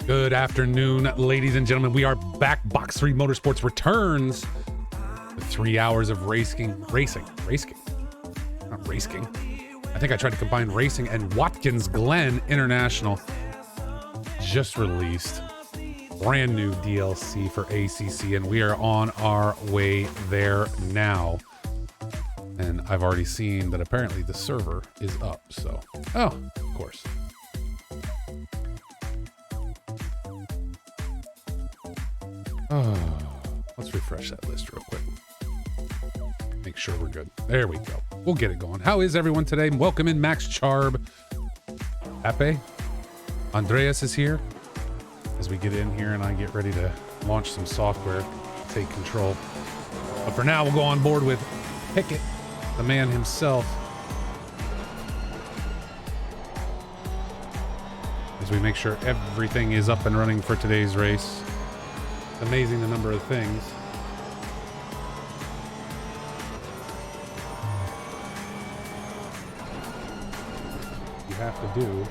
Good afternoon, ladies and gentlemen. We are back. Box3 Motorsports returns with 3 hours of racing. Not racing. I think I tried to combine racing and Watkins Glen International. Just released brand new DLC for ACC, and we are on our way there now. And I've already seen that apparently the server is up. So, oh, of course. Oh, let's refresh that list real quick. Make sure we're good. There we go. We'll get it going. How is everyone today? Welcome in Max Charb. Ape. Andreas is here. As we get in here and I get ready to launch some software, take control. But for now, we'll go on board with Pickett, the man himself. As we make sure everything is up and running for today's race. Amazing the number of things. You have to do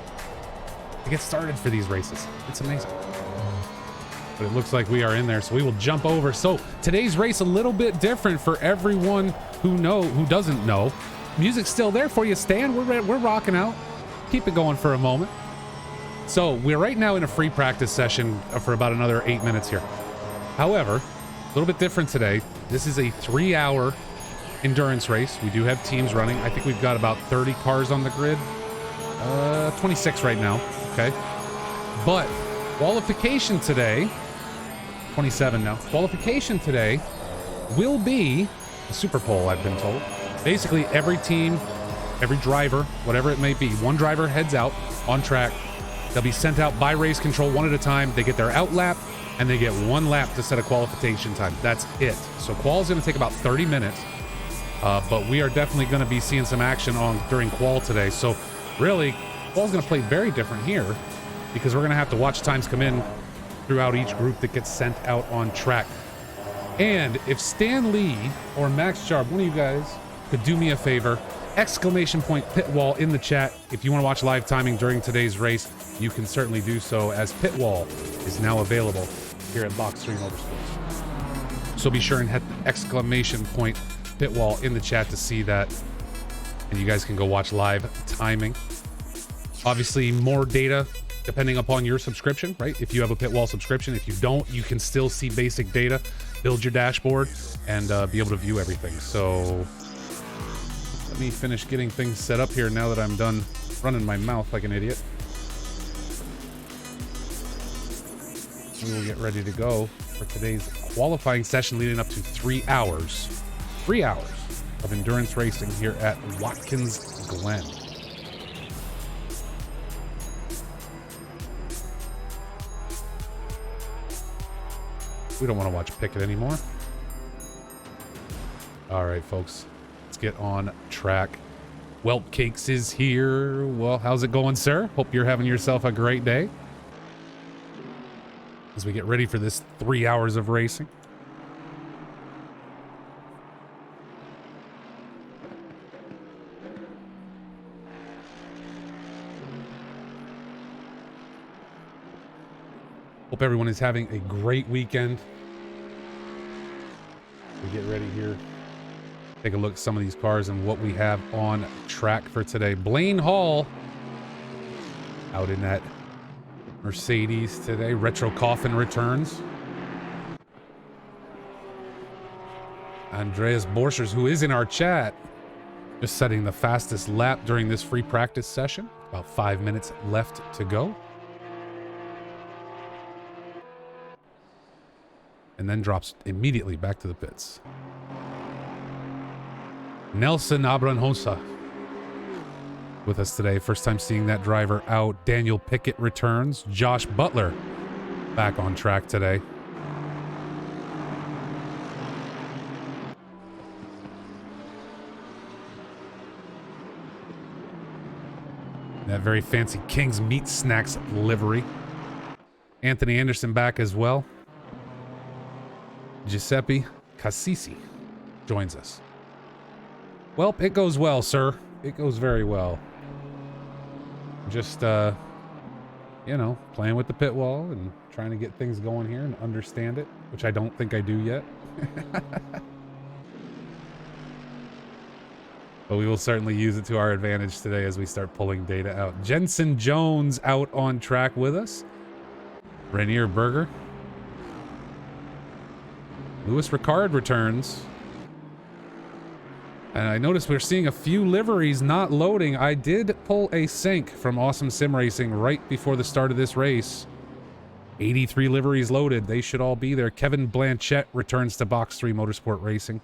to get started for these races. It's amazing. But it looks like we are in there, so we will jump over. So today's race a little bit different for everyone who doesn't know. Music's still there for you, Stan. We're rocking out. Keep it going for a moment. So we're right now in a free practice session for about another 8 minutes here. However, a little bit different today. This is a 3-hour endurance race. We do have teams running. I think we've got about 30 cars on the grid. 26 right now. Okay. But qualification today, 27 now. Qualification today will be a super pole, I've been told. Basically, every team, every driver, whatever it may be, one driver heads out on track. They'll be sent out by race control one at a time. They get their out lap, and they get 1 lap to set a qualification time. That's it. So qual is going to take about 30 minutes, but we are definitely going to be seeing some action during qual today. So really, qual is going to play very different here because we're going to have to watch times come in throughout each group that gets sent out on track. And if Stan Lee or Max Charb, one of you guys, could do me a favor, exclamation point pit wall in the chat. If you want to watch live timing during today's race, you can certainly do so, as pit wall is now available here at Box3 Motorsports. So be sure and hit the exclamation point pit wall in the chat to see that, and you guys can go watch live timing. Obviously, more data depending upon your subscription, right? If you have a pit wall subscription, if you don't, you can still see basic data, build your dashboard, and be able to view everything. So let me finish getting things set up here now that I'm done running my mouth like an idiot. We will get ready to go for today's qualifying session leading up to 3 hours. 3 hours of endurance racing here at Watkins Glen. We don't want to watch Pickett anymore. All right, folks. Let's get on track. Whelp Cakes is here. Well, how's it going, sir? Hope you're having yourself a great day as we get ready for this 3 hours of racing. Hope everyone is having a great weekend. We get ready here. Take a look at some of these cars and what we have on track for today. Blaine Hall out in that Mercedes today. Retro Coffin returns. Andreas Borchers, who is in our chat, just setting the fastest lap during this free practice session. About 5 minutes left to go. And then drops immediately back to the pits. Nelson Abranjosa with us today. First time seeing that driver out. Daniel Pickett returns. Josh Butler back on track today. That very fancy King's Meat Snacks livery. Anthony Anderson back as well. Giuseppe Cassisi joins us. Well, it goes well, sir. It goes very well. Just, you know, playing with the pit wall and trying to get things going here and understand it, which I don't think I do yet. But we will certainly use it to our advantage today as we start pulling data out. Jensen Jones out on track with us. Rainier Berger. Louis Ricard returns. And I noticed we're seeing a few liveries not loading. I did pull a sync from Awesome Sim Racing right before the start of this race. 83 liveries loaded. They should all be there. Kevin Blanchett returns to Box 3 Motorsport Racing.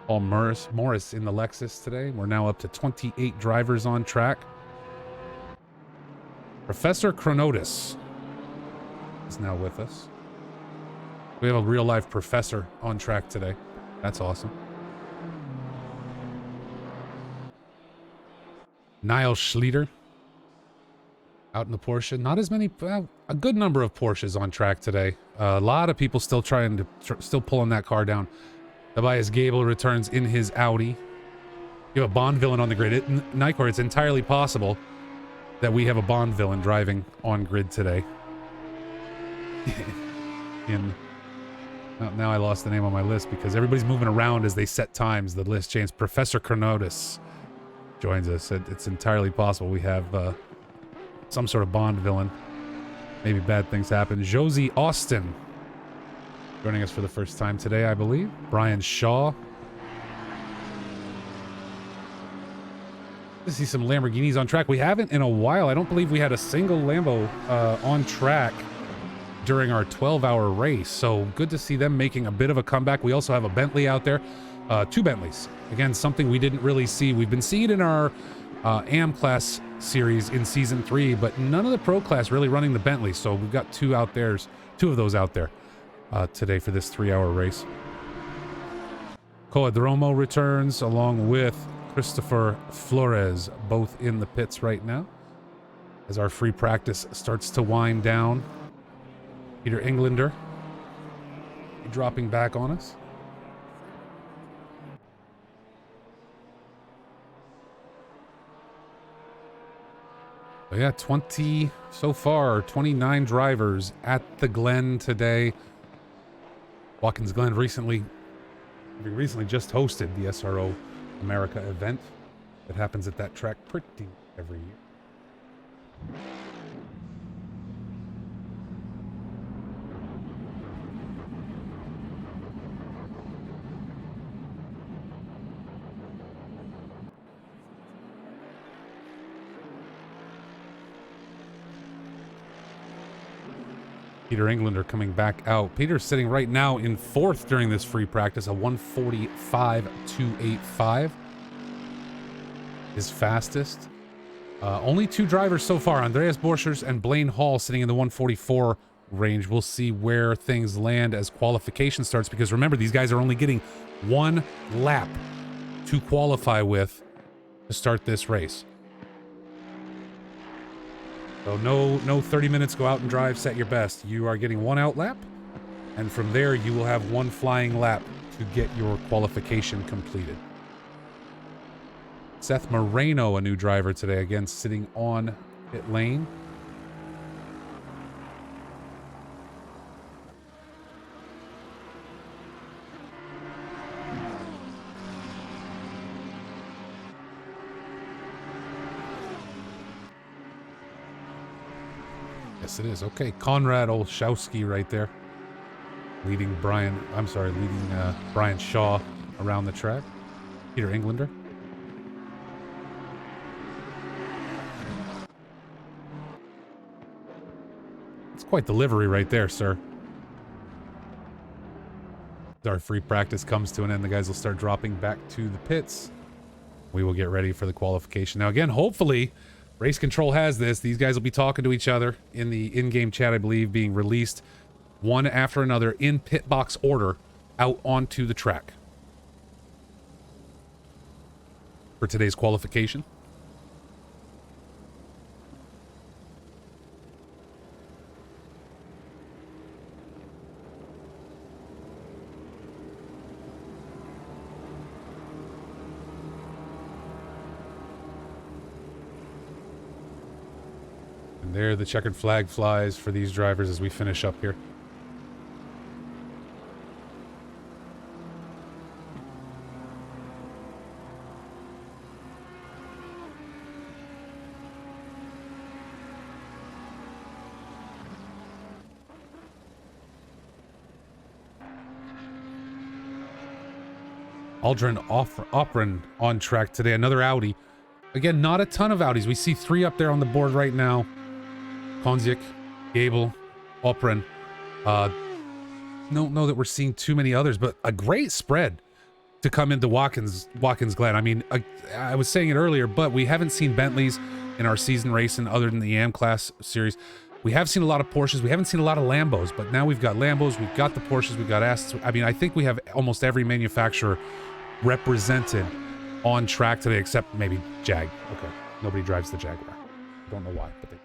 Paul Morris in the Lexus today. We're now up to 28 drivers on track. Professor Chronotis is now with us. We have a real-life professor on track today. That's awesome. Niall Schlieder out in the Porsche. Not as many, a good number of Porsches on track today. A lot of people still still pulling that car down. Tobias Gable returns in his Audi. You have a Bond villain on the grid. Nikor, it's entirely possible that we have a Bond villain driving on grid today. Now I lost the name on my list because everybody's moving around as they set times. The list changed. Professor Chronotis joins us. It's entirely possible we have some sort of Bond villain. Maybe bad things happen. Josie Austin joining us for the first time today, I believe. Brian Shaw. To see some Lamborghinis on track. We haven't in a while. I don't believe we had a single Lambo on track during our 12-hour race. So good to see them making a bit of a comeback. We also have a Bentley out there. 2 Bentleys. Again, something we didn't really see. We've been seeing it in our AM Class series in Season 3, but none of the Pro Class really running the Bentley. So we've got 2 of those out there today for this 3-hour race. Coadromo returns along with Christopher Flores, both in the pits right now as our free practice starts to wind down. Peter Englander dropping back on us. So yeah, 20 so far, 29 drivers at the Glen today. Watkins Glen recently just hosted the SRO America event that happens at that track pretty every year. Peter Englander coming back out. Peter's sitting right now in 4th during this free practice, a 1:45.285. His fastest. Only 2 drivers so far, Andreas Borchers and Blaine Hall, sitting in the 1:44 range. We'll see where things land as qualification starts, because remember, these guys are only getting 1 lap to qualify with to start this race. So no 30 minutes, go out and drive, set your best. You are getting 1 out lap, and from there you will have 1 flying lap to get your qualification completed. Seth Moreno, a new driver today, again sitting on pit lane. Yes, it is. Okay, Konrad Olszewski right there. Leading Brian Shaw around the track. Peter Englander. It's quite the livery right there, sir. As our free practice comes to an end, the guys will start dropping back to the pits. We will get ready for the qualification. Now, again, hopefully, Race Control has this. These guys will be talking to each other in the in-game chat, I believe, being released one after another in pit box order out onto the track for today's qualification. And there the checkered flag flies for these drivers as we finish up here. Aldrin Oprin on track today. Another Audi. Again, not a ton of Audis. We see 3 up there on the board right now. Konzik, Gable, Opren. Don't know that we're seeing too many others, but a great spread to come into Watkins Glen. I mean, I was saying it earlier, but we haven't seen Bentleys in our season racing other than the AM Class series. We have seen a lot of Porsches. We haven't seen a lot of Lambos, but now we've got Lambos, we've got the Porsches, we've got Astons. I mean, I think we have almost every manufacturer represented on track today, except maybe Jag. Okay, nobody drives the Jaguar. Don't know why, but they...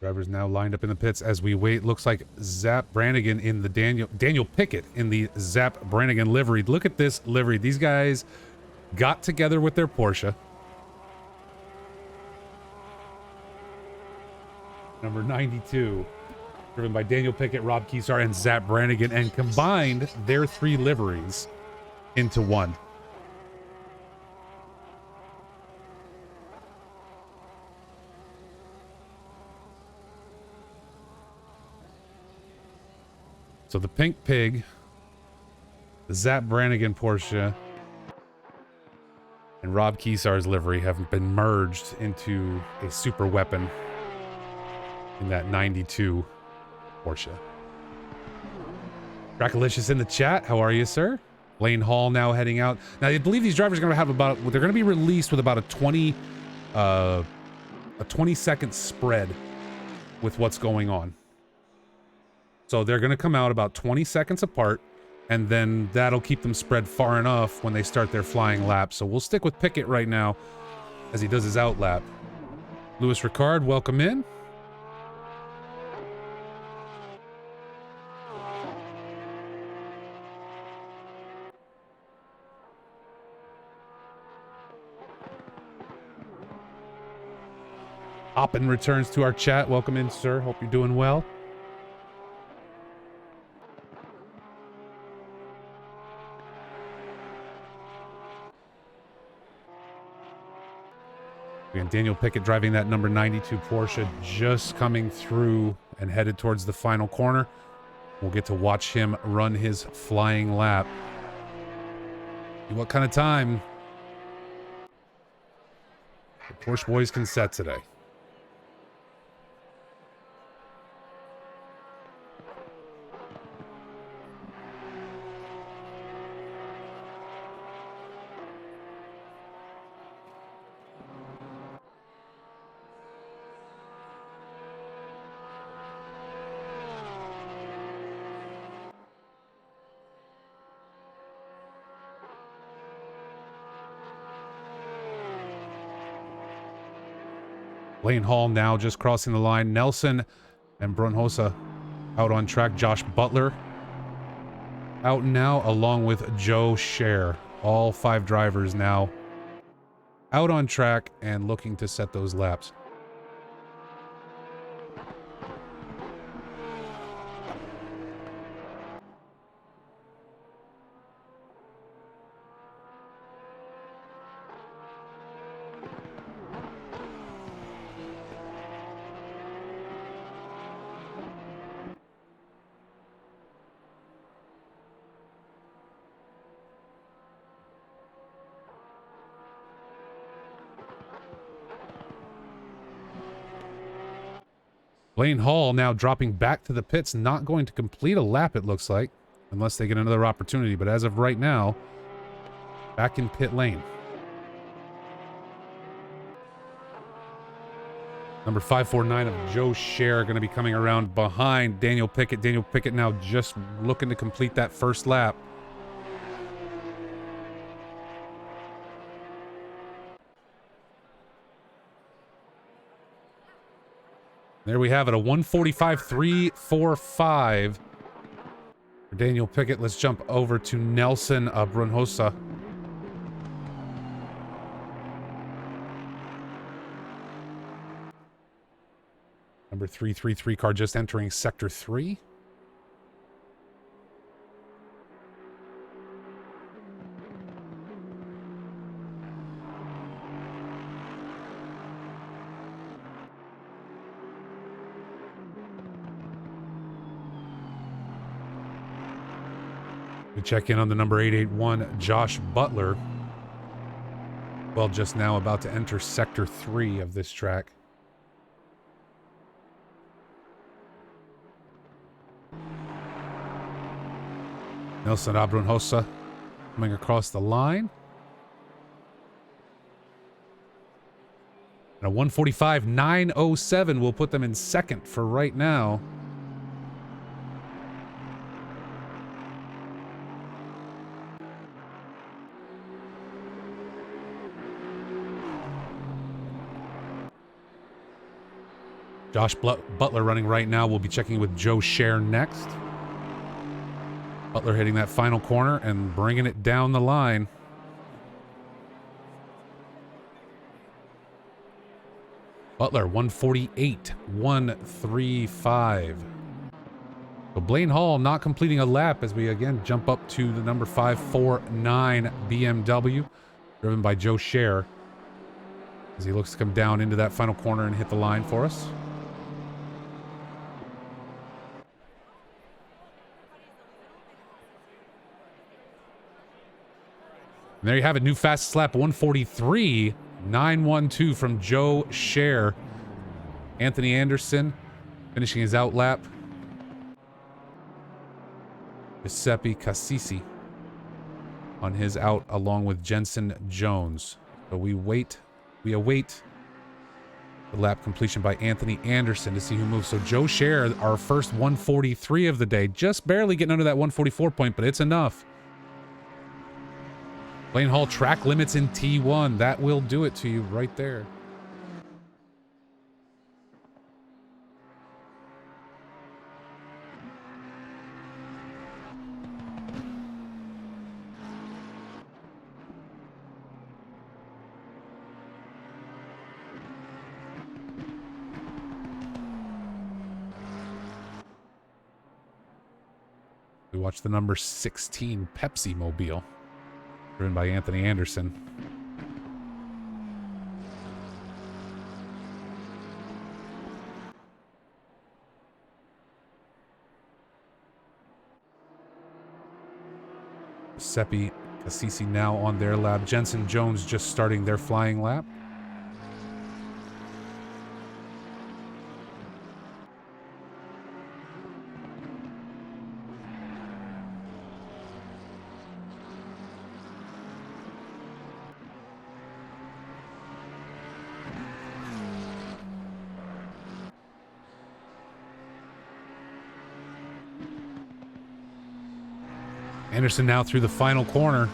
Drivers now lined up in the pits as we wait. Looks like Zap Brannigan in the Daniel Pickett in the Zap Brannigan livery. Look at this livery. These guys got together with their Porsche. Number 92, driven by Daniel Pickett, Rob Keesar, and Zap Brannigan, and combined their 3 liveries into one. So the Pink Pig, the Zap Brannigan Porsche, and Rob Keesar's livery have been merged into a super weapon in that 92 Porsche. Dracalicious in the chat. How are you, sir? Blaine Hall now heading out. Now, I believe these drivers are going to have about, they're going to be released with about a 20-second spread with what's going on. So they're going to come out about 20 seconds apart, and then that'll keep them spread far enough when they start their flying lap. So we'll stick with Pickett right now as he does his out lap. Louis Ricard, welcome in. Oppen returns to our chat. Welcome in, sir. Hope you're doing well. Again, Daniel Pickett driving that number 92 Porsche, just coming through and headed towards the final corner. We'll get to watch him run his flying lap. See what kind of time the Porsche boys can set today. Lane Hall now just crossing the line. Nelson and Brunhosa out on track. Josh Butler out now along with Joe Scher. All 5 drivers now out on track and looking to set those laps. Blaine Hall now dropping back to the pits, not going to complete a lap, it looks like, unless they get another opportunity. But as of right now, back in pit lane. Number 549 of Joe Scher going to be coming around behind Daniel Pickett. Daniel Pickett now just looking to complete that first lap. There we have it, a 1:45.345 For Daniel Pickett, let's jump over to Nelson Brunhosa. Number 333 car just entering Sector 3. We check in on the number 881, Josh Butler. Well, just now about to enter Sector 3 of this track. Nelson Abrunhosa coming across the line. And a 1:45.907 will put them in second for right now. Josh Butler running right now. We'll be checking with Joe Scher next. Butler hitting that final corner and bringing it down the line. Butler, 1:48.135. So Blaine Hall not completing a lap as we again jump up to the number 549 BMW, driven by Joe Scher, as he looks to come down into that final corner and hit the line for us. And there you have it, new fastest lap, 1:43.912 from Joe Scher. Anthony Anderson finishing his out lap. Giuseppe Cassisi on his out along with Jensen Jones. So we await the lap completion by Anthony Anderson to see who moves. So Joe Scher, our first 143 of the day, just barely getting under that 144 point, but it's enough. Blaine Hall track limits in T1. That will do it to you right there. We watch the number 16 Pepsi Mobile, driven by Anthony Anderson. Giuseppe Cassisi now on their lap. Jensen Jones just starting their flying lap. Anderson now through the final corner.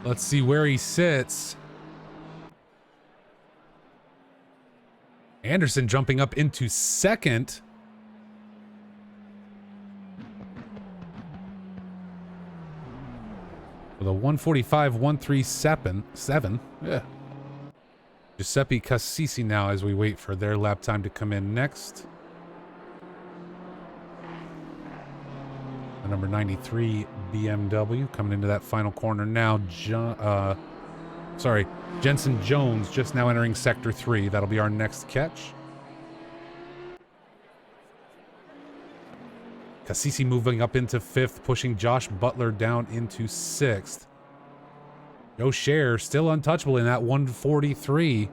Let's see where he sits. Anderson jumping up into second. With a 1:45.137. Yeah. Giuseppe Cassisi now as we wait for their lap time to come in next. The number 93 BMW coming into that final corner now. Jensen Jones just now entering Sector 3. That'll be our next catch. Cassisi moving up into fifth, pushing Josh Butler down into sixth. Joe Scher still untouchable in that 143.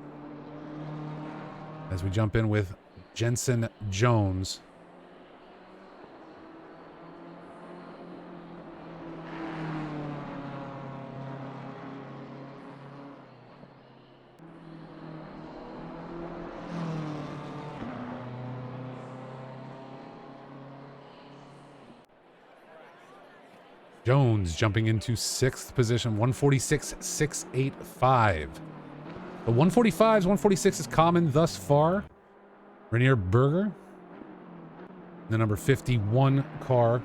As we jump in with Jensen Jones. Jones jumping into sixth position, 146.685. The 145s, 146 is common thus far. Rainier Berger, the number 51 car,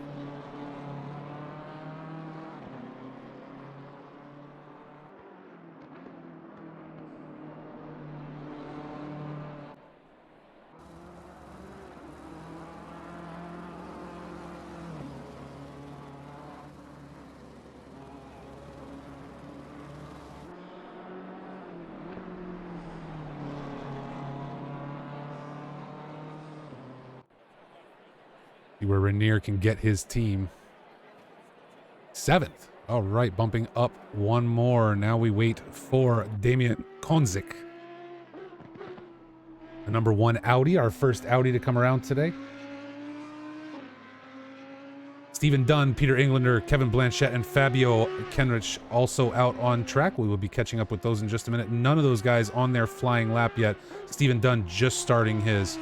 See where Rainier can get his team. 7th. All right, bumping up one more. Now we wait for Damian Konzik. The number 1 Audi, our first Audi to come around today. Stephen Dunn, Peter Englander, Kevin Blanchette, and Fabio Kenrich also out on track. We will be catching up with those in just a minute. None of those guys on their flying lap yet. Stephen Dunn just starting his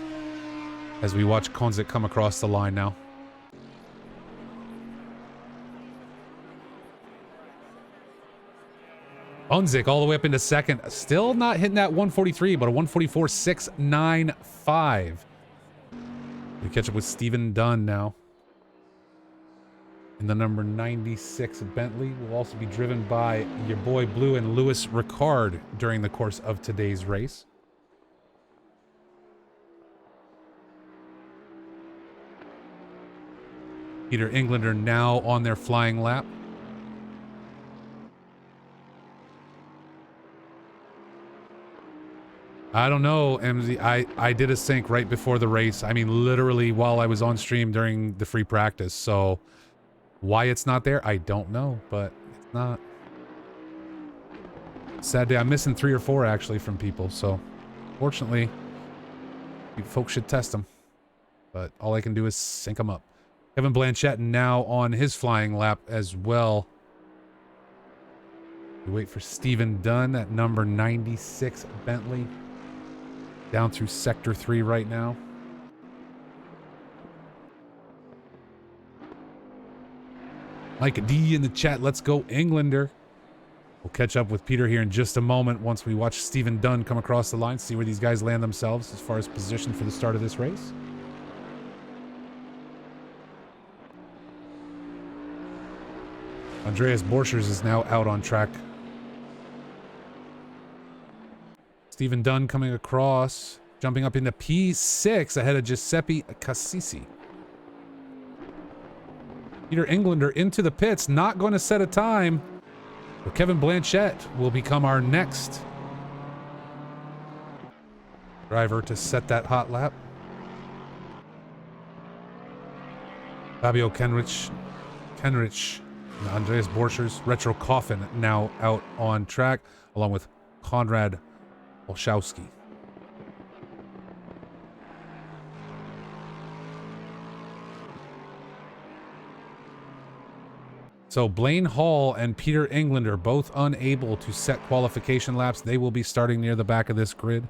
as we watch Konzik come across the line now. Konzik all the way up into second. Still not hitting that 143, but a 144.695. We catch up with Stephen Dunn now. In the number 96 Bentley will also be driven by your boy Blue and Louis Ricard during the course of today's race. Peter Englander now on their flying lap. I don't know, MZ. I did a sync right before the race. I mean, literally while I was on stream during the free practice. So why it's not there, I don't know, but it's not. Sad day. I'm missing 3 or 4 actually from people. So fortunately, folks should test them. But all I can do is sync them up. Kevin Blanchette now on his flying lap as well. We wait for Stephen Dunn at number 96 Bentley. Down through Sector 3 right now. Mike D in the chat. Let's go Englander. We'll catch up with Peter here in just a moment once we watch Stephen Dunn come across the line. See where these guys land themselves as far as position for the start of this race. Andreas Borchers is now out on track. Stephen Dunn coming across, jumping up into P6 ahead of Giuseppe Cassisi. Peter Englander into the pits, not going to set a time. But Kevin Blanchette will become our next driver to set that hot lap. Fabio Kenrich, and Andreas Borchers, Retro Coffin now out on track, along with Konrad Olszewski. So Blaine Hall and Peter Englander both unable to set qualification laps. They will be starting near the back of this grid.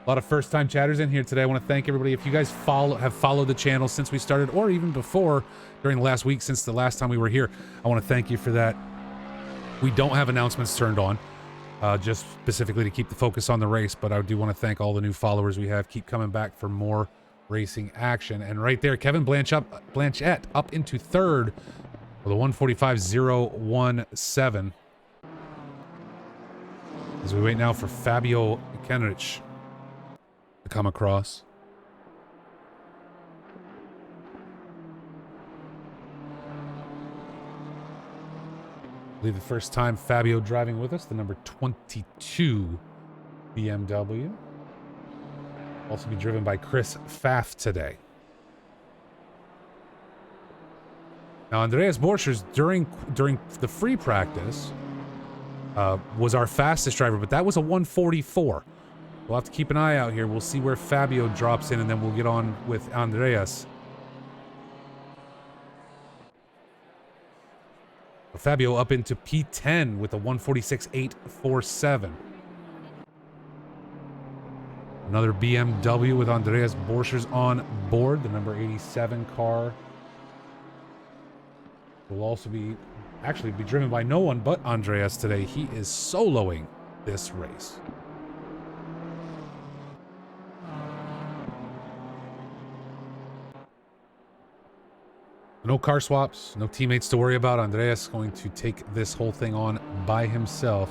A lot of first-time chatters in here today. I want to thank everybody. If you guys have followed the channel since we started, or even before, during the last week since the last time we were here, I want to thank you for that. We don't have announcements turned on, just specifically to keep the focus on the race, but I do want to thank all the new followers we have. Keep coming back for more racing action. And right there, Kevin Blanchette up into third with a 145.017. As we wait now for Fabio Kenrich to come across. I believe the first time Fabio driving with us, the number 22 BMW. Also be driven by Chris Pfaff today. Now, Andreas Borchers during the free practice was our fastest driver, but that was a 144. We'll have to keep an eye out here. We'll see where Fabio drops in, and then we'll get on with Andreas. Fabio up into P10 with a 146.847. Another BMW with Andreas Borchers on board, the number 87 car. Will also be driven by no one but Andreas today. He is soloing this race. No car swaps, no teammates to worry about. Andreas going to take this whole thing on by himself.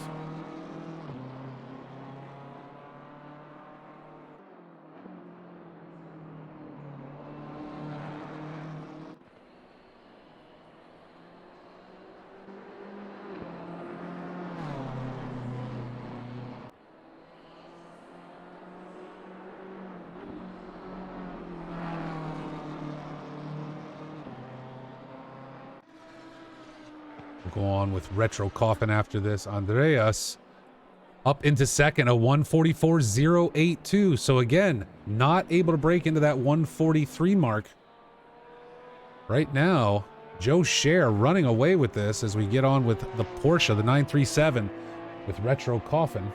We'll go on with Retro Coffin after this. Andreas up into second, a 144.082. So again, not able to break into that 143 mark. Right now, Joe Scher running away with this as we get on with the Porsche, the 937 with Retro Coffin.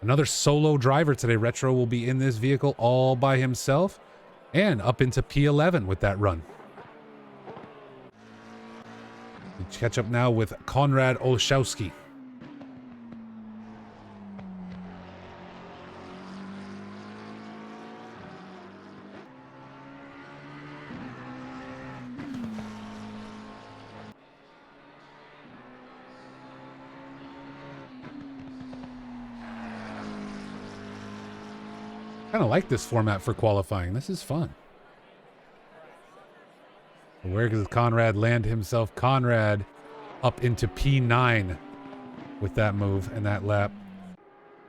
Another solo driver today. Retro will be in this vehicle all by himself and up into P11 with that run. We catch up now with Konrad Olszewski. Kind of like this format for qualifying. This is fun. Where does Conrad land himself? Conrad up into P9 with that move and that lap.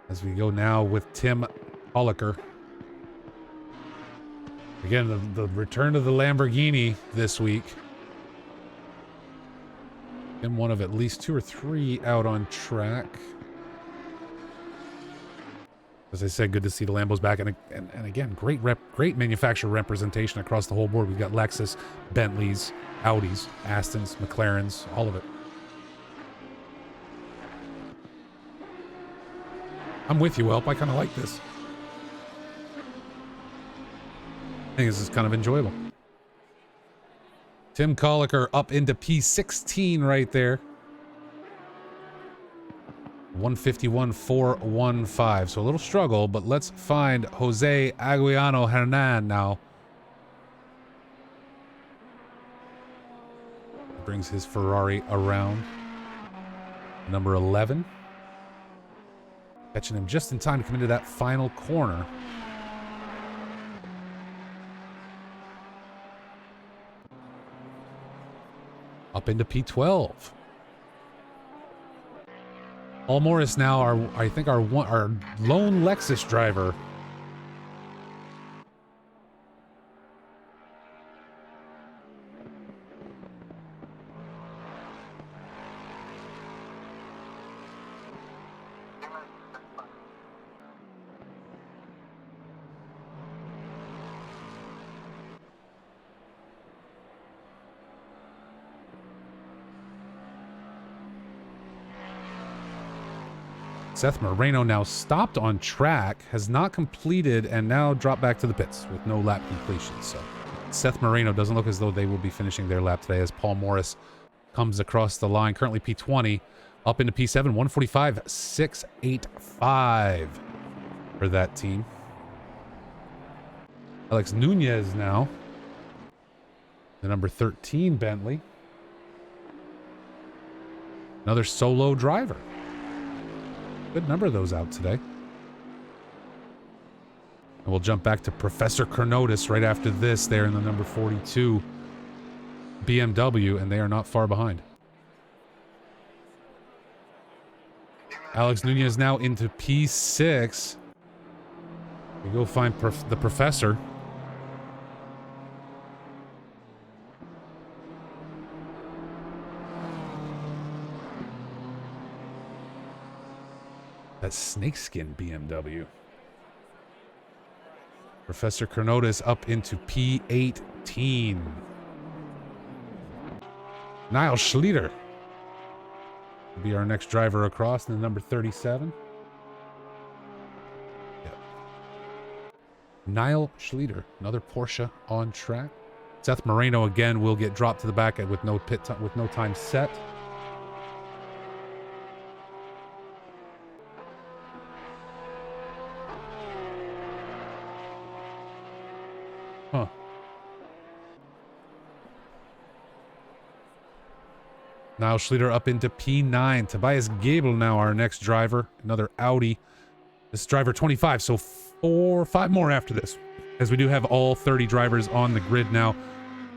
As we go now with Tim Holliker. Again, the return of the Lamborghini this week. Been one of at least 2 or 3 out on track. As I said, good to see the Lambos back, and again, great manufacturer representation across the whole board. We've got Lexus, Bentleys, Audis, Astons, McLarens, all of it. I'm with you, Welp. I kind of like this. I think this is kind of enjoyable. Tim Colliker up into P16 right there. 151.415. So a little struggle, but let's find Jose Aguiano Hernan now. Brings his Ferrari around. Number 11. Catching him just in time to come into that final corner. Up into P12. Paul Morris now, I think our lone Lexus driver. Seth Moreno now stopped on track, has not completed, and now dropped back to the pits with no lap completion. So Seth Moreno doesn't look as though they will be finishing their lap today as Paul Morris comes across the line. Currently P20, up into P7, 145.685 for that team. Alex Nunez now, the number 13 Bentley. Another solo driver. Good number of those out today. And we'll jump back to Professor Chronotis right after this. They're in the number 42 BMW, and they are not far behind. Alex Nunez now into P6. We go find the Professor. That snakeskin BMW. Professor Chronotis up into P18. Niall Schlieder will be our next driver across in the number 37. Yeah. Niall Schlieder, another Porsche on track. Seth Moreno again will get dropped to the back with no time set. Huh. Now Schlieder up into P9. Tobias Gable now our next driver. Another Audi. This is driver 25, so 5 more after this. As we do have all 30 drivers on the grid now.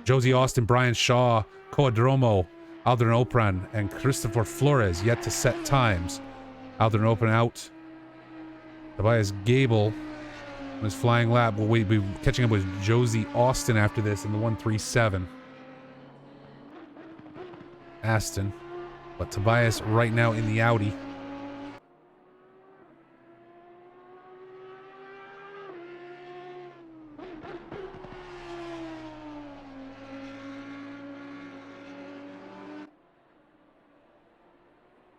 Josie Austin, Brian Shaw, Coadromo, Aldrin Opran, and Christopher Flores yet to set times. Aldrin Opran out. Tobias Gable on his flying lap. We'll be catching up with Josie Austin after this in the 137. Aston. But Tobias right now in the Audi.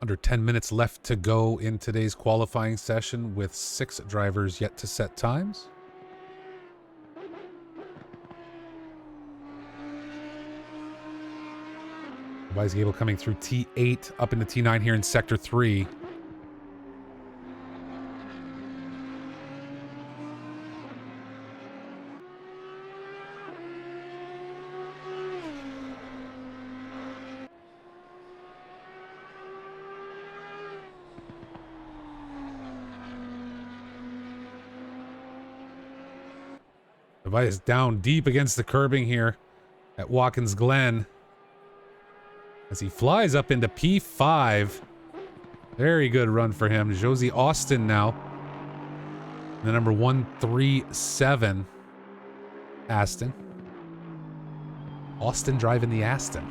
Under 10 minutes left to go in today's qualifying session with 6 drivers yet to set times. Tobias Gable coming through T8 up into T9 here in Sector 3. Tobias down deep against the curbing here at Watkins Glen as he flies up into P5. Very good run for him. Josie Austin now. The number 137 Aston. Austin driving the Aston.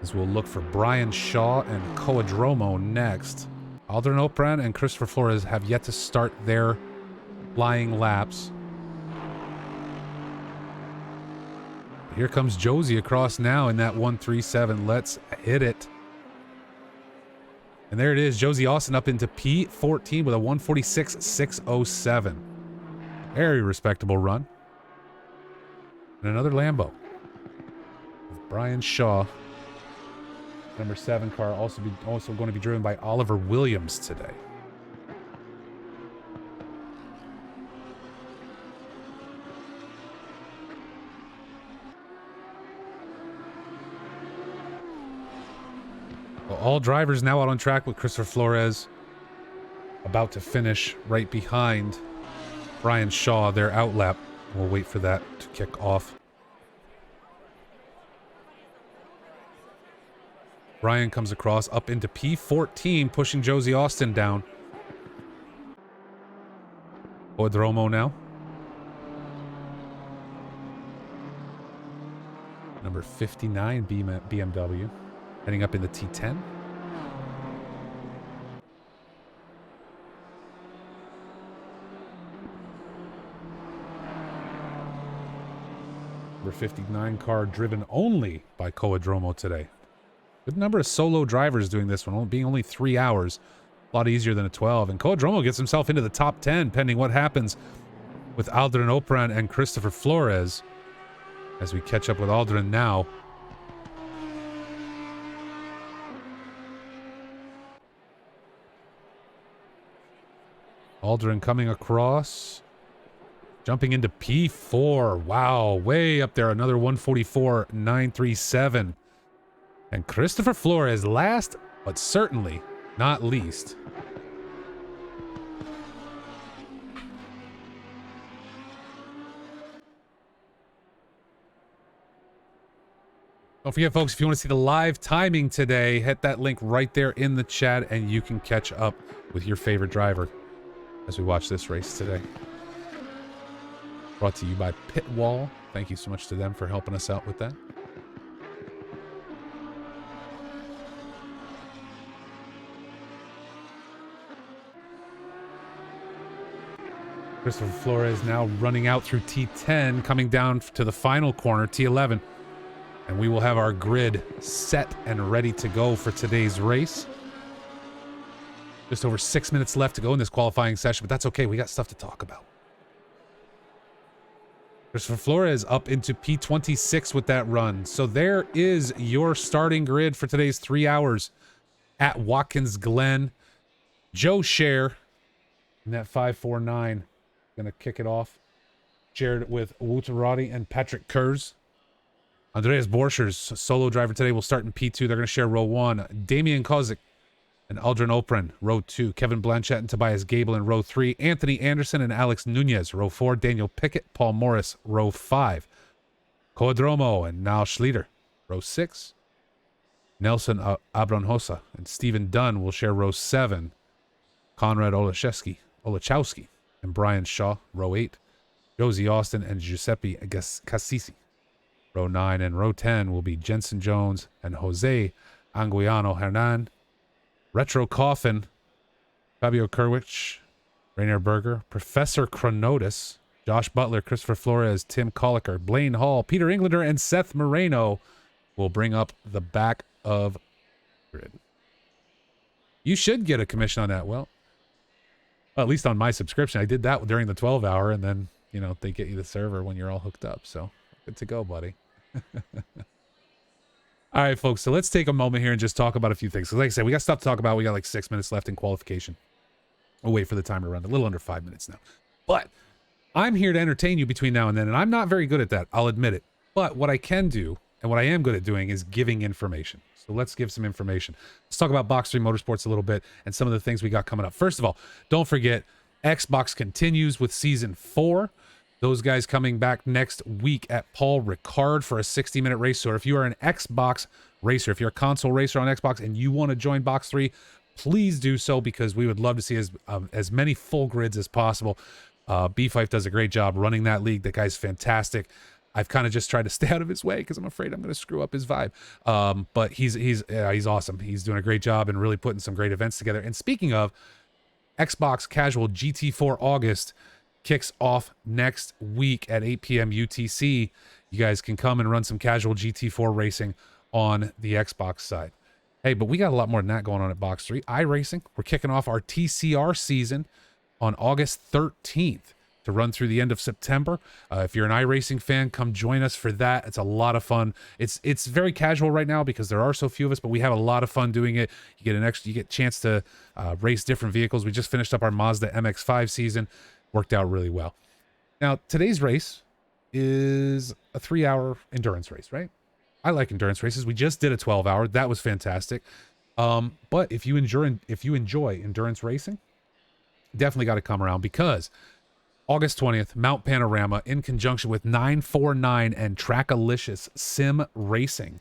As we'll look for Brian Shaw and Coadromo next. Aldrin Opran and Christopher Flores have yet to start their flying laps. Here comes Josie across now in that 137. Let's hit it. And there it is. Josie Austin up into P14 with a 146.607. Very respectable run. And another Lambo. With Brian Shaw. Number 7 car also going to be driven by Oliver Williams today. Well, all drivers now out on track with Christopher Flores about to finish right behind Brian Shaw, their outlap. We'll wait for that to kick off. Brian comes across up into P14, pushing Josie Austin down. Coadromo now. Number 59 BMW. Heading up into T10. Number 59 car driven only by Coadromo today. Good number of solo drivers doing this one, being only 3 hours. A lot easier than a 12. And Coadromo gets himself into the top 10, pending what happens with Aldrin Opran and Christopher Flores. As we catch up with Aldrin now. Aldrin coming across. Jumping into P4. Wow, way up there. Another 144.937. And Christopher Flores last, but certainly not least. Don't forget, folks, if you want to see the live timing today, hit that link right there in the chat and you can catch up with your favorite driver as we watch this race today. Brought to you by Pit Wall. Thank you so much to them for helping us out with that. Christopher Flores now running out through T10, coming down to the final corner, T11. And we will have our grid set and ready to go for today's race. Just over 6 minutes left to go in this qualifying session, but that's okay. We got stuff to talk about. Christopher Flores up into P26 with that run. So there is your starting grid for today's 3 hours at Watkins Glen. Joe Scher in that 549. Gonna kick it off. Shared with Wutarati and Patrick Kurz. Andreas Borchers, solo driver today, will start in P2. They're going to share row 1. Damian Kozik and Aldrin Opran, row 2. Kevin Blanchett and Tobias Gable in row 3. Anthony Anderson and Alex Nunez, row 4. Daniel Pickett, Paul Morris, row 5. Coadromo and Niall Schlieder, row 6. Nelson Abronhosa and Stephen Dunn will share row 7. Konrad Olachowski and Brian Shaw, row 8. Josie Austin and Giuseppe Cassisi Row 9 and row 10 will be Jensen Jones and Jose Anguiano Hernan. Retro Coffin, Fabio Kerwich, Rainier Berger, Professor Chronotis, Josh Butler, Christopher Flores, Tim Colliker, Blaine Hall, Peter Englander, and Seth Moreno will bring up the back of grid. You should get a commission on that. Well, at least on my subscription. I did that during the 12 hour, and then, you know, they get you the server when you're all hooked up. So good to go, buddy. All right, folks. So let's take a moment here and just talk about a few things. Because like I said, we got stuff to talk about. We got like 6 minutes left in qualification. We'll wait for the timer to run. A little under 5 minutes now. But I'm here to entertain you between now and then, and I'm not very good at that. I'll admit it. But what I can do, and what I am good at doing, is giving information. So let's give some information. Let's talk about Box 3 Motorsports a little bit and some of the things we got coming up. First of all, don't forget, Xbox continues with Season 4. Those guys coming back next week at Paul Ricard for a 60-minute race. So if you are an Xbox racer, if you're a console racer on Xbox and you want to join Box 3, please do so, because we would love to see as many full grids as possible. B-Fife does a great job running that league. That guy's fantastic. I've kind of just tried to stay out of his way because I'm afraid I'm going to screw up his vibe. But he's awesome. He's doing a great job and really putting some great events together. And speaking of, Xbox Casual GT4 August kicks off next week at 8 p.m. UTC. You guys can come and run some casual GT4 racing on the Xbox side. Hey, but we got a lot more than that going on at Box 3. iRacing, we're kicking off our TCR season on August 13th to run through the end of September. If you're an iRacing fan, come join us for that. It's a lot of fun. It's very casual right now because there are so few of us, but we have a lot of fun doing it. You get a chance to race different vehicles. We just finished up our Mazda MX-5 season. Worked out really well. Now, today's race is a 3-hour endurance race, right? I like endurance races. We just did a 12-hour. That was fantastic. But if you enjoy endurance racing, definitely got to come around, because August 20th, Mount Panorama, in conjunction with 949 and Trackalicious Sim Racing,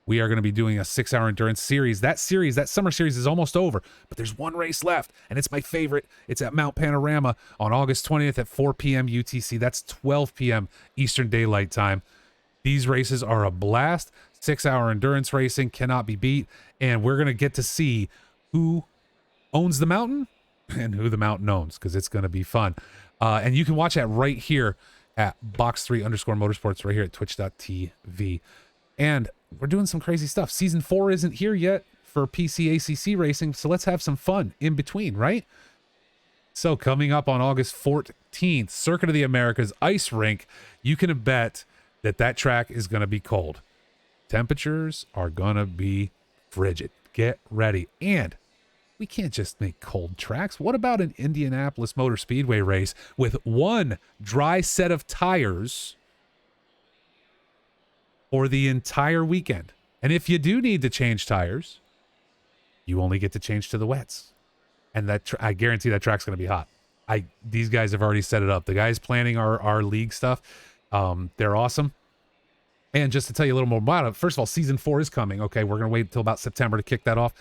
we are going to be doing a 6-hour endurance series. That summer series is almost over, but there's one race left, and it's my favorite. It's at Mount Panorama on August 20th at 4 p.m. UTC. That's 12 p.m. Eastern Daylight Time. These races are a blast. 6-hour endurance racing cannot be beat, and we're going to get to see who owns the mountain and who the mountain owns, because it's going to be fun. And you can watch that right here at Box3_Motorsports, right here at twitch.tv. And we're doing some crazy stuff. Season 4 isn't here yet for PC ACC racing, so let's have some fun in between, right? So coming up on August 14th, Circuit of the Americas ice rink. You can bet that track is going to be cold. Temperatures are going to be frigid. Get ready. And we can't just make cold tracks. What about an Indianapolis Motor Speedway race with one dry set of tires for the entire weekend? And if you do need to change tires, you only get to change to the wets. And that I guarantee that track's going to be hot. These guys have already set it up. The guys planning our league stuff, they're awesome. And just to tell you a little more about it, first of all, Season 4 is coming. Okay, we're going to wait until about September to kick that off.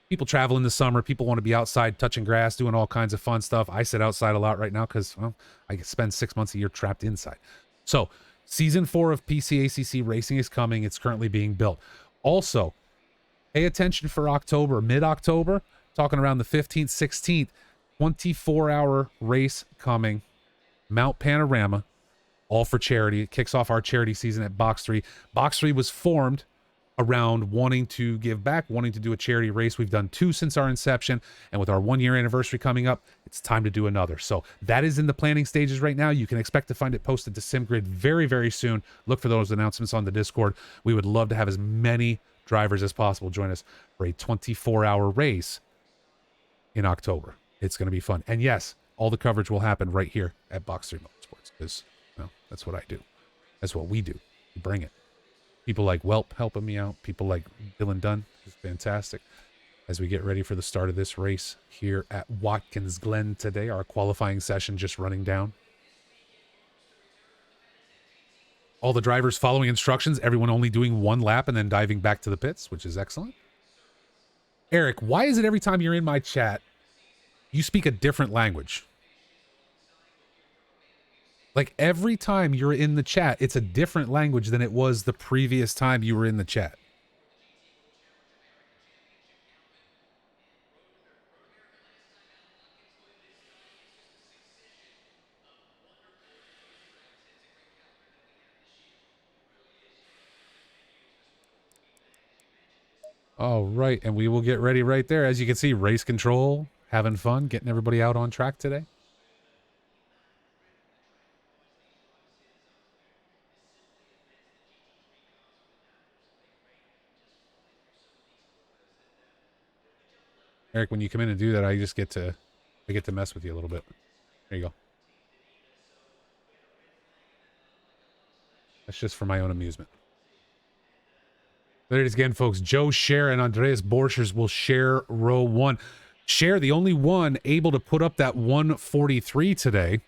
People travel in the summer. People want to be outside touching grass, doing all kinds of fun stuff. I sit outside a lot right now because, well, I spend 6 months a year trapped inside. So Season 4 of PC ACC Racing is coming. It's currently being built. Also, pay attention for October, mid-October, talking around the 15th, 16th, 24-hour race coming. Mount Panorama, all for charity. It kicks off our charity season at Box 3. Box 3 was formed around wanting to give back, wanting to do a charity race. We've done 2 since our inception, and with our 1-year anniversary coming up, it's time to do another. So that is in the planning stages right now. You can expect to find it posted to SimGrid very, very soon. Look for those announcements on the Discord. We would love to have as many drivers as possible join us for a 24-hour race in October. It's going to be fun. And yes, all the coverage will happen right here at Box 3 Motorsports, because, well, that's what I do. That's what we do. We bring it. People like Welp helping me out. People like Dylan Dunn, who's fantastic. As we get ready for the start of this race here at Watkins Glen today, our qualifying session just running down. All the drivers following instructions, everyone only doing 1 lap and then diving back to the pits, which is excellent. Eric, why is it every time you're in my chat, you speak a different language? Like every time you're in the chat, it's a different language than it was the previous time you were in the chat. All right, and we will get ready right there. As you can see, race control, having fun, getting everybody out on track today. Eric, when you come in and do that, I get to mess with you a little bit. There you go. That's just for my own amusement. There it is again, folks. Joe Scher and Andreas Borchers will share row 1. Scher, the only one able to put up that 143 today.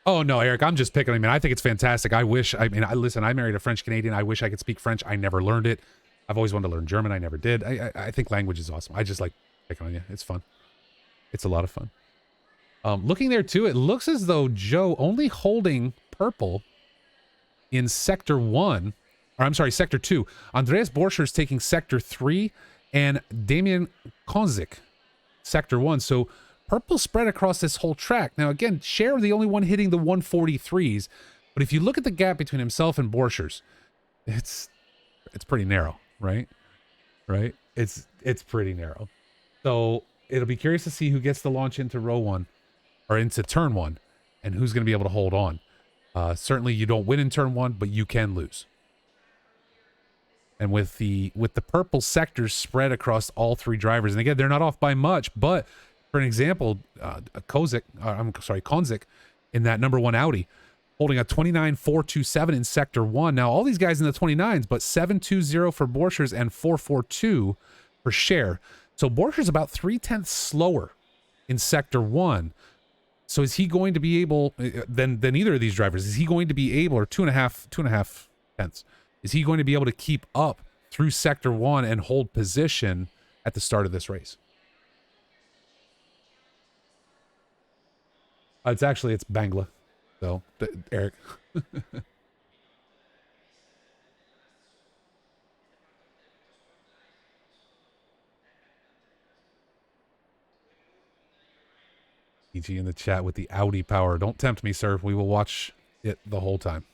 Oh, no, Eric, I'm just picking. I mean, I think it's fantastic. Listen, I married a French Canadian. I wish I could speak French. I never learned it. I've always wanted to learn German. I never did. I think language is awesome. I just like picking on you. It's fun. It's a lot of fun. Looking there, too, it looks as though Joe only holding purple in Sector 1. Or I'm sorry, Sector 2. Andreas Borcher is taking Sector 3 and Damien Konzik Sector 1. So purple spread across this whole track. Now, again, Scher the only one hitting the 143s. But if you look at the gap between himself and Borchers, it's pretty narrow, right? Right? It's pretty narrow. So it'll be curious to see who gets the launch into row 1 or into turn 1 and who's going to be able to hold on. Certainly you don't win in turn 1, but you can lose. And with the purple sectors spread across all 3 drivers, and again, they're not off by much, but for an example, Konzik in that number 1 Audi, holding a 29.427 in Sector 1. Now, all these guys in the 29s, but 7.20 for Borchers and 4.42 for Scher. So Borchers about 0.3 slower in Sector 1. So is he going to be able, than either of these drivers, is he going to be able, or 2.5 tenths, is he going to be able to keep up through Sector 1 and hold position at the start of this race? It's Bangla. So, Eric. EG in the chat with the Audi power. Don't tempt me, sir. We will watch it the whole time.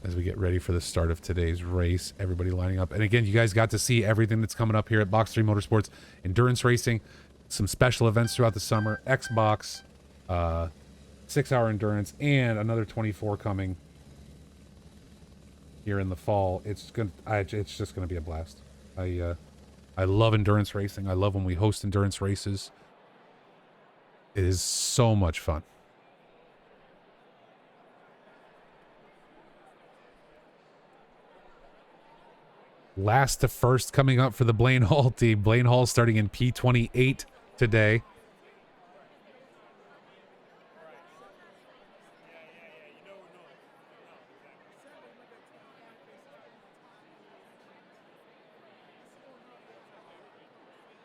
As we get ready for the start of today's race, everybody lining up. And again, you guys got to see everything that's coming up here at Box 3 Motorsports. Endurance racing, some special events throughout the summer, Xbox, 6-hour endurance, and another 24 coming here in the fall. It's just gonna be a blast. I love endurance racing. I love when we host endurance races. It is so much fun. Last to first coming up for the Blaine Hall team. Blaine Hall starting in P28 today.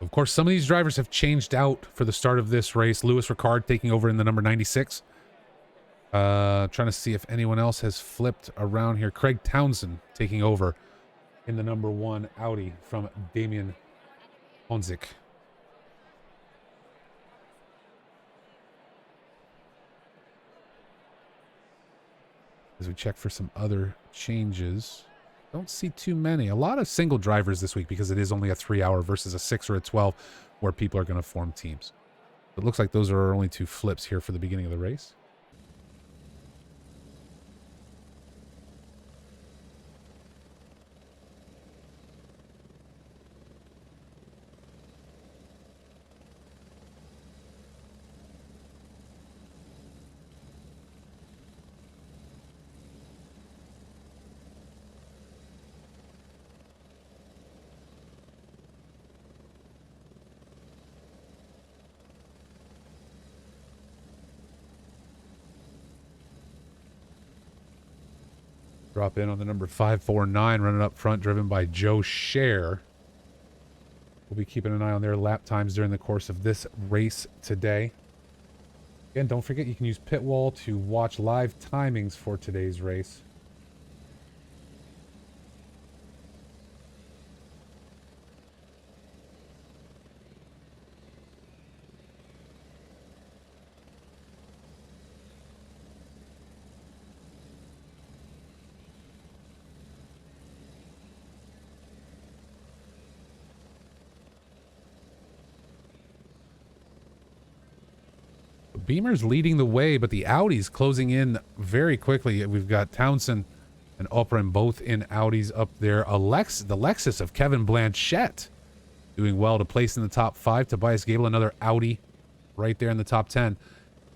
Of course, some of these drivers have changed out for the start of this race. Louis Ricard taking over in the number 96. Trying to see if anyone else has flipped around here. Craig Townsend taking over in the number 1 Audi from Damien Konzik. As we check for some other changes. Don't see too many. A lot of single drivers this week because it is only a 3-hour versus a 6 or a 12 where people are going to form teams. It looks like those are our only 2 flips here for the beginning of the race. Drop in on the number 549, running up front, driven by Joe Scher. We'll be keeping an eye on their lap times during the course of this race today. Again, don't forget you can use Pitwall to watch live timings for today's race. Beamer's leading the way, but the Audi's closing in very quickly. We've got Townsend and Oprin both in Audis up there. The Lexus of Kevin Blanchette doing well to place in the top 5. Tobias Gable, another Audi right there in the top 10.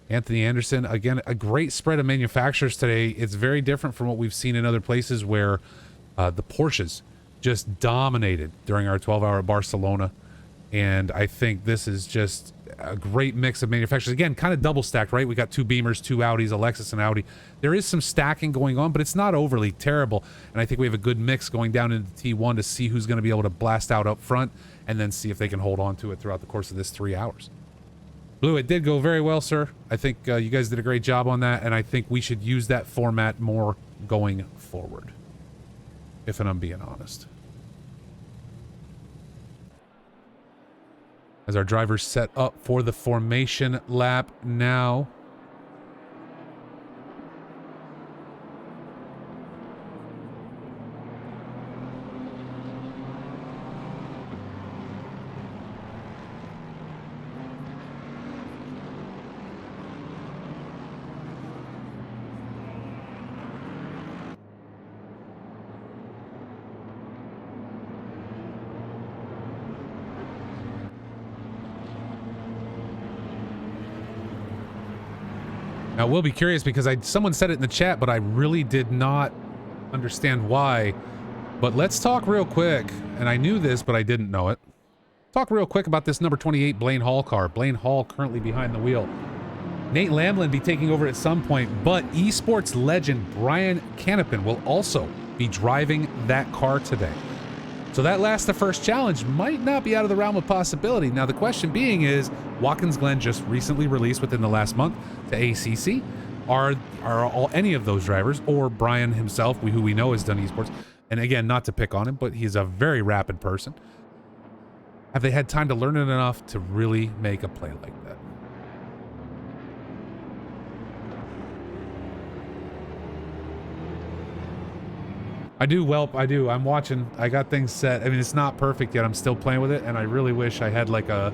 Anthony Anderson, again, a great spread of manufacturers today. It's very different from what we've seen in other places where the Porsches just dominated during our 12-hour at Barcelona. And I think this is just a great mix of manufacturers. Again, kind of double stacked, right? We got 2 Beamers, 2 Audis, a Lexus and Audi. There is some stacking going on, but it's not overly terrible. And I think we have a good mix going down into T1 to see who's going to be able to blast out up front and then see if they can hold on to it throughout the course of this 3 hours. Blue, it did go very well, sir. I think you guys did a great job on that, and I think we should use that format more going forward, if I'm being honest. As our drivers set up for the formation lap now. Now, we'll be curious because someone said it in the chat, but I really did not understand why. But let's talk real quick. And I knew this, but I didn't know it. Talk real quick about this number 28 Blaine Hall car. Blaine Hall currently behind the wheel. Nate Lamlin be taking over at some point, but esports legend Brian Canopin will also be driving that car today. So that last the first challenge might not be out of the realm of possibility. Now the question being is, Watkins Glen just recently released within the last month to ACC. Are any of those drivers, or Brian himself, who we know has done esports, and again, not to pick on him, but he's a very rapid person, have they had time to learn it enough to really make a play like that? I do, Welp, I do. I'm watching. I got things set. I mean, it's not perfect yet. I'm still playing with it, and I really wish I had like I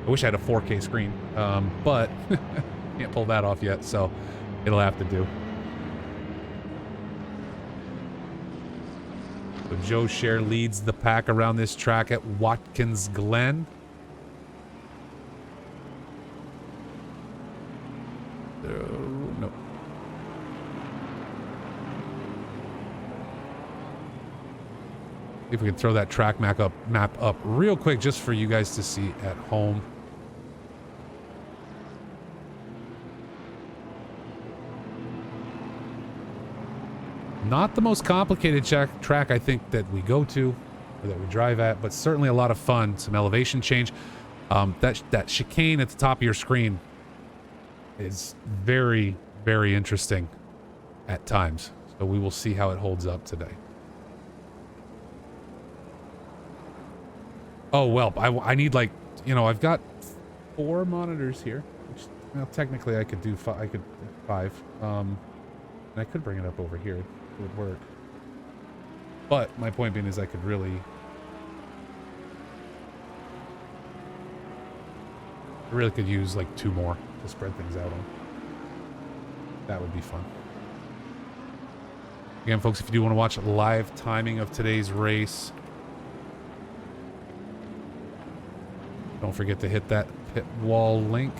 wish I had a 4K screen, but can't pull that off yet, so it'll have to do. So Joe Scher leads the pack around this track at Watkins Glen. No. See if we can throw that track map up real quick just for you guys to see at home. Not the most complicated track I think that we go to or that we drive at, but certainly a lot of fun. Some elevation change. That chicane at the top of your screen is very, very interesting at times. So we will see how it holds up today. Oh, well, I need like, you know, I've got 4 monitors here, which, well, technically I could do 5. I could do 5. And I could bring it up over here. It would work. But my point being is I could really... I really could use like 2 more to spread things out on. That would be fun. Again, folks, if you do want to watch live timing of today's race, don't forget to hit that pit wall link.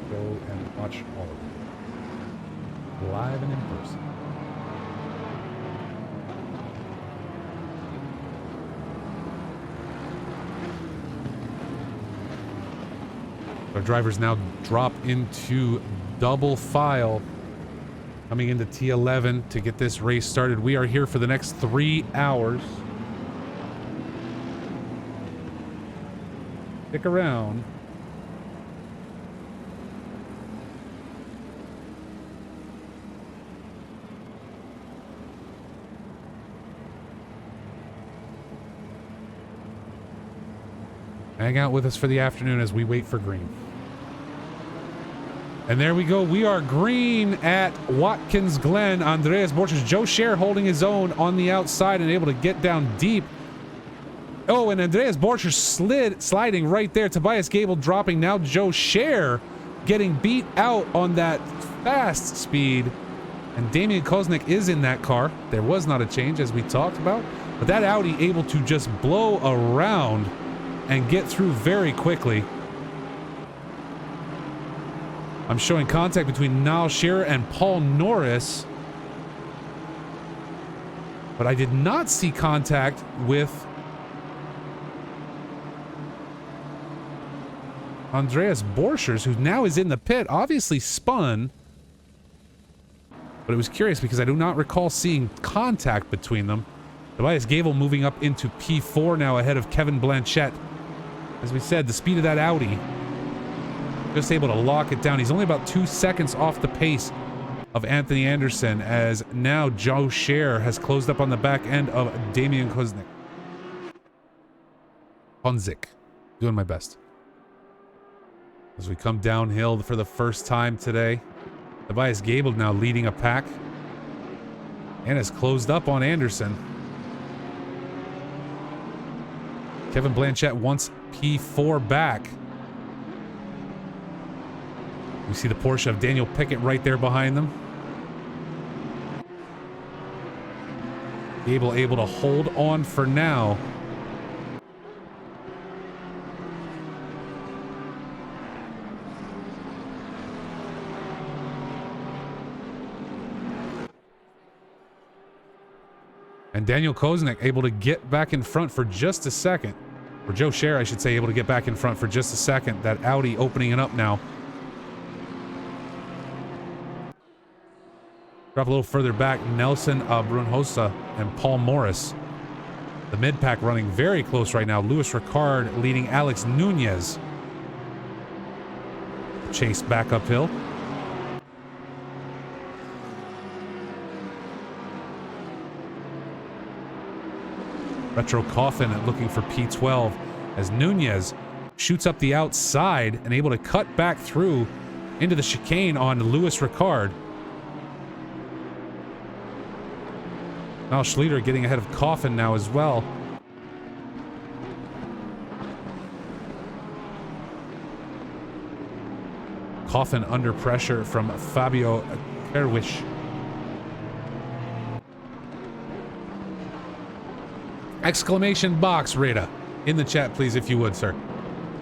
Go and watch all of it. Live and in person. Our drivers now drop into double file, coming into T11 to get this race started. We are here for the next 3 hours. Stick around. Hang out with us for the afternoon as we wait for green. And there we go. We are green at Watkins Glen. Andreas Borchers. Joe Scher holding his own on the outside and able to get down deep. Oh, and Andreas Borchers sliding right there. Tobias Gable dropping. Now Joe Scher getting beat out on that fast speed. And Damian Koznick is in that car. There was not a change as we talked about. But that Audi able to just blow around and get through very quickly. I'm showing contact between Niall Shearer and Paul Norris. But I did not see contact with Andreas Borchers, who now is in the pit, obviously spun. But it was curious because I do not recall seeing contact between them. Tobias Gable moving up into P4 now ahead of Kevin Blanchette. As we said, the speed of that Audi, just able to lock it down. He's only about 2 seconds off the pace of Anthony Anderson, as now Joe Scher has closed up on the back end of Damian Koznick. Konzik. Doing my best. As we come downhill for the first time today, Tobias Gable now leading a pack and has closed up on Anderson. Kevin Blanchette wants P4 back. We see the Porsche of Daniel Pickett right there behind them. Gable able to hold on for now. And Daniel Koznick able to get back in front for just a second. Or Joe Scher, I should say, able to get back in front for just a second. That Audi opening it up now. Drop a little further back. Nelson Brunhosa and Paul Morris. The mid-pack running very close right now. Louis Ricard leading Alex Nunez. Chase back uphill. Retro Coffin looking for P12 as Nunez shoots up the outside and able to cut back through into the chicane on Louis Ricard. Now Schlieder getting ahead of Coffin now as well. Coffin under pressure from Fabio Kerwish. Exclamation box, Rita. In the chat, please, if you would, sir.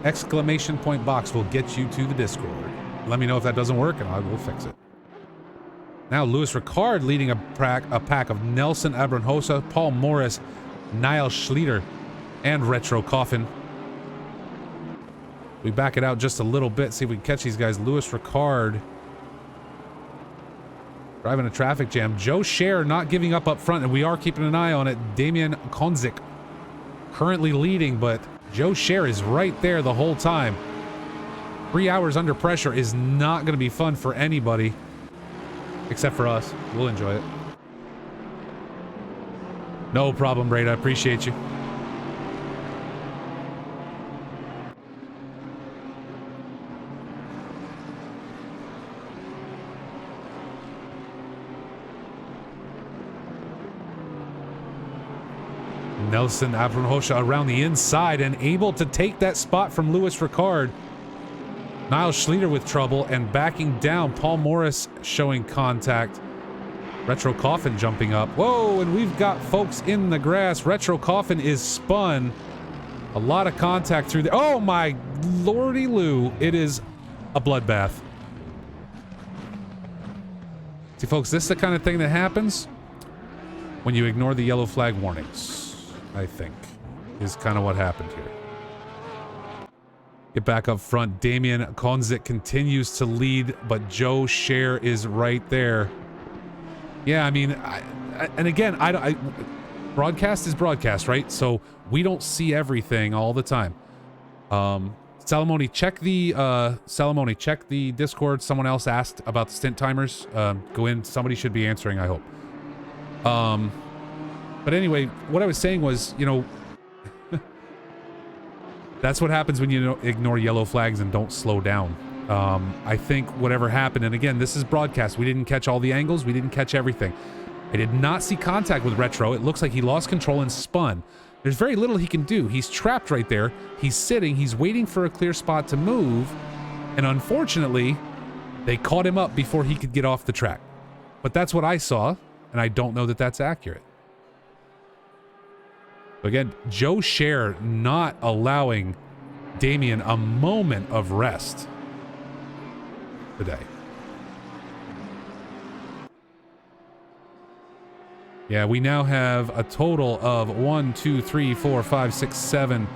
Exclamation point box will get you to the Discord. Let me know if that doesn't work, and I will fix it. Now, Louis Ricard leading a pack of Nelson Abranhosa, Paul Morris, Niall Schlieder, and Retro Coffin. We back it out just a little bit, see if we can catch these guys. Louis Ricard driving a traffic jam. Joe Scher not giving up front, and we are keeping an eye on it. Damian Konzik currently leading, but Joe Scher is right there the whole time. 3 hours under pressure is not going to be fun for anybody, except for us. We'll enjoy it. No problem, Brady. I appreciate you. Nelson Abranhosa around the inside and able to take that spot from Louis Ricard. Niall Schlieder with trouble and backing down. Paul Morris showing contact. Retro Coffin jumping up. Whoa, and we've got folks in the grass. Retro Coffin is spun. A lot of contact through there. Oh my lordy Lou. It is a bloodbath. See, folks, this is the kind of thing that happens when you ignore the yellow flag warnings. I think, is kind of what happened here. Get back up front. Damian Konzik continues to lead, but Joe Scher is right there. Yeah, I mean, and again, broadcast is broadcast, right? So we don't see everything all the time. Salamone, check the Discord. Someone else asked about the stint timers. Go in. Somebody should be answering, I hope. But anyway, what I was saying was, you know, that's what happens when you ignore yellow flags and don't slow down. I think whatever happened, and again, this is broadcast. We didn't catch all the angles. We didn't catch everything. I did not see contact with Retro. It looks like he lost control and spun. There's very little he can do. He's trapped right there. He's sitting. He's waiting for a clear spot to move. And unfortunately, they caught him up before he could get off the track. But that's what I saw, and I don't know that that's accurate. Again, Joe Scher not allowing Damien a moment of rest today. Yeah, we now have a total of 1, 2, 3, 4, 5, 6, 7,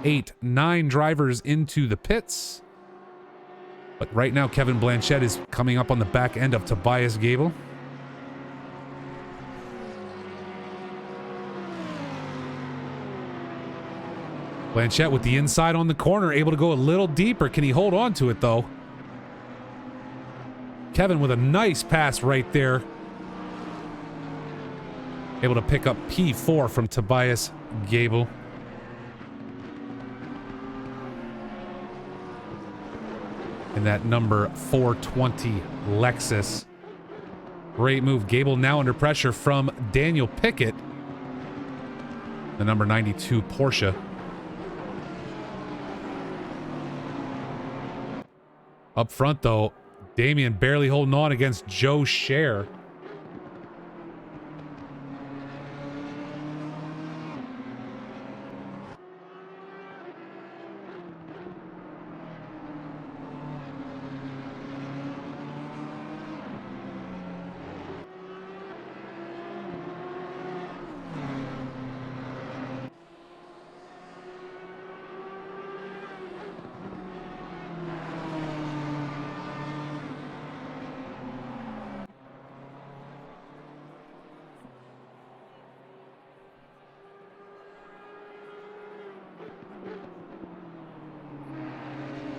8, 9 drivers into the pits. But right now, Kevin Blanchette is coming up on the back end of Tobias Gable. Blanchette with the inside on the corner, able to go a little deeper. Can he hold on to it, though? Kevin with a nice pass right there. Able to pick up P4 from Tobias Gable. And that number 420 Lexus. Great move. Gable now under pressure from Daniel Pickett. The number 92 Porsche. Up front, though, Damien barely holding on against Joe Scher.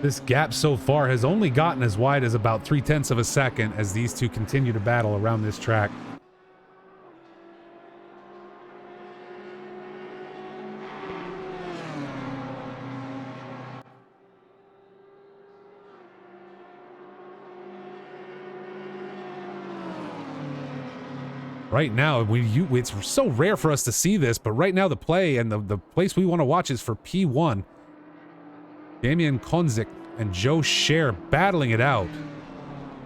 This gap so far has only gotten as wide as about 0.3 of a second as these two continue to battle around this track. Right now, it's so rare for us to see this, but right now the play and the place we want to watch is for P1. Damian Konzik and Joe Scher battling it out.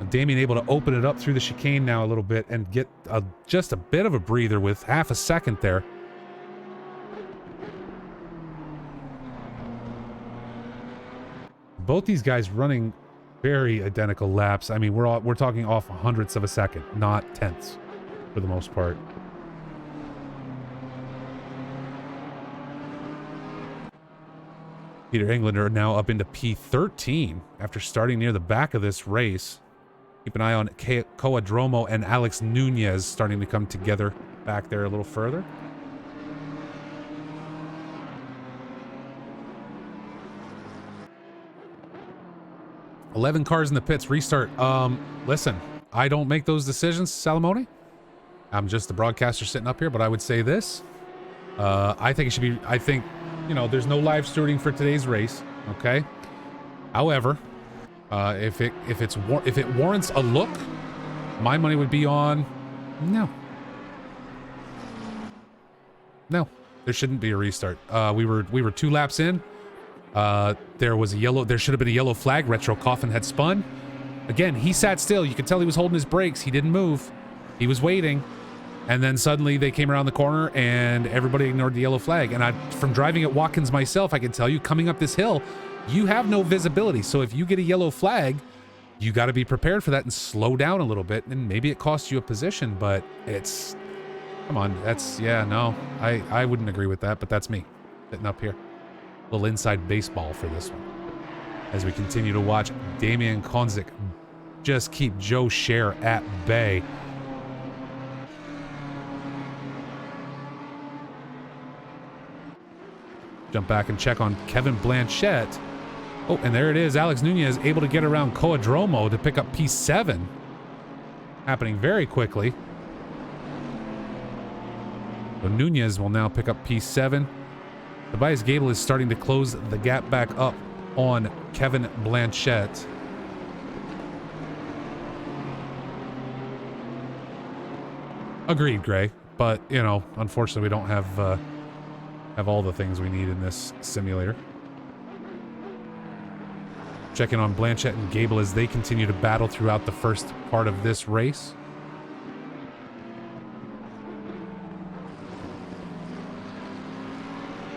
And Damien able to open it up through the chicane now a little bit and get just a bit of a breather with half a second there. Both these guys running very identical laps. I mean, we're talking off hundredths of a second, not tenths for the most part. Peter Englander now up into P13 after starting near the back of this race. Keep an eye on Coadromo and Alex Nunez starting to come together back there a little further. $11 cars in the pits. Restart. Listen, I don't make those decisions, Salamone. I'm just the broadcaster sitting up here, but I would say this. I think it should be... I think... You know, there's no live stewarding for today's race, okay? However, if it warrants a look, my money would be on no. No, there shouldn't be a restart. We were 2 laps in. There should have been a yellow flag. Retro Coffin had spun. Again, he sat still. You could tell he was holding his brakes. He didn't move. He was waiting. And then suddenly they came around the corner and everybody ignored the yellow flag. And from driving at Watkins myself, I can tell you, coming up this hill, you have no visibility. So if you get a yellow flag, you got to be prepared for that and slow down a little bit. And maybe it costs you a position, but it's, come on, no, I wouldn't agree with that, but that's me sitting up here. A little inside baseball for this one. As we continue to watch Damian Konzik just keep Joe Scher at bay. Jump back and check on Kevin Blanchette. Oh, and there it is. Alex Nunez able to get around Coadromo to pick up P7. Happening very quickly. So Nunez will now pick up P7. Tobias Gable is starting to close the gap back up on Kevin Blanchette. Agreed, Gray. But, you know, unfortunately we don't have all the things we need in this simulator. Checking on Blanchette and Gable as they continue to battle throughout the first part of this race.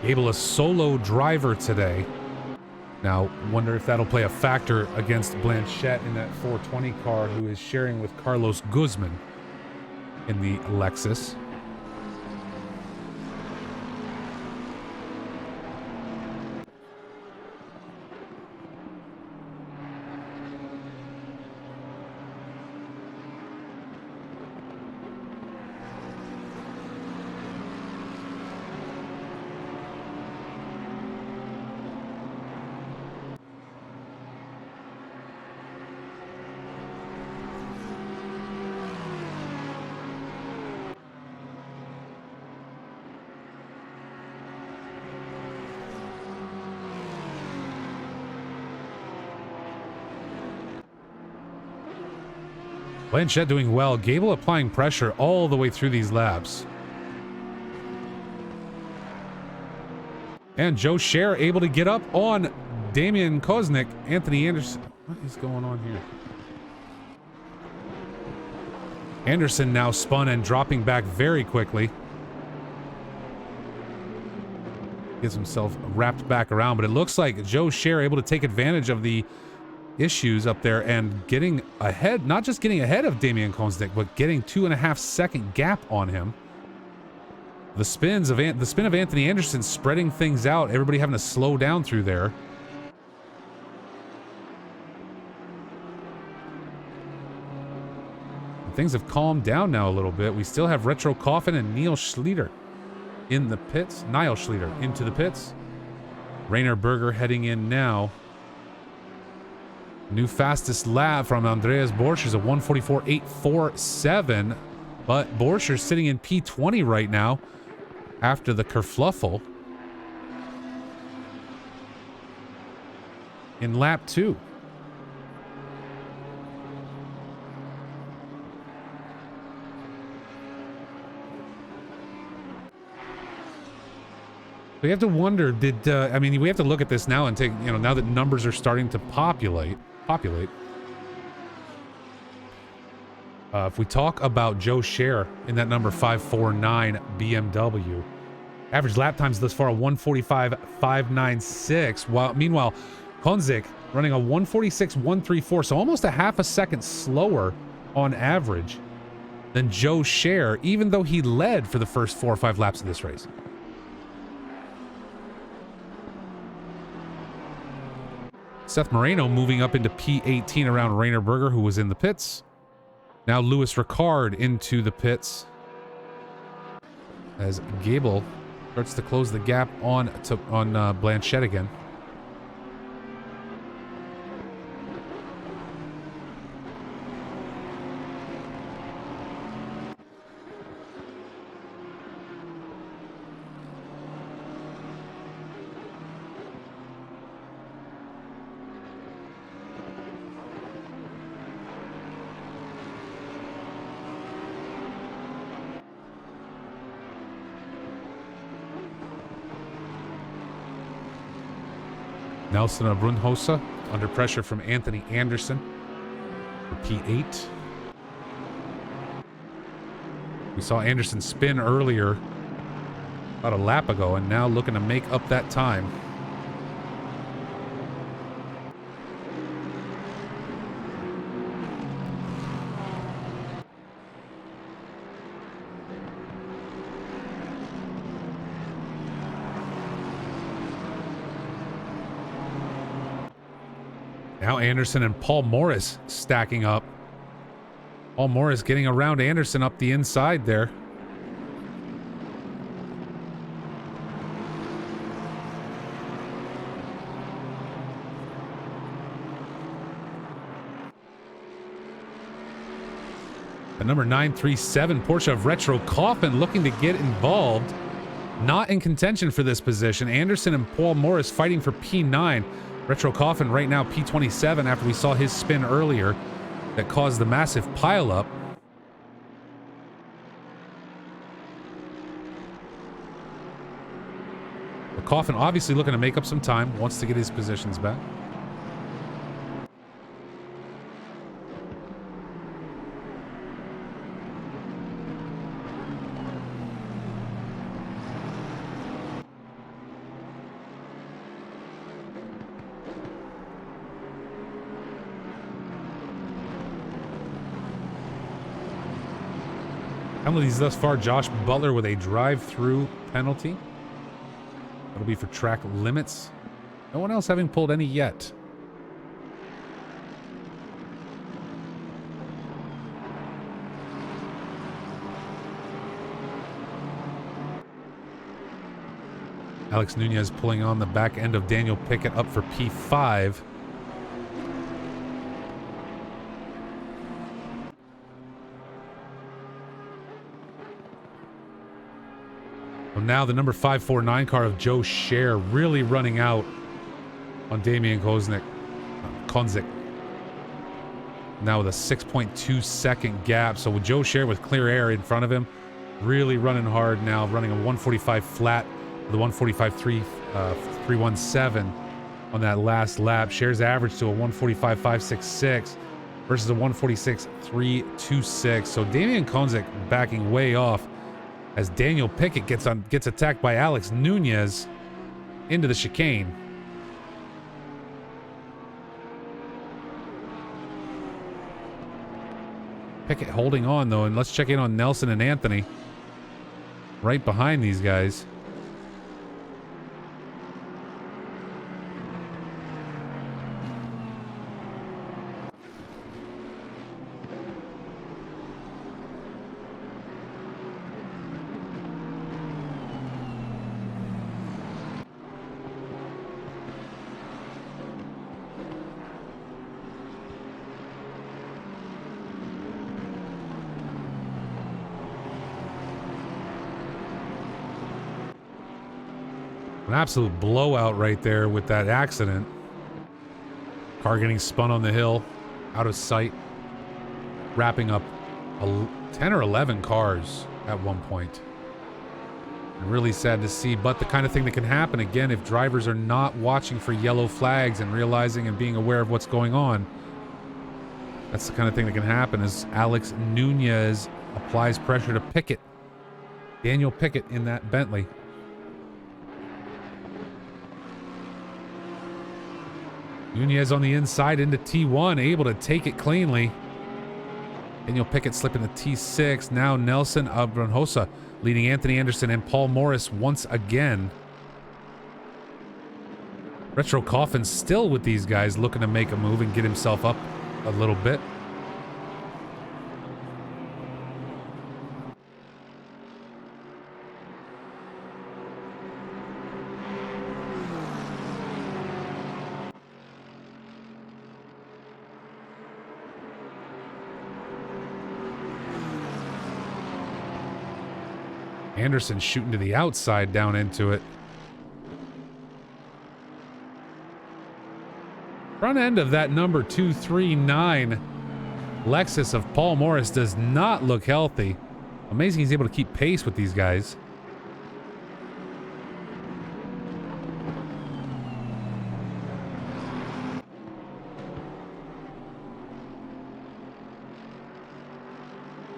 Gable a solo driver today. Now, wonder if that'll play a factor against Blanchette in that 420 car, who is sharing with Carlos Guzman in the Lexus. Blanchette doing well. Gable applying pressure all the way through these laps. And Joe Scher able to get up on Damian Koznick. Anthony Anderson. What is going on here? Anderson now spun and dropping back very quickly. Gets himself wrapped back around, but it looks like Joe Scher able to take advantage of the issues up there and getting ahead, not just getting ahead of Damian Koznick, but getting 2.5 second gap on him. The spin of Anthony Anderson spreading things out, everybody having to slow down through there. And things have calmed down now a little bit. We still have Retro Coffin and Neil Schlieder in the pits. Niall Schlieder into the pits. Rainer Berger heading in now. New fastest lap from Andreas Borchers, a 1:44.847. But Borchers sitting in P20 right now after the kerfluffle in lap 2. We have to wonder, I mean, we have to look at this now and take, you know, now that numbers are starting to populate. If we talk about Joe Scher in that number 549 BMW, average lap times thus far a 1:45.596. Meanwhile, Konzik running a 1:46.134, so almost a half a second slower on average than Joe Scher, even though he led for the first 4 or 5 laps of this race. Seth Moreno moving up into P18 around Rainer Berger, who was in the pits. Now Louis Ricard into the pits as Gable starts to close the gap on Blanchette again. Nelson Brunhosa under pressure from Anthony Anderson for P8. We saw Anderson spin earlier, about a lap ago, and now looking to make up that time. Now Anderson and Paul Morris stacking up. Paul Morris getting around Anderson up the inside there. The number 937 Porsche of Retro Coffin looking to get involved. Not in contention for this position. Anderson and Paul Morris fighting for P9. Retro Coffin right now P27 after we saw his spin earlier that caused the massive pileup. But Coffin obviously looking to make up some time, wants to get his positions back. Penalties thus far, Josh Butler with a drive-through penalty. That'll be for track limits. No one else having pulled any yet. Alex Nunez pulling on the back end of Daniel Pickett up for P5. Now the number 549 car of Joe Scher really running out on Damian Konzik. Now with a 6.2 second gap. So with Joe Scher with clear air in front of him, really running hard now, running a 145 flat with a 145.317 on that last lap. Scher's average to a 145.566 versus a 146.326. So Damian Konzik backing way off as Daniel Pickett gets attacked by Alex Nunez into the chicane. Pickett holding on though, and let's check in on Nelson and Anthony right behind these guys. An absolute blowout right there with that accident. Car getting spun on the hill, out of sight, wrapping up 10 or 11 cars at one point. Really sad to see, but the kind of thing that can happen again if drivers are not watching for yellow flags and realizing and being aware of what's going on. That's the kind of thing that can happen as Alex Nunez applies pressure to Pickett. Daniel Pickett in that Bentley. Nunez on the inside into T1, able to take it cleanly. Daniel Pickett slipping to T6. Now Nelson Abronhosa leading Anthony Anderson and Paul Morris once again. Retro Coffin still with these guys, looking to make a move and get himself up a little bit. Anderson shooting to the outside down into it. Front end of that number 239 Lexus of Paul Morris does not look healthy. Amazing he's able to keep pace with these guys.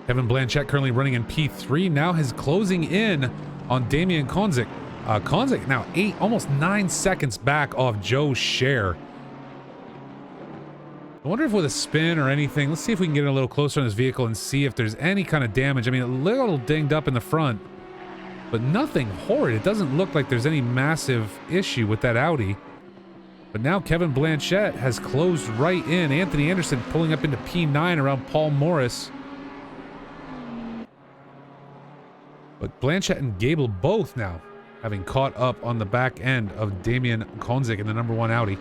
Kevin Blanchett currently running in P3, now is closing in on Damian Konzik. Konzik now almost 9 seconds back off Joe Scher. I wonder if with a spin or anything, let's see if we can get a little closer on this vehicle and see if there's any kind of damage. I mean, a little dinged up in the front, but nothing horrid. It doesn't look like there's any massive issue with that Audi. But now Kevin Blanchett has closed right in. Anthony Anderson pulling up into P9 around Paul Morris. But Blanchett and Gable both now having caught up on the back end of Damian Konzik in the number 1 Audi.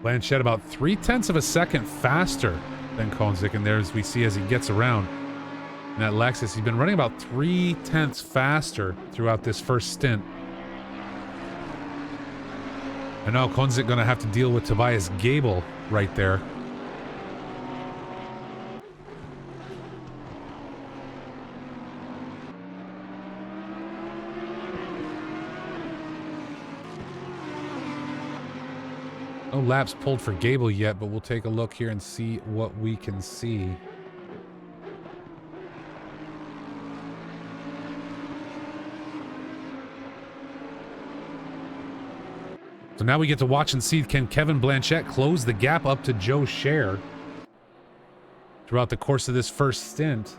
Blanchett about 0.3 of a second faster than Konzik, and there as we see as he gets around in that Lexus, he's been running about 0.3 faster throughout this first stint. And now Konzik going to have to deal with Tobias Gable right there. No laps pulled for Gable yet, but we'll take a look here and see what we can see. So now we get to watch and see, can Kevin Blanchett close the gap up to Joe Scher throughout the course of this first stint?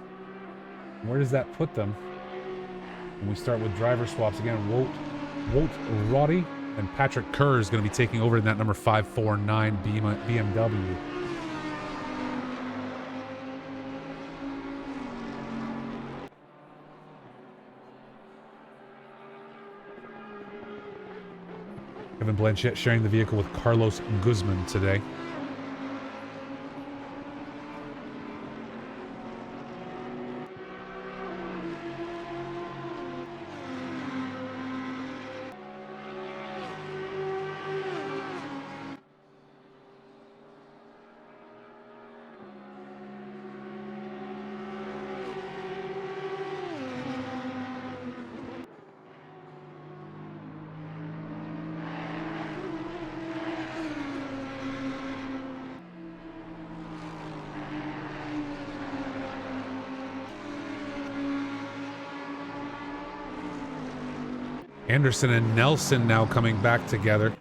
Where does that put them? And we start with driver swaps again. Wout Roddy and Patrick Kerr is going to be taking over in that number 549 BMW. Kevin Blanchett sharing the vehicle with Carlos Guzman today. Anderson and Nelson now coming back together.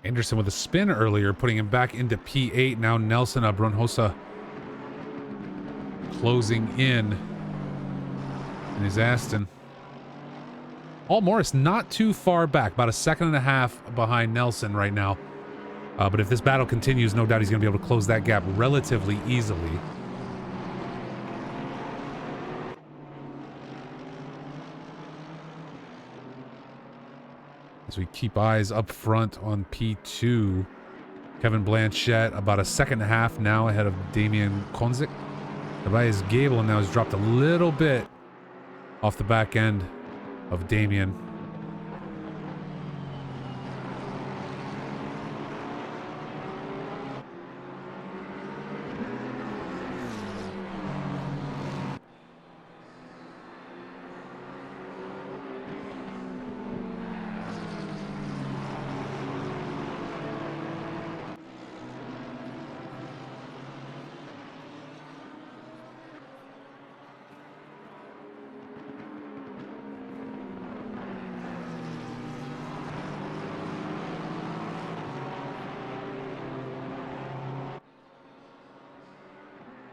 Anderson with a spin earlier, putting him back into P8. Now Nelson Abronhosa closing in his Aston. Paul Morris not too far back, about 1.5 seconds behind Nelson right now. But if this battle continues, no doubt he's going to be able to close that gap relatively easily. As we keep eyes up front on P2, Kevin Blanchett about 1.5 seconds now ahead of Damian Konzik. Tobias Gable now has dropped a little bit off the back end of Damian.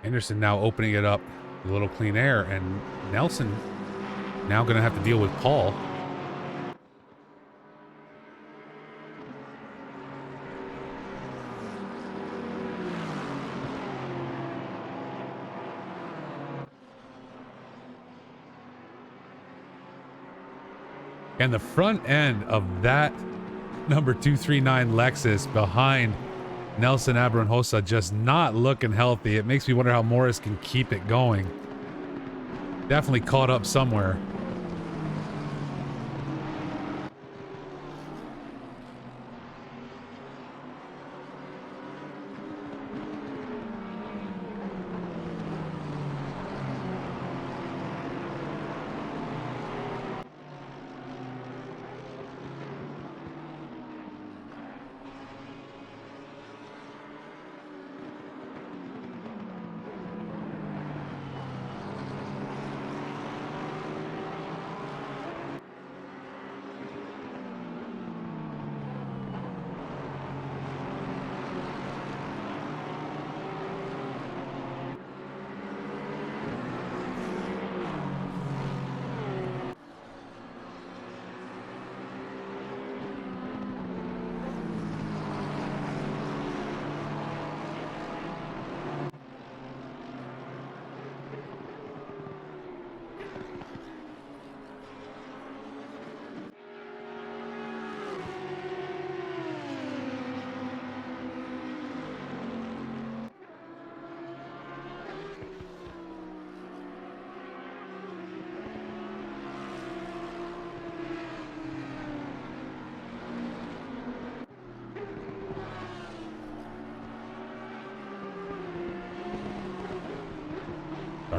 Anderson now opening it up with a little clean air, and Nelson now going to have to deal with Paul. And the front end of that number 239 Lexus behind Nelson Abronhosa just not looking healthy. It makes me wonder how Morris can keep it going. Definitely caught up somewhere.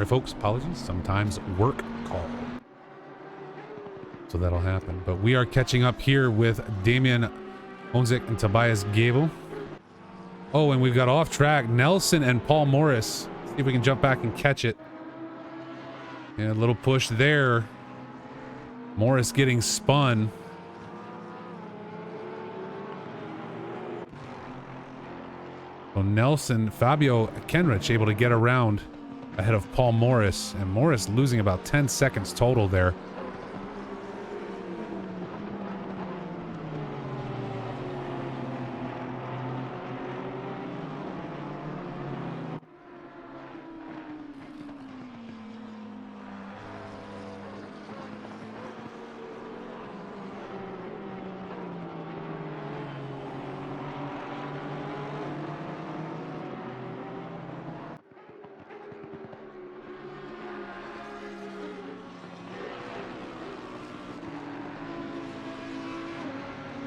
Sorry, folks. Apologies. Sometimes work call. So that'll happen. But we are catching up here with Damian Honzik and Tobias Gabel. Oh, and we've got off track Nelson and Paul Morris. See if we can jump back and catch it. And a little push there. Morris getting spun. So Nelson, Fabio Kenrich able to get around ahead of Paul Morris. And Morris losing about 10 seconds total there.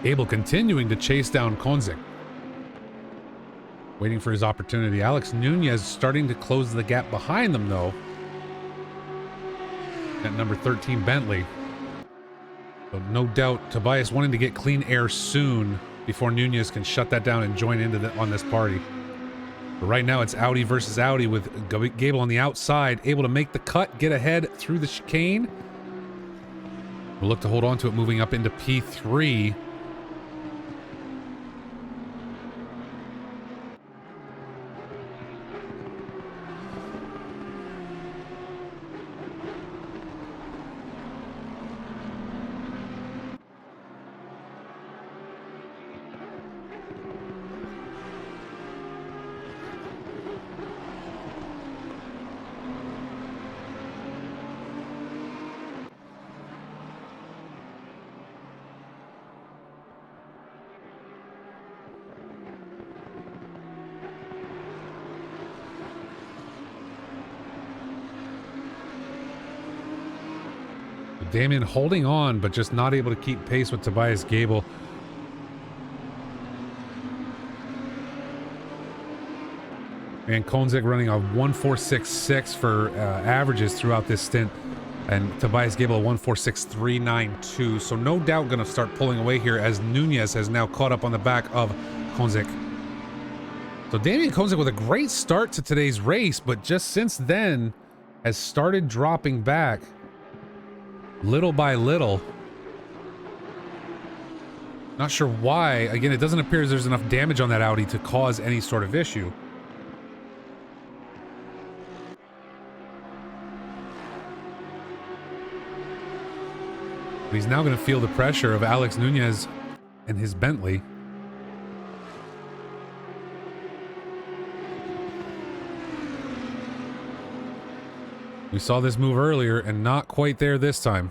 Abel continuing to chase down Konzik. Waiting for his opportunity. Alex Nunez starting to close the gap behind them, though. At number 13, Bentley. So no doubt, Tobias wanting to get clean air soon before Nunez can shut that down and join into on this party. But right now, it's Audi versus Audi with Gable on the outside, able to make the cut, get ahead through the chicane. We'll look to hold on to it, moving up into P3. Damien holding on, but just not able to keep pace with Tobias Gable. And Konzik running a 1.466 for averages throughout this stint. And Tobias Gable a 1.46392. So no doubt going to start pulling away here as Nunez has now caught up on the back of Konzik. So Damian Konzik with a great start to today's race, but just since then has started dropping back. Little by little. Not sure why. Again, it doesn't appear as there's enough damage on that Audi to cause any sort of issue. But he's now going to feel the pressure of Alex Nunez and his Bentley. We saw this move earlier and not quite there this time.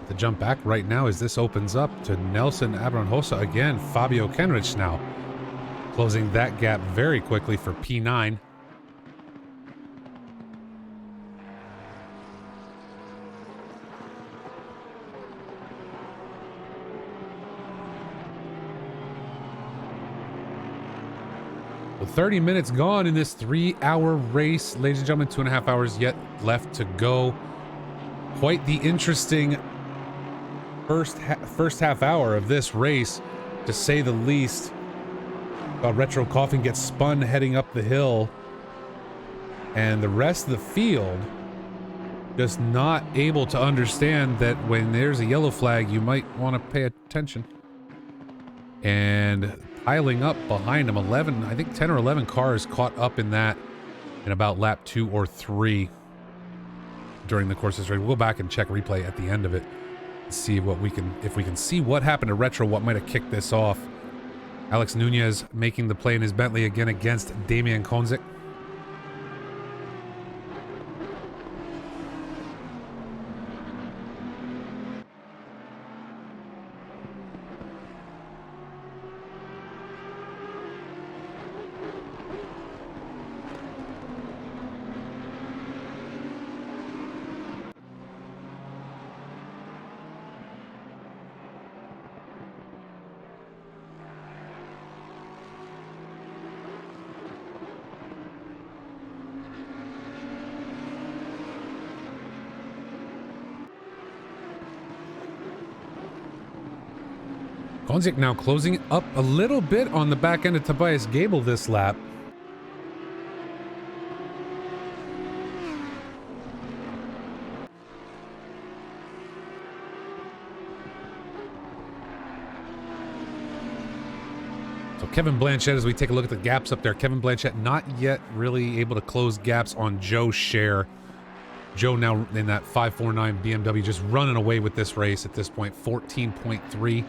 The jump back right now as this opens up to Nelson Abranjosa again. Fabio Kenrich now closing that gap very quickly for P9. Well, 30 minutes gone in this 3-hour race. Ladies and gentlemen, 2.5 hours yet left to go. Quite the interesting first half hour of this race, to say the least. Retro Coffin gets spun heading up the hill, and the rest of the field just not able to understand that when there's a yellow flag, you might want to pay attention. And piling up behind him. 11, I think 10 or 11 cars caught up in that in about lap 2 or 3 during the course of this race. We'll go back and check replay at the end of it and see what we can, if we can see what happened to Retro, what might have kicked this off. Alex Nunez making the play in his Bentley again against Damian Konzik. Konzik now closing up a little bit on the back end of Tobias Gable this lap. So Kevin Blanchett, as we take a look at the gaps up there, Kevin Blanchett not yet really able to close gaps on Joe Scher. Joe now in that 549 BMW, just running away with this race at this point, 14.3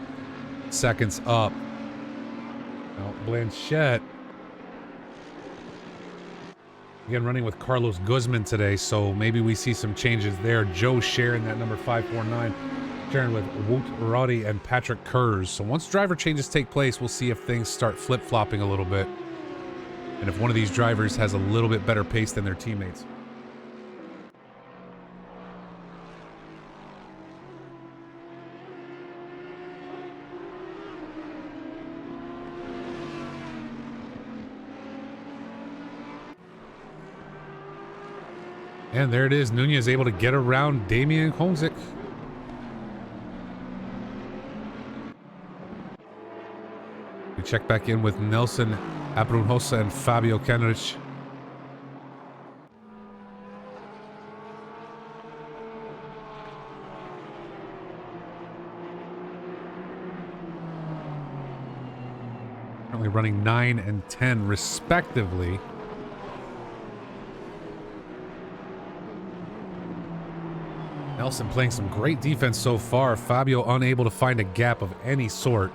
seconds up. Now Blanchett again running with Carlos Guzman today, so maybe we see some changes there. Joe Scher in that number 549, sharing with Wout Roddy and Patrick Kurz. So once driver changes take place, we'll see if things start flip-flopping a little bit, and if one of these drivers has a little bit better pace than their teammates. And there it is. Nunez able to get around Damian Konzik. We check back in with Nelson Abrunhosa and Fabio Kenrich. Currently running 9 and 10 respectively. Nelson playing some great defense so far. Fabio unable to find a gap of any sort.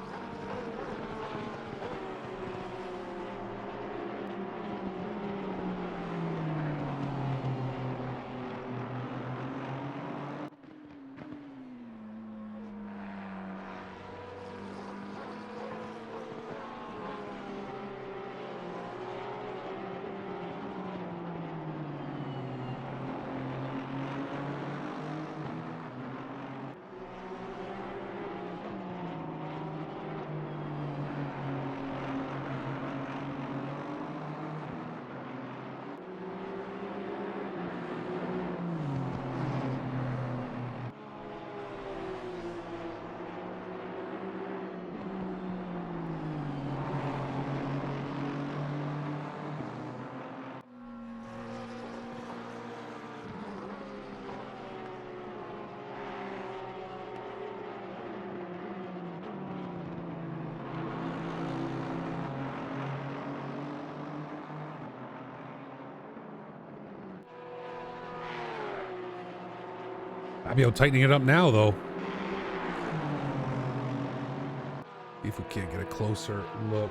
Fabio tightening it up now, though. See if we can't get a closer look.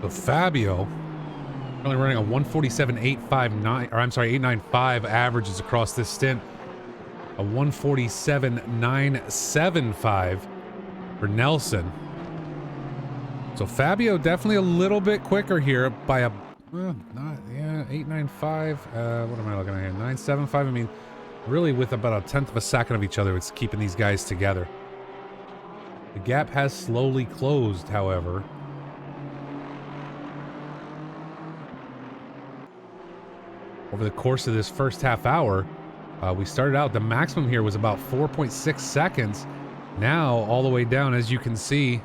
So Fabio only running a 147.859, or I'm sorry, 895 averages across this stint. A 147.975 for Nelson. So Fabio definitely a little bit quicker here by a, well, not, yeah, 895. What am I looking at here? 975. I mean, really with about a tenth of a second of each other, it's keeping these guys together. The gap has slowly closed, however. over the course of this first half hour. We started out, the maximum here was about 4.6 seconds. Now all the way down, as you can see,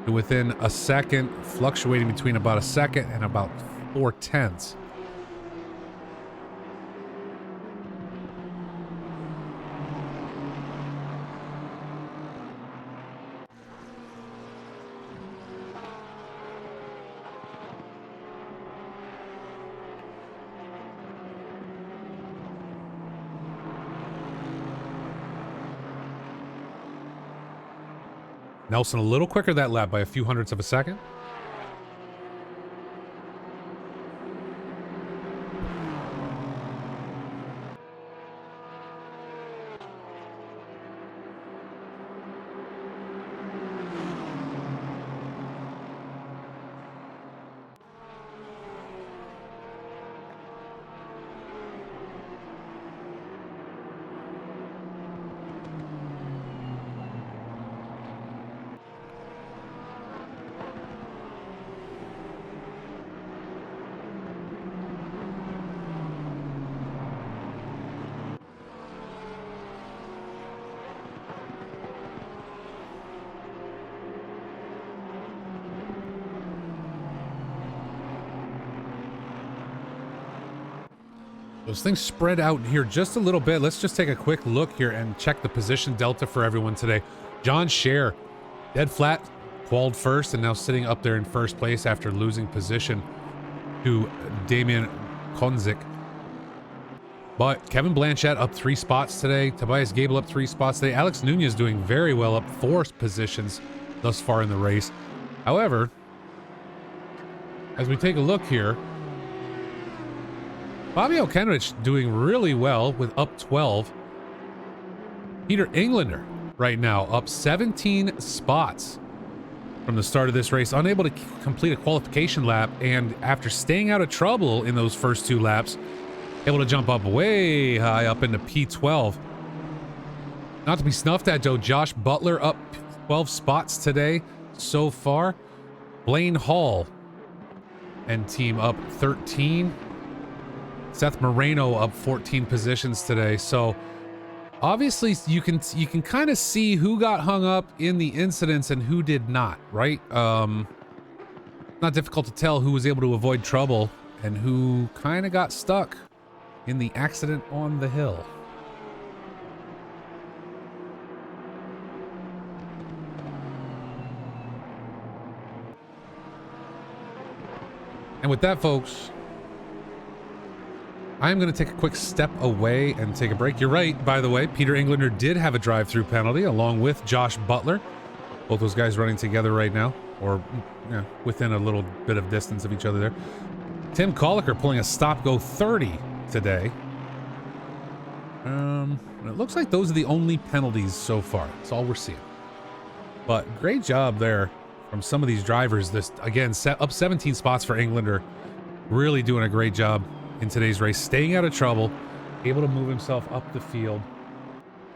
to within a second, fluctuating between about a second and about 4/10. Nelson a little quicker that lap by a few hundredths of a second. Those things spread out here just a little bit. Let's just take a quick look here and check the position delta for everyone today. John Scher, dead flat, qualified first, and now sitting up there in first place after losing position to Damien Konzik. But Kevin Blanchett up 3 spots today. Tobias Gable up 3 spots today. Alex Nunez doing very well, up 4 positions thus far in the race. However, as we take a look here, Fabio Kenrich doing really well with up 12. Peter Englander right now up 17 spots from the start of this race, unable to complete a qualification lap, and after staying out of trouble in those first 2 laps, able to jump up way high up into P12. Not to be snuffed at, though. Josh Butler up 12 spots today so far. Blaine Hall and team up 13. Seth Moreno up 14 positions today. So obviously you can kind of see who got hung up in the incidents and who did not, right? Not difficult to tell who was able to avoid trouble and who kind of got stuck in the accident on the hill. And with that, folks, I'm going to take a quick step away and take a break. You're right, by the way, Peter Englander did have a drive-through penalty along with Josh Butler. Both those guys running together right now, or within a little bit of distance of each other there. Tim Colliker pulling a stop-go 30 today. It looks like those are the only penalties so far. That's all we're seeing. But great job there from some of these drivers. This, again, up 17 spots for Englander. Really doing a great job in today's race, staying out of trouble, able to move himself up the field.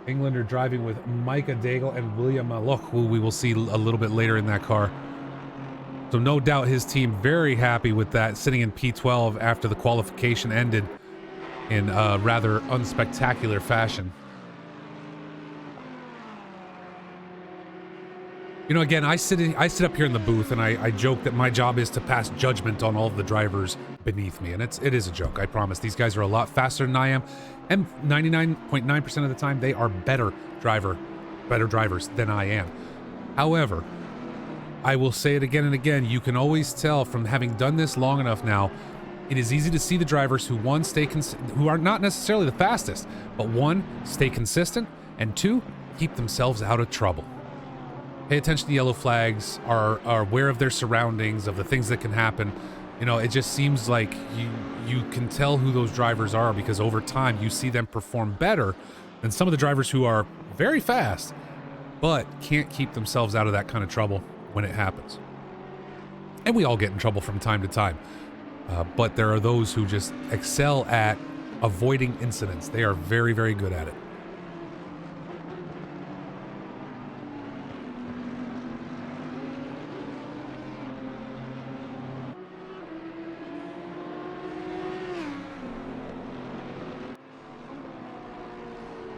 Englander driving with Micah Daigle and William Maloch, who we will see a little bit later in that car. So no doubt his team very happy with that, sitting in P12 after the qualification ended in a rather unspectacular fashion. You know, again, I sit up here in the booth and I joke that my job is to pass judgment on all of the drivers beneath me, and it is a joke. I promise. These guys are a lot faster than I am, and 99.9% of the time they are better drivers than I am. However, I will say it again and again, you can always tell from having done this long enough now, it is easy to see the drivers who, one, who are not necessarily the fastest, but one, stay consistent, and two, keep themselves out of trouble. Pay attention to yellow flags, are aware of their surroundings, of the things that can happen. You know, it just seems like you can tell who those drivers are, because over time you see them perform better than some of the drivers who are very fast, but can't keep themselves out of that kind of trouble when it happens. And we all get in trouble from time to time. But there are those who just excel at avoiding incidents. They are very, very good at it.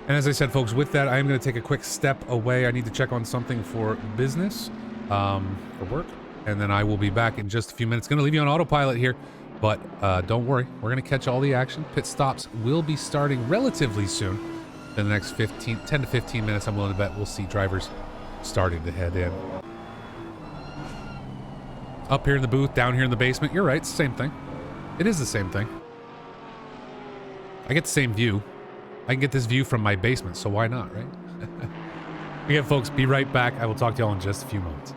And as I said, folks, with that, I am going to take a quick step away. I need to check on something for business, for work, and then I will be back in just a few minutes. Going to leave you on autopilot here, but don't worry. We're going to catch all the action. Pit stops will be starting relatively soon. In the next 10 to 15 minutes, I'm willing to bet we'll see drivers starting to head in. Up here in the booth, down here in the basement. You're right, it's the same thing. It is the same thing. I get the same view. I can get this view from my basement, so why not, right? Again, folks, be right back. I will talk to y'all in just a few moments.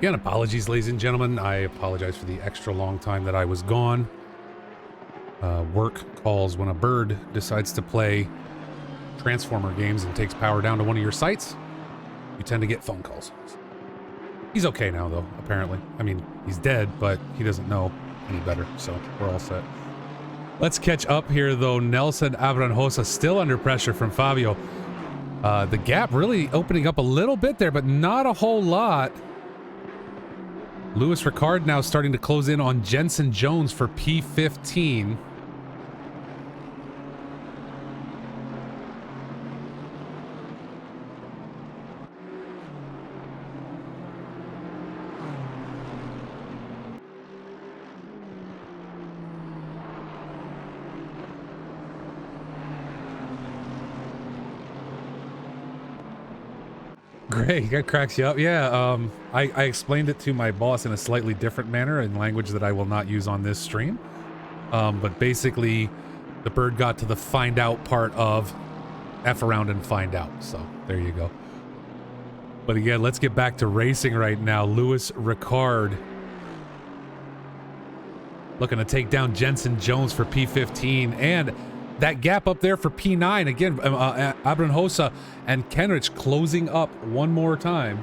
Again, apologies, ladies and gentlemen. I apologize for the extra long time that I was gone. Work calls when a bird decides to play Transformer games and takes power down to one of your sites. You tend to get phone calls. He's okay now, though, apparently. I mean, he's dead, but he doesn't know any better, so we're all set. Let's catch up here, though. Nelson Abranjosa still under pressure from Fabio. The gap really opening up a little bit there, but not a whole lot. Lewis Ricard now starting to close in on Jensen Jones for P15. Great, that cracks you up. Yeah, I explained it to my boss in a slightly different manner, in language that I will not use on this stream. But basically, the bird got to the find out part of F around and find out. So there you go. But again, let's get back to racing right now. Lewis Ricard looking to take down Jensen Jones for P15, and that gap up there for P9 again. Abranjosa and Kenrich closing up one more time.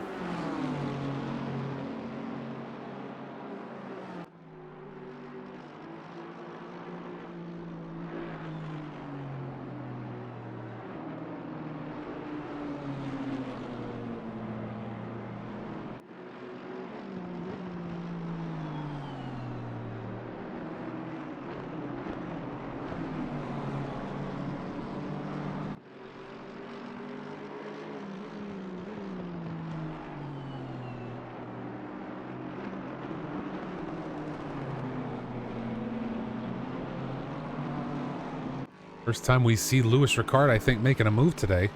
First time we see Lewis Ricard, I think, making a move today.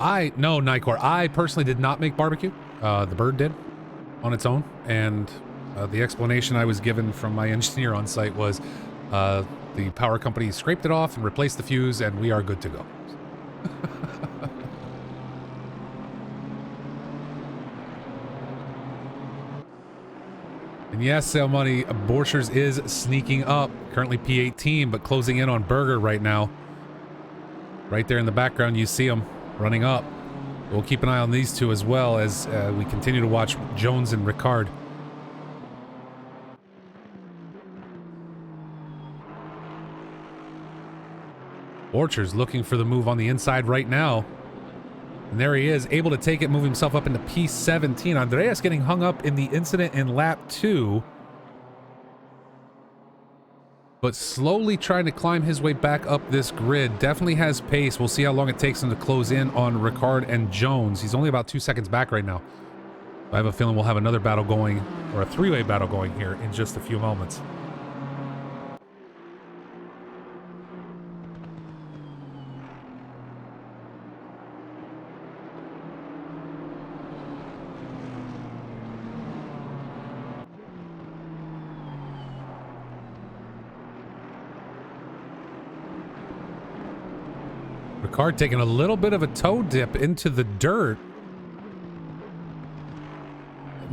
No, Nicor, I personally did not make barbecue. The bird did on its own. And the explanation I was given from my engineer on site was the power company scraped it off and replaced the fuse, and we are good to go. And yes, Sale Money, Borchers is sneaking up. Currently P18, but closing in on Berger right now. Right there in the background, you see him running up. We'll keep an eye on these two as well as we continue to watch Jones and Ricard. Borchers looking for the move on the inside right now. And there he is, able to take it, move himself up into P17. Andreas getting hung up in the incident in lap 2. But slowly trying to climb his way back up this grid. Definitely has pace. We'll see how long it takes him to close in on Ricard and Jones. He's only about 2 seconds back right now. I have a feeling we'll have another battle going, or a three-way battle going here in just a few moments. Ricard taking a little bit of a toe dip into the dirt.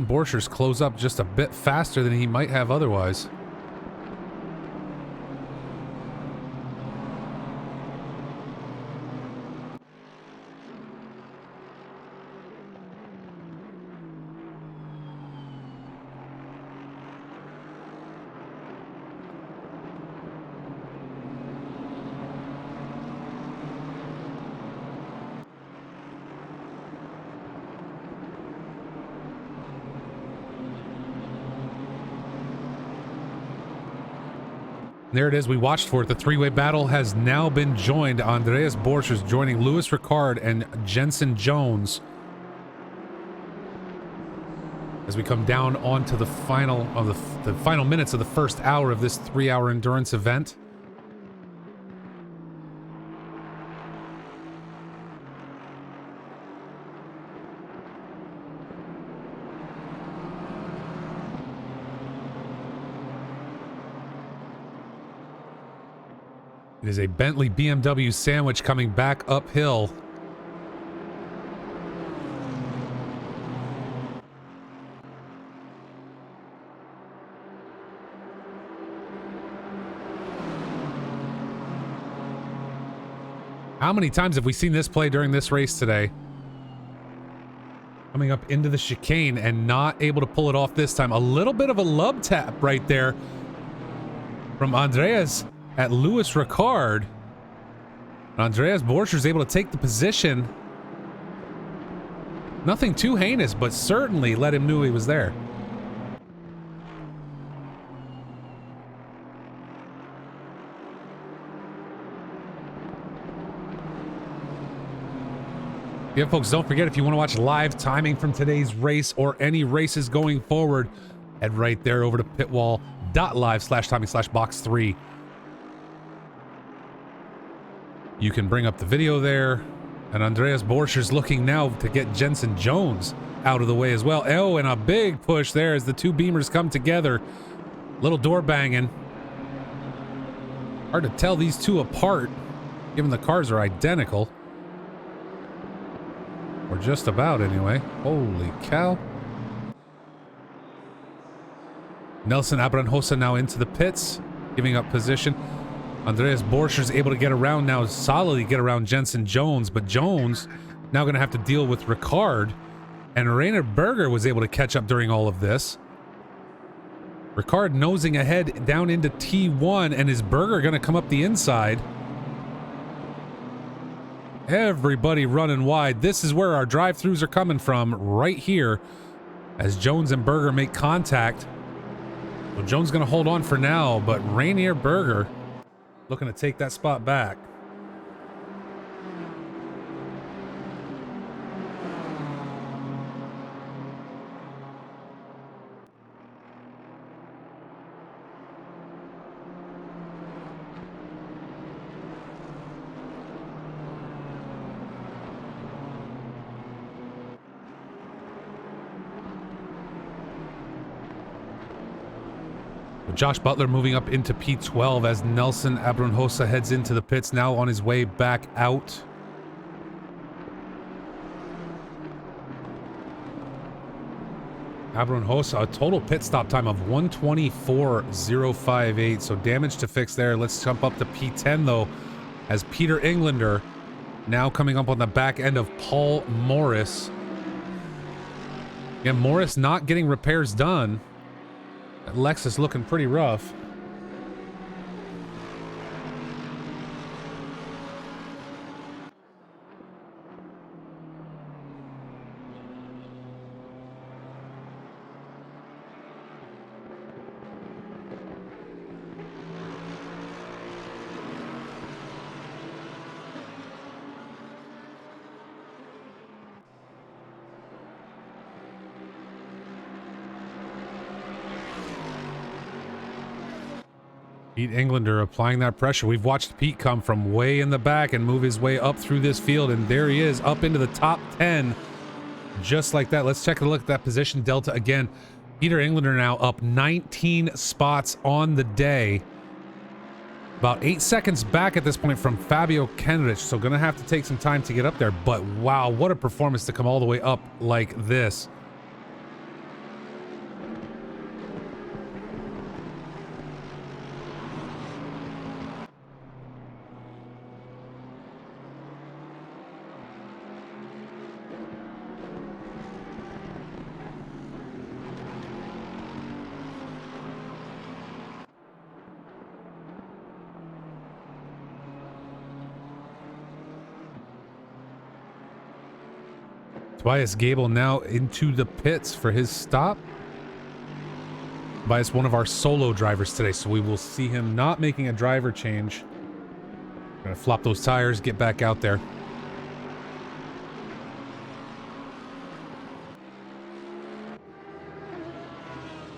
Borchers close up just a bit faster than he might have otherwise. There it is. We watched for it. The three-way battle has now been joined. Andreas Borchers joining Lewis Ricard and Jensen Jones as we come down onto the final of the final minutes of the first hour of this 3-hour endurance event. It is a Bentley BMW sandwich coming back uphill. How many times have we seen this play during this race today? Coming up into the chicane and not able to pull it off this time. A little bit of a lub tap right there from Andreas at Lewis Ricard. Andreas Borcher's able to take the position. Nothing too heinous, but certainly let him know he was there. Yeah, folks, don't forget, if you want to watch live timing from today's race or any races going forward, head right there over to pitwall.live/timing/box3. You can bring up the video there. And Andreas Borcher's looking now to get Jensen Jones out of the way as well. Oh, and a big push there as the two Beamers come together. Little door banging. Hard to tell these two apart, given the cars are identical. Or just about, anyway. Holy cow. Nelson Abranjosa now into the pits, giving up position. Andreas Borcher's able to get around now, solidly get around Jensen Jones, but Jones now going to have to deal with Ricard. And Rainer Berger was able to catch up during all of this. Ricard nosing ahead down into T1, and is Berger going to come up the inside? Everybody running wide. This is where our drive-thrus are coming from, right here, as Jones and Berger make contact. So Jones going to hold on for now, but Rainier Berger looking to take that spot back. Josh Butler moving up into P12 as Nelson Abranjosa heads into the pits, now on his way back out. Abranjosa, a total pit stop time of 1:24.058, so damage to fix there. Let's jump up to P10 though, as Peter Englander now coming up on the back end of Paul Morris. Yeah, Morris not getting repairs done. Lexus looking pretty rough. Pete Englander applying that pressure. We've watched Pete come from way in the back and move his way up through this field, and there he is, up into the top 10. Just like that. Let's take a look at that position delta again. Peter Englander now up 19 spots on the day. About 8 seconds back at this point from Fabio Kenrich, so gonna have to take some time to get up there, but wow, what a performance to come all the way up like this. Tobias Gable now into the pits for his stop. Tobias, one of our solo drivers today, so we will see him not making a driver change. Gonna flop those tires, get back out there.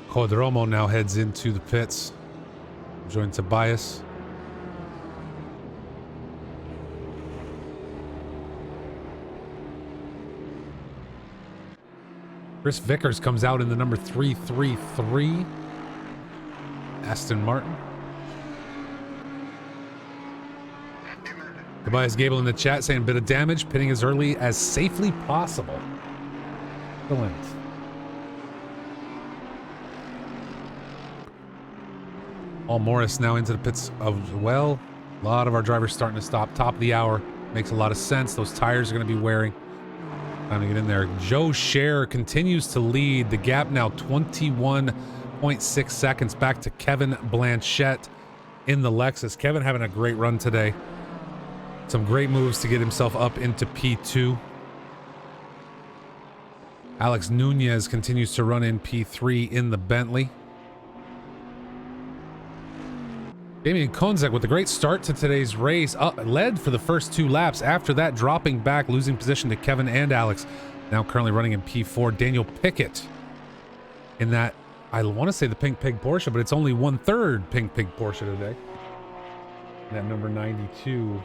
Codromo now heads into the pits. Join Tobias. Chris Vickers comes out in the number 333. Aston Martin. Tobias Gable in the chat saying a bit of damage, pitting as early as safely possible. Excellent. Paul Morris now into the pits as well. A lot of our drivers starting to stop. Top of the hour. Makes a lot of sense. Those tires are going to be wearing. Time to get in there. Joe Scher continues to lead. The gap now 21.6 seconds back to Kevin Blanchette in the Lexus. Kevin having a great run today. Some great moves to get himself up into P2. Alex Nunez continues to run in P3 in the Bentley. Damian Konzek with a great start to today's race, led for the first 2 laps. After that, dropping back, losing position to Kevin and Alex. Now currently running in P4. Daniel Pickett in that, I want to say the Pink Pig Porsche, but it's only 1/3 Pink Pig Porsche today. That number 92.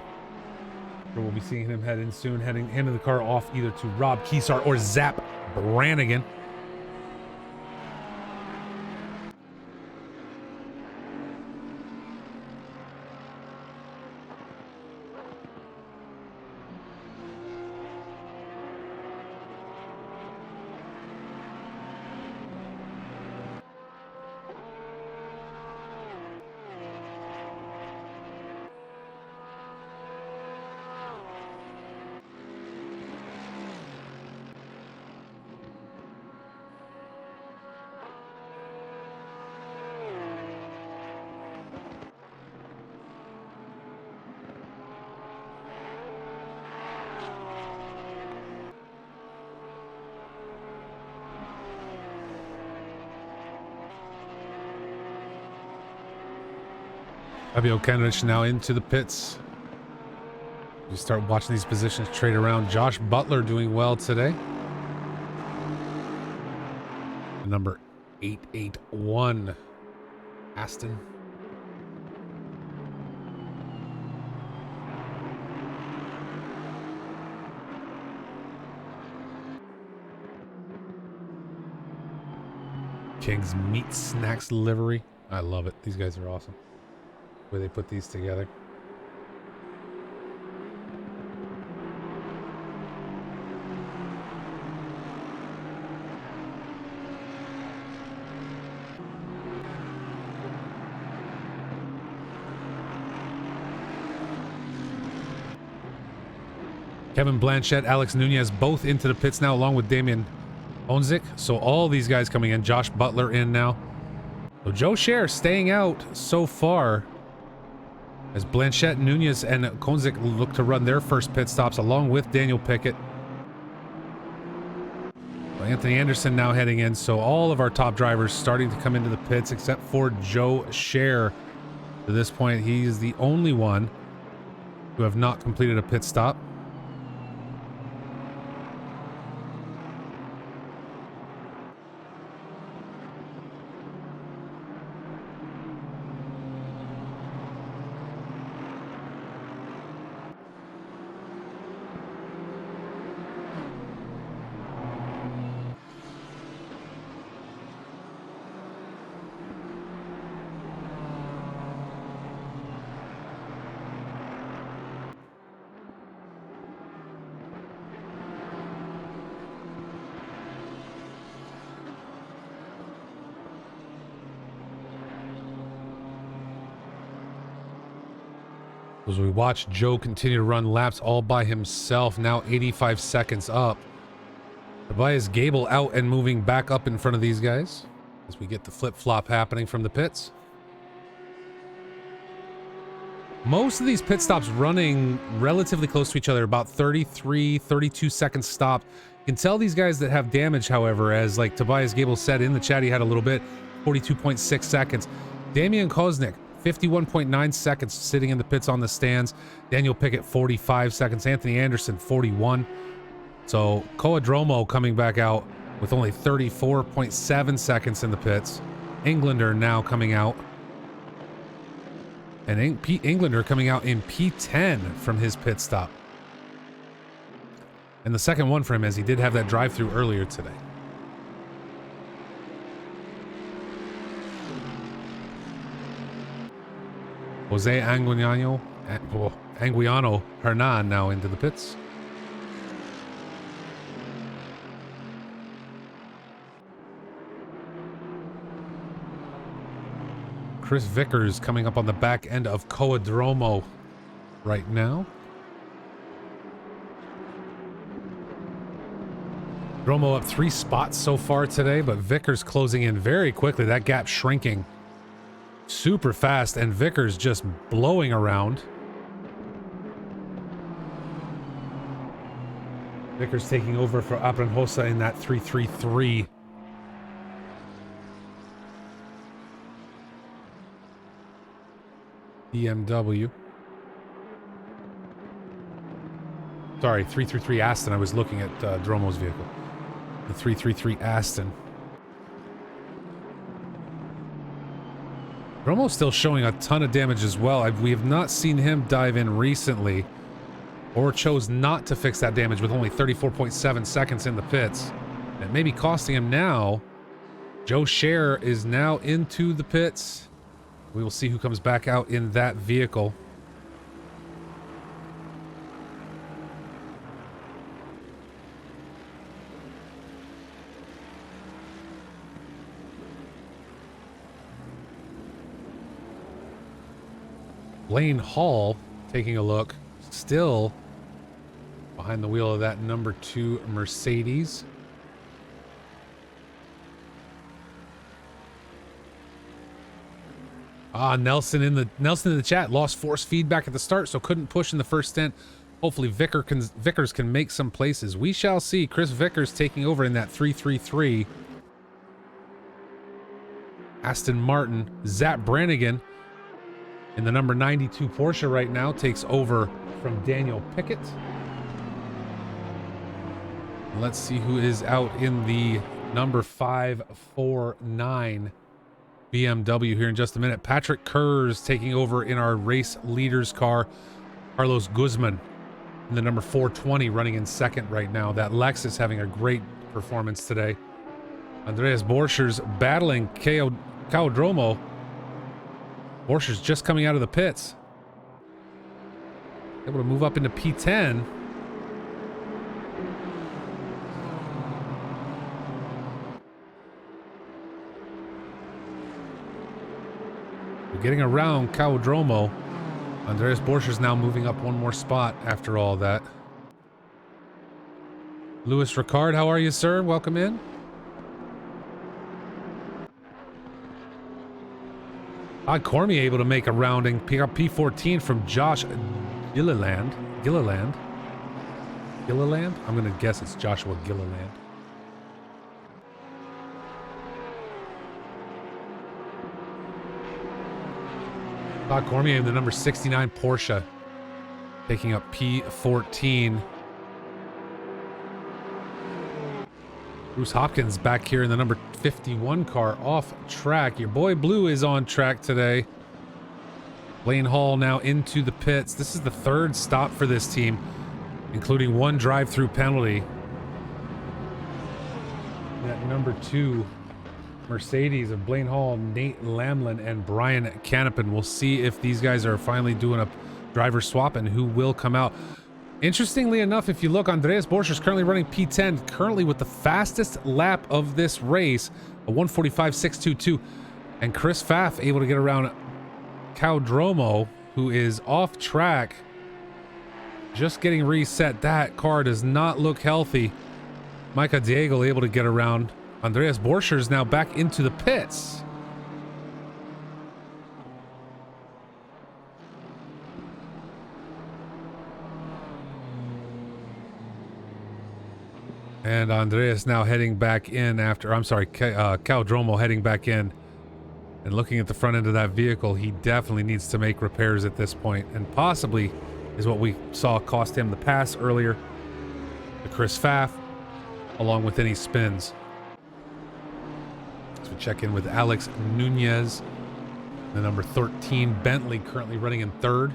We'll be seeing him head in soon, handing the car off either to Rob Keesar or Zap Brannigan. Fabio Kenrich now into the pits. You start watching these positions trade around. Josh Butler doing well today. Number 881, Aston. King's Meat Snacks livery. I love it. These guys are awesome. The way they put these together. Kevin Blanchette, Alex Nunez, both into the pits now, along with Damian Onzik. So all these guys coming in. Josh Butler in now. So Joe Scher staying out so far, as Blanchette, Nunez, and Konzik look to run their first pit stops, along with Daniel Pickett. Anthony Anderson now heading in. So all of our top drivers starting to come into the pits, except for Joe Scher. To this point, he's the only one who have not completed a pit stop. As we watch Joe continue to run laps all by himself, now 85 seconds up. Tobias Gable out and moving back up in front of these guys as we get the flip-flop happening from the pits. Most of these pit stops running relatively close to each other, about 33, 32 seconds stop. You can tell these guys that have damage, however, as like Tobias Gable said in the chat, he had a little bit, 42.6 seconds. Damian Koznick, 51.9 seconds sitting in the pits on the stands. Daniel Pickett, 45 seconds. Anthony Anderson, 41. So Coadromo coming back out with only 34.7 seconds in the pits. Englander now coming out. And Pete Englander coming out in P10 from his pit stop. And the second one for him, as he did have that drive-through earlier today. Jose Anguiano Hernan now into the pits. Chris Vickers coming up on the back end of Coadromo right now. Dromo up 3 spots so far today, but Vickers closing in very quickly. That gap shrinking super fast, and Vickers just blowing around. Vickers taking over for Abranjosa in that 333. BMW. Sorry, 333 Aston. I was looking at Dromo's vehicle. The 333 Aston. Dromo's still showing a ton of damage as well. We have not seen him dive in recently, or chose not to fix that damage with only 34.7 seconds in the pits. It may be costing him now. Joe Scher is now into the pits. We will see who comes back out in that vehicle. Blaine Hall taking a look, still behind the wheel of that number 2 Mercedes. Nelson in the chat lost force feedback at the start, so couldn't push in the first stint. Hopefully Vickers can make some places. We shall see. Chris Vickers taking over in that 333. Aston Martin. Zap Brannigan in the number 92 Porsche right now takes over from Daniel Pickett. Let's see who is out in the number 549 BMW here in just a minute. Patrick Kurz taking over in our race leaders car. Carlos Guzman in the number 420 running in second right now. That Lexus having a great performance today. Andreas Borchers battling Cao Dromo. Borchers just coming out of the pits. Able to move up into P10. We're getting around Cao Dromo. Andreas Borchers now moving up one more spot after all that. Louis Ricard, how are you, sir? Welcome in. Cormier able to make a rounding. Pick up P14 from Josh Gilliland. I'm going to guess it's Joshua Gilliland. Cormier in the number 69 Porsche taking up P14. Bruce Hopkins back here in the number 51 car off track. Your boy Blue is on track today. Blaine Hall now into the pits. This is the 3rd stop for this team, including 1 drive-through penalty. That number 2 Mercedes of Blaine Hall, Nate Lamlin, and Brian Canopin. We'll see if these guys are finally doing a driver swap and who will come out. Interestingly enough, if you look, Andreas Borchers is currently running P10, currently with the fastest lap of this race, a 1:45.622. And Chris Pfaff able to get around Cao Dromo, who is off track, just getting reset. That car does not look healthy. Micah Diego able to get around. Andreas Borchers is now back into the pits. And Andreas now heading back in after, I'm sorry, Cao Dromo heading back in and looking at the front end of that vehicle. He definitely needs to make repairs at this point, and possibly is what we saw cost him the pass earlier to Chris Pfaff, along with any spins. So we check in with Alex Nunez, the number 13 Bentley currently running in 3rd.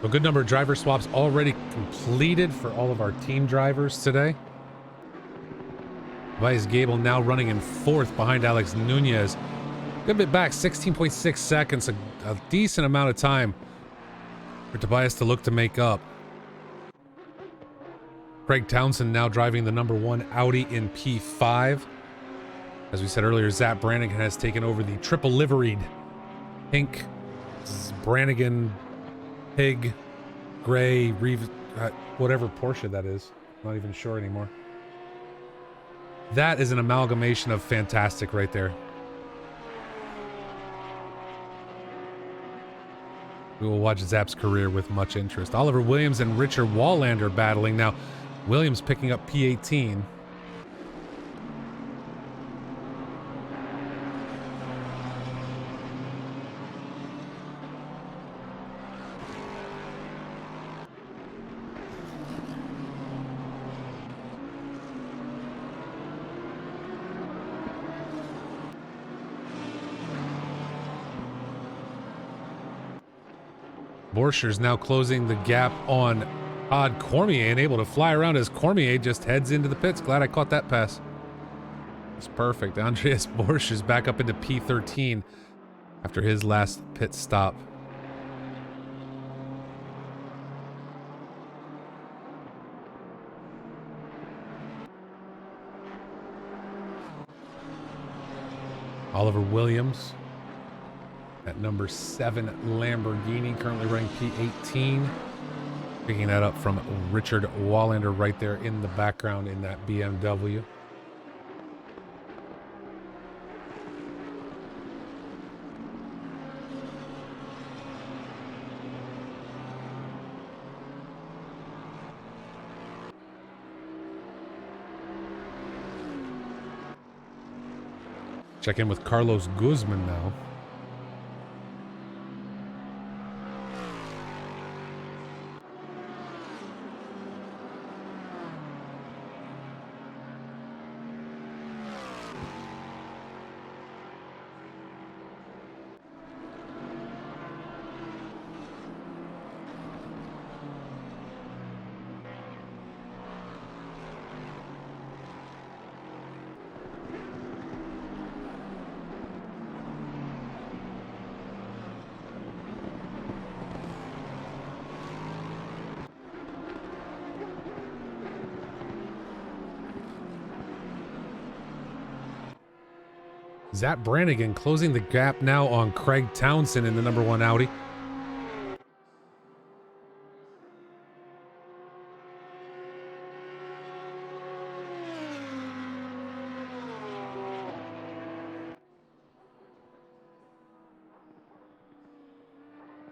A good number of driver swaps already completed for all of our team drivers today. Vice Gable now running in 4th behind Alex Nunez. Good bit back, 16.6 seconds, a decent amount of time for Tobias to look to make up. Craig Townsend now driving the number 1 Audi in P5. As we said earlier, Zach Brannigan has taken over the triple liveried pink Brannigan pig gray whatever Porsche that is. I'm not even sure anymore. That is an amalgamation of fantastic right there. We will watch Zap's career with much interest. Oliver Williams and Richard Wallander battling now. Williams picking up P18. Borscher's now closing the gap on Todd Cormier and able to fly around as Cormier just heads into the pits. Glad I caught that pass. It's perfect. Andreas Borscher's back up into P13 after his last pit stop. Oliver Williams at number 7 Lamborghini, currently running P18. Picking that up from Richard Wallander right there in the background in that BMW. Check in with Carlos Guzman now. Zach Brannigan closing the gap now on Craig Townsend in the number 1 Audi.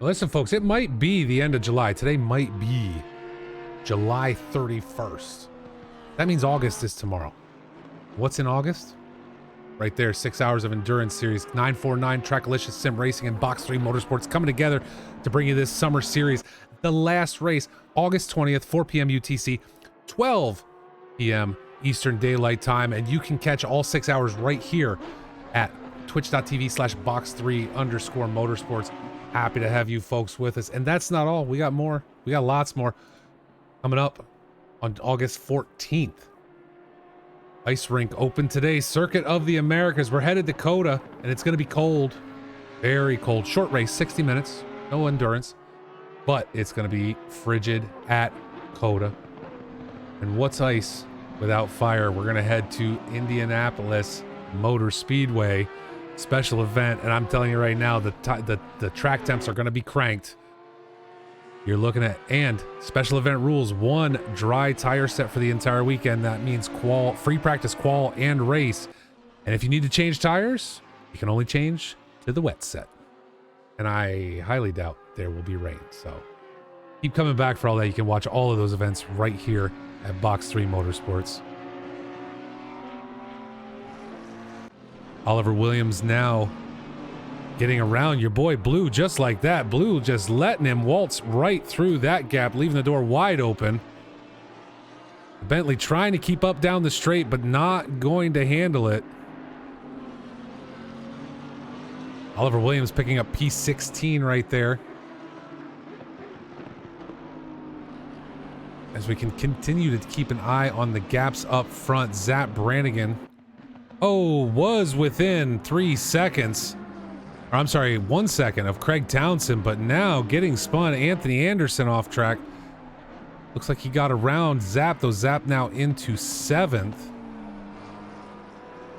Listen, folks, it might be the end of July. Today might be July 31st. That means August is tomorrow. What's in August? Right there, 6 hours of endurance series, 949 Trackalicious Sim Racing and Box3 Motorsports coming together to bring you this summer series. The last race, August 20th, 4 p.m. UTC, 12 p.m. Eastern Daylight Time, and you can catch all 6 hours right here at twitch.tv/box3_motorsports. Happy to have you folks with us. And that's not all. We got more. We got lots more coming up on August 14th. Ice rink open today. Circuit of the Americas. We're headed to Coda, and it's going to be cold. Very cold. Short race, 60 minutes. No endurance. But it's going to be frigid at Coda. And what's ice without fire? We're going to head to Indianapolis Motor Speedway. Special event. And I'm telling you right now, the track temps are going to be cranked. You're looking at, and special event rules, 1 dry tire set for the entire weekend. That means free practice, qual, and race. And if you need to change tires, you can only change to the wet set. And I highly doubt there will be rain. So keep coming back for all that. You can watch all of those events right here at Box3 Motorsports. Oliver Williams now getting around your boy Blue just like that. Blue just letting him waltz right through that gap, leaving the door wide open. Bentley trying to keep up down the straight, but not going to handle it. Oliver Williams picking up P16 right there. as we can continue to keep an eye on the gaps up front. Zap Brannigan, was within 3 seconds. Or I'm sorry, 1 second of Craig Townsend, but now getting spun. Anthony Anderson off track. Looks like he got around Zap, though Zap now into 7th.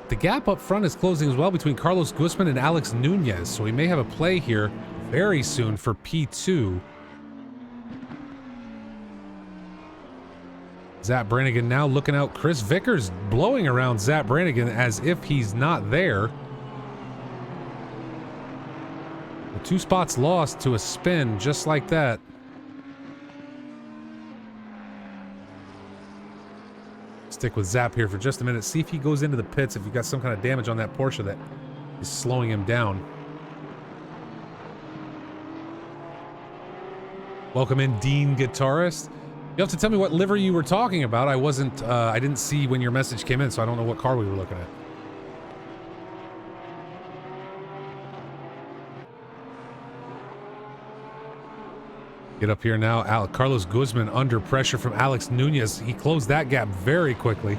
The gap up front is closing as well between Carlos Guzman and Alex Nunez, so we may have a play here very soon for P2. Zap Brannigan now looking out. Chris Vickers blowing around Zap Brannigan as if he's not there. 2 spots lost to a spin just like that. Stick with Zap here for just a minute. See if he goes into the pits, if he got some kind of damage on that Porsche that is slowing him down. Welcome in, Dean Guitarist. You have to tell me what livery you were talking about. I didn't see when your message came in, so I don't know what car we were looking at. Get up here now. Carlos Guzman under pressure from Alex Nunez. He closed that gap very quickly.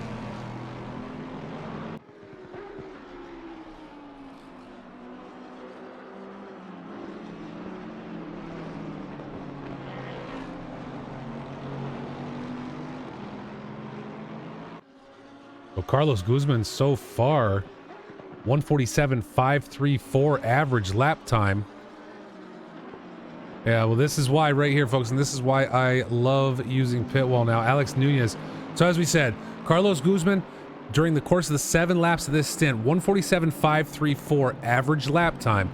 So Carlos Guzman so far, 147.534 average lap time. Yeah, well, this is why right here, folks, and this is why I love using pit wall now. Alex Nunez. So as we said, Carlos Guzman, during the course of the 7 laps of this stint, 147.534 average lap time.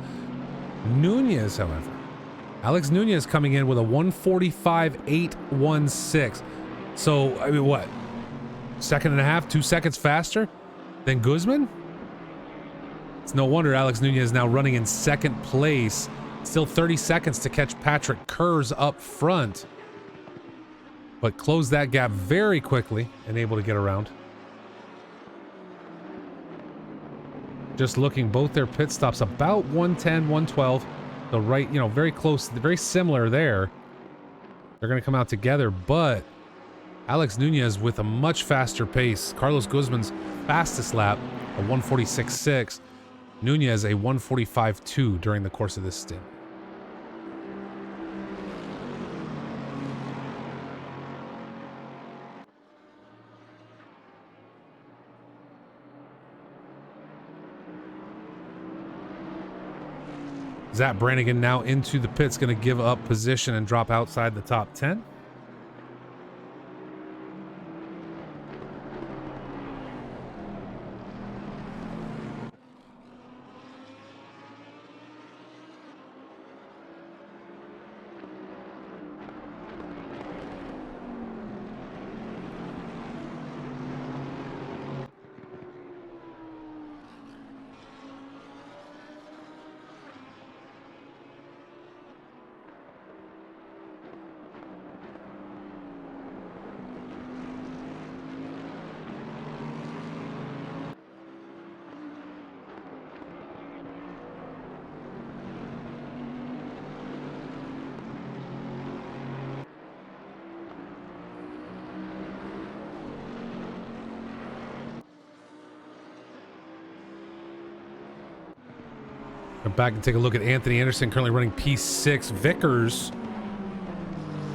Nunez, however, Alex Nunez coming in with a 145.816. So, I mean, what? 2 seconds faster than Guzman? It's no wonder Alex Nunez is now running in 2nd place. Still 30 seconds to catch Patrick Kurz up front. But closed that gap very quickly and able to get around. Just looking, both their pit stops about 110, 112. So right, very close, very similar there. They're going to come out together, but Alex Nunez with a much faster pace. Carlos Guzman's fastest lap, a 146.6. Nunez a 145.2 during the course of this stint. Zap Brannigan now into the pits, going to give up position and drop outside the top 10. Come back and take a look at Anthony Anderson, currently running P6. Vickers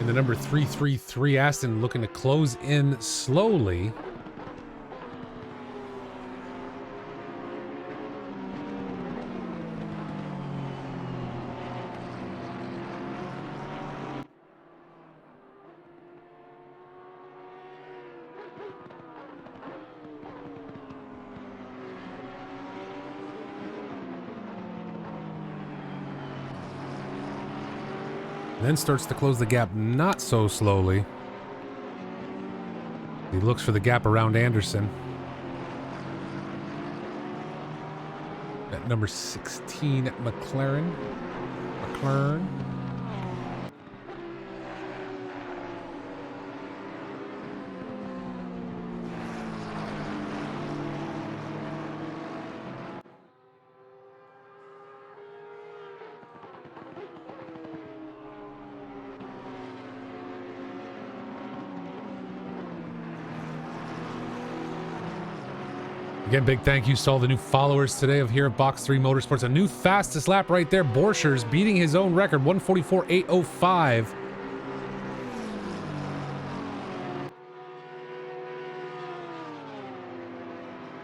in the number 333 Aston, looking to close in slowly. Then starts to close the gap not so slowly. He looks for the gap around Anderson. At number 16, McLaren. Again, big thank yous to all the new followers today of here at Box3 Motorsports. A new fastest lap right there. Borchers beating his own record, 1:44.805.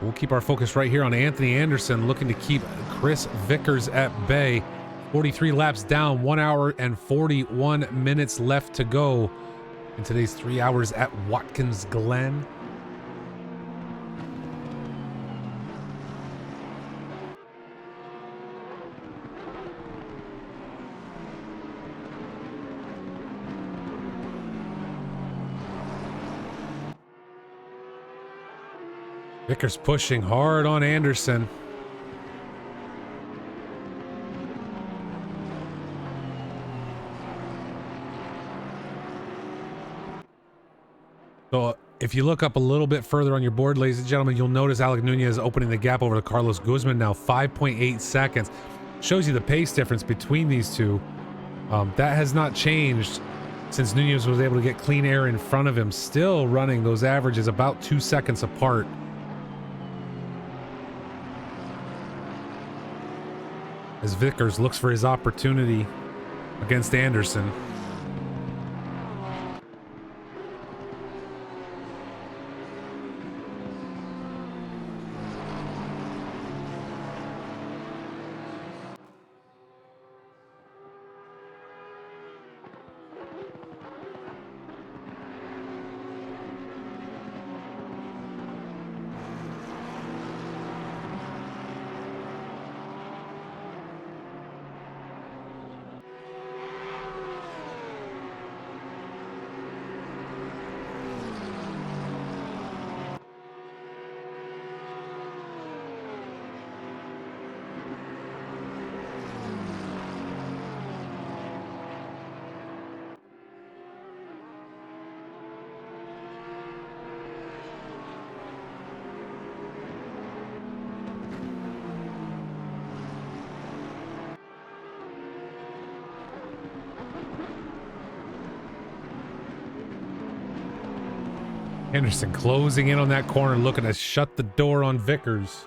We'll keep our focus right here on Anthony Anderson, looking to keep Chris Vickers at bay. 43 laps down, 1 hour and 41 minutes left to go in today's 3 hours at Watkins Glen. Vickers pushing hard on Anderson. So if you look up a little bit further on your board, ladies and gentlemen, you'll notice Alec Nunez opening the gap over to Carlos Guzman now, 5.8 seconds. Shows you the pace difference between these two. That has not changed since Nunez was able to get clean air in front of him. Still running those averages about 2 seconds apart. As Vickers looks for his opportunity against Anderson. Anderson closing in on that corner, looking to shut the door on Vickers.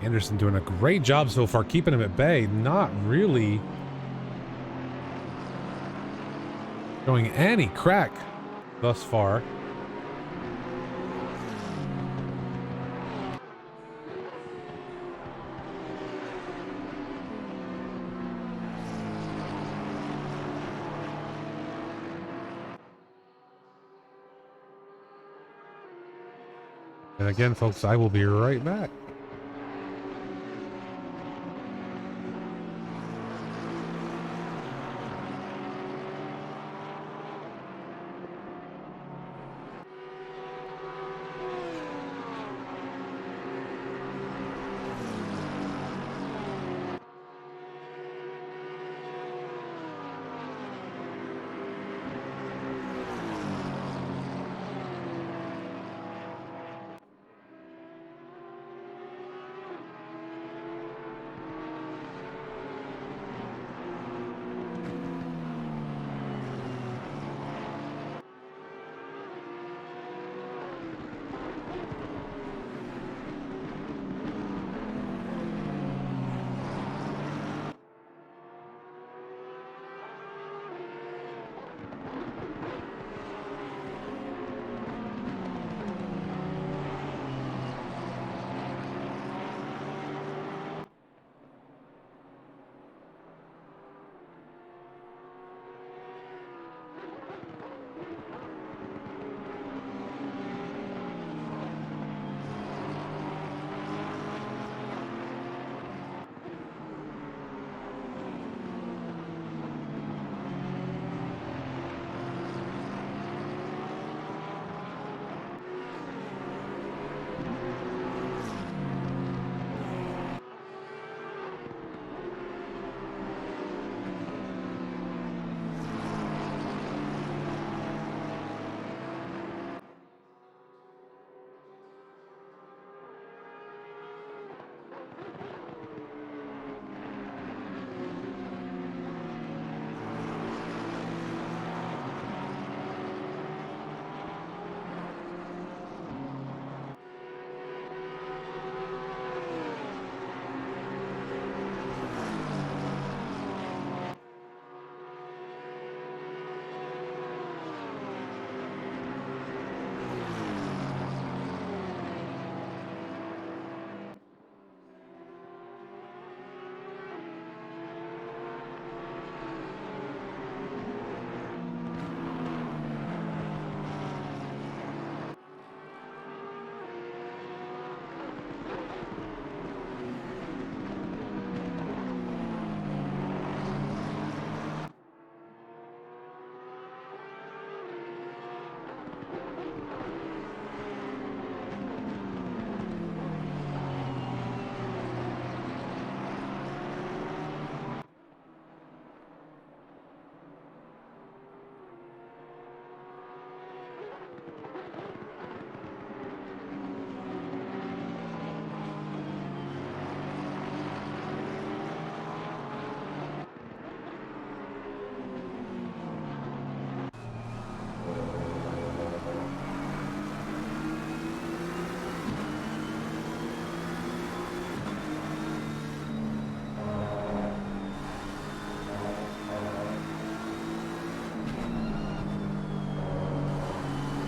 Anderson doing a great job so far, keeping him at bay. Not really showing any crack thus far. And again, folks, I will be right back.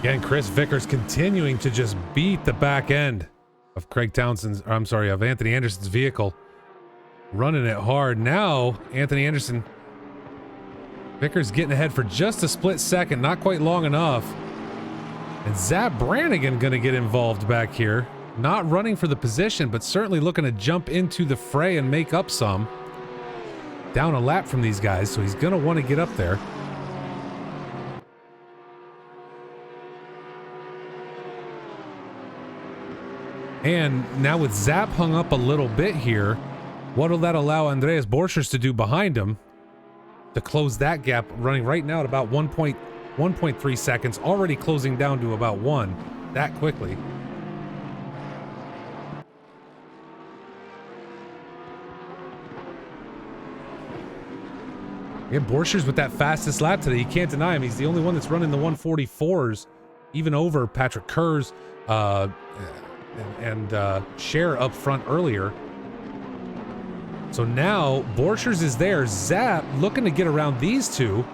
Again, Chris Vickers continuing to just beat the back end of of Anthony Anderson's vehicle. Running it hard. Now, Anthony Anderson, Vickers getting ahead for just a split second, not quite long enough. And Zap Brannigan gonna get involved back here. Not running for the position, but certainly looking to jump into the fray and make up some. Down a lap from these guys, so he's gonna want to get up there. And now with Zap hung up a little bit here, what'll that allow Andreas Borchers to do behind him to close that gap, running right now at about 1.3 seconds, already closing down to about 1 that quickly. Yeah, Borchers with that fastest lap today. You can't deny him. He's the only one that's running the 144s, even over Patrick Kerr's and Cher up front earlier. So now Borchers is there. Zap looking to get around these two.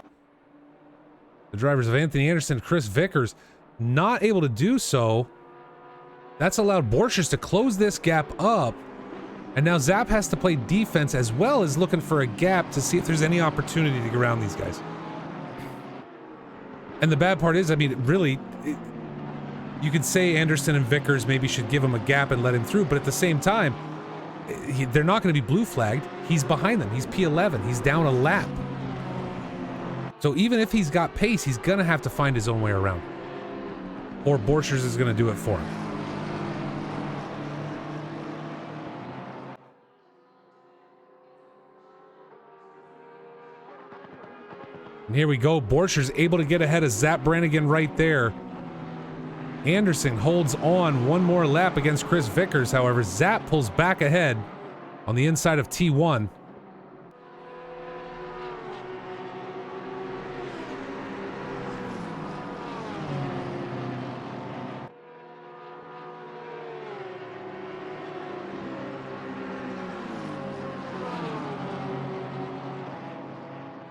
The drivers of Anthony Anderson and Chris Vickers not able to do so. That's allowed Borchers to close this gap up. And now Zap has to play defense as well as looking for a gap to see if there's any opportunity to get around these guys. And the bad part is, I mean, really, you could say Anderson and Vickers maybe should give him a gap and let him through, but at the same time, they're not going to be blue flagged. He's behind them. He's P11. He's down a lap. So even if he's got pace, he's going to have to find his own way around. Or Borchers is going to do it for him. And here we go. Borchers able to get ahead of Zap Brannigan right there. Anderson holds on one more lap against Chris Vickers. However, Zap pulls back ahead on the inside of T1.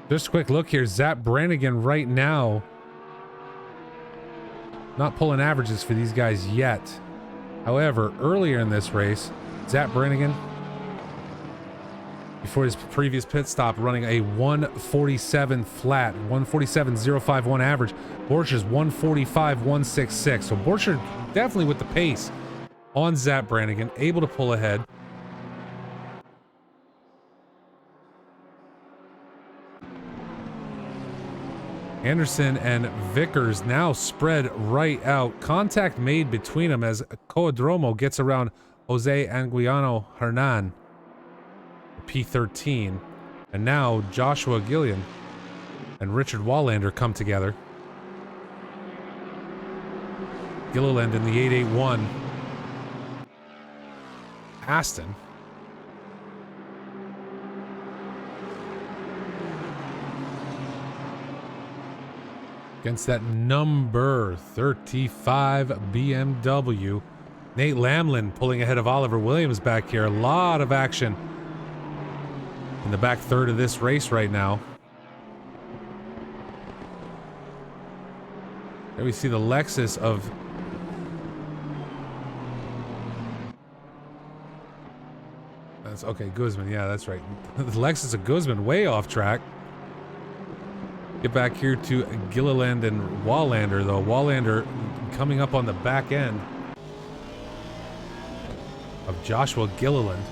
Just a quick look here. Zap Brannigan right now not pulling averages for these guys yet. However, earlier in this race, Zap Brannigan, before his previous pit stop, running a 147 flat, 147.051 average. Borchers 145.166. So Borchers definitely with the pace on Zap Brannigan, able to pull ahead. Anderson and Vickers now spread right out. Contact made between them as Coadromo gets around Jose Anguiano Hernan, P13. And now Joshua Gillian and Richard Wallander come together. Gilliland in the 881. Aston. Against that number 35 BMW. Nate Lamlin pulling ahead of Oliver Williams back here. A lot of action in the back third of this race right now. There we see the Lexus of that's okay, Guzman. Yeah, that's right. The Lexus of Guzman way off track. Get back here to Gilliland and Wallander, though. Wallander coming up on the back end of Joshua Gilliland.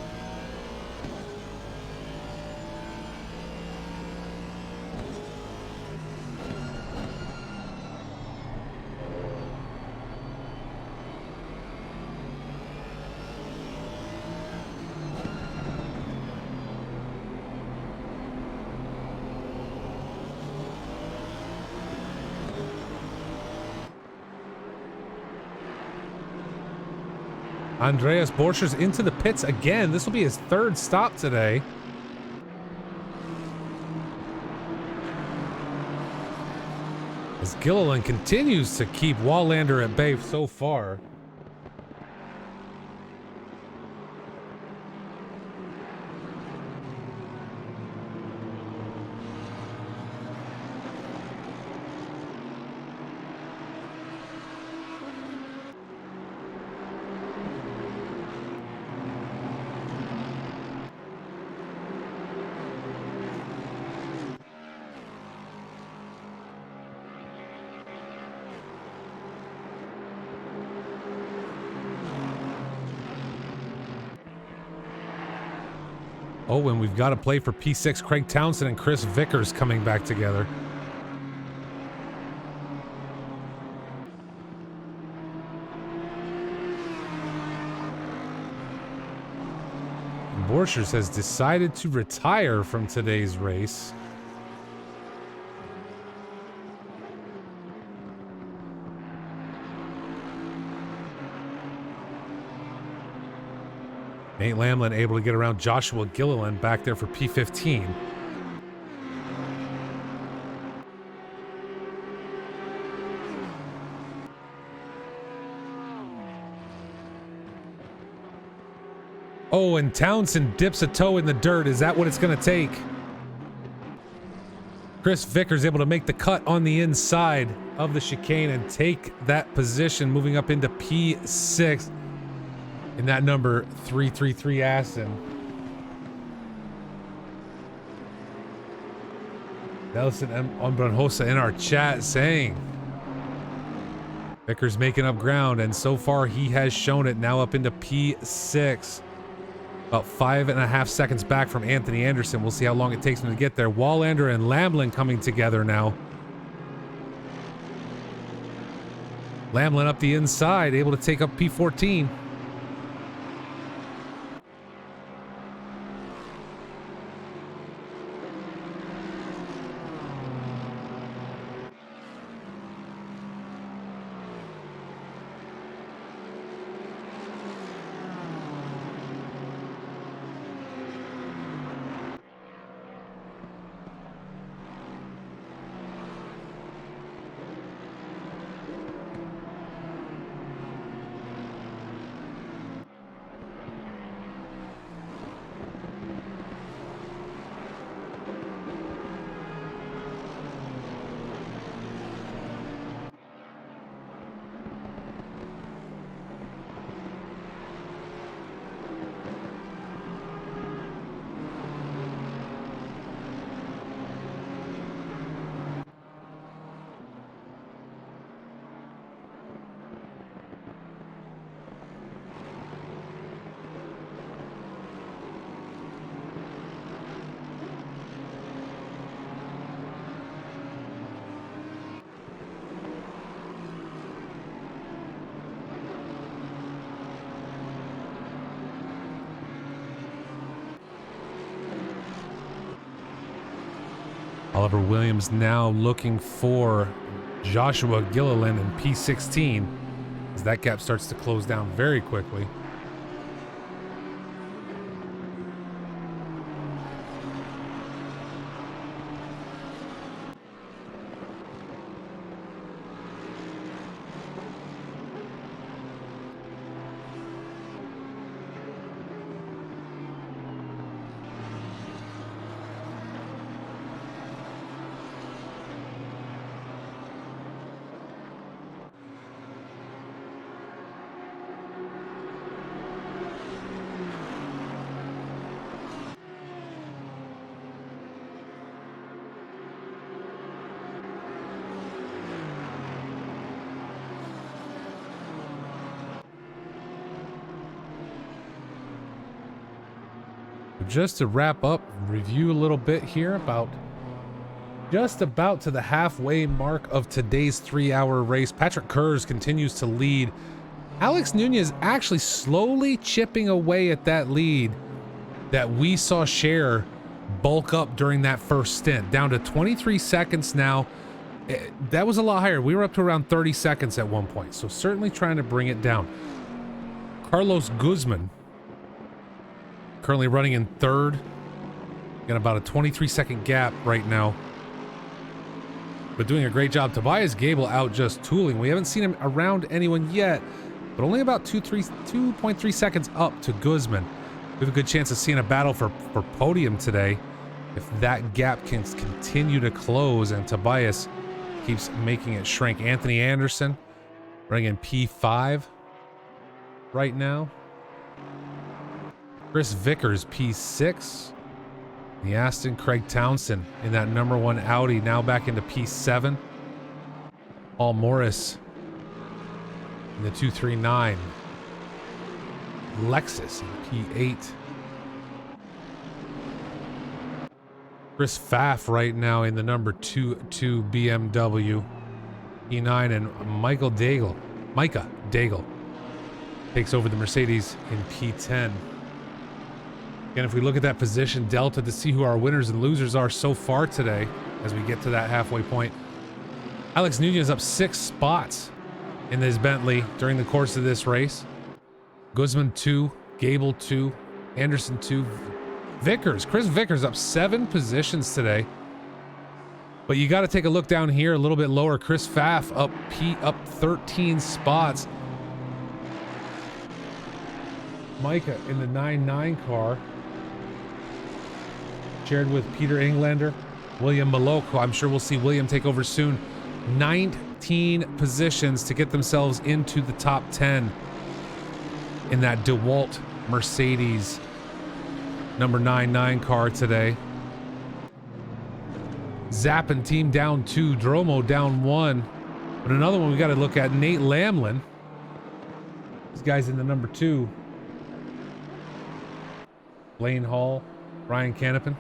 Andreas Borchers into the pits again. This will be his third stop today. As Gilliland continues to keep Wallander at bay so far. Oh, and we've got to play for P6. Craig Townsend and Chris Vickers coming back together. Borchers has decided to retire from today's race. Nate Lamlin able to get around Joshua Gilliland back there for P15. Oh, and Townsend dips a toe in the dirt. Is that what it's going to take? Chris Vickers able to make the cut on the inside of the chicane and take that position, moving up into P6 in that number 333 Aston. Nelson Ombranjosa in our chat saying Vickers making up ground, and so far he has shown it. Now up into P6. About 5.5 seconds back from Anthony Anderson. We'll see how long it takes him to get there. Wallander and Lamlin coming together now. Lamlin up the inside, able to take up P14. Oliver Williams now looking for Joshua Gilliland in P16 as that gap starts to close down very quickly. Just to wrap up, review a little bit here just about to the halfway mark of today's 3-hour race. Patrick Kurz continues to lead. Alex Nunez actually slowly chipping away at that lead that we saw Cher bulk up during that first stint, down to 23 seconds now. That was a lot higher. We were up to around 30 seconds at one point, so certainly trying to bring it down. Carlos Guzman currently running in third. Got about a 23-second gap right now, but doing a great job. Tobias Gable out just tooling. We haven't seen him around anyone yet, but only about 2.3 seconds up to Guzman. We have a good chance of seeing a battle for podium today if that gap can continue to close and Tobias keeps making it shrink. Anthony Anderson running in P5 right now. Chris Vickers, P6. The Aston, Craig Townsend in that number 1 Audi, now back into P7. Paul Morris in the 239. Lexus in P8. Chris Pfaff right now in the number 2 BMW E9, and Micah Daigle takes over the Mercedes in P10. And if we look at that position delta to see who our winners and losers are so far today, as we get to that halfway point, Alex Nunez up 6 spots in this Bentley during the course of this race. Guzman 2, Gable 2, Anderson 2, Chris Vickers up 7 positions today. But you got to take a look down here a little bit lower. Chris Pfaff up 13 spots. Micah in the 9-9 car, shared with Peter Englander, William Maloko. I'm sure we'll see William take over soon. 19 positions to get themselves into the top 10 in that DeWalt Mercedes number 9-9 car today. Zappin team down 2, Dromo down 1. But another one we got to look at, Nate Lamlin. This guy's in the number 2. Blaine Hall, Ryan Canopin.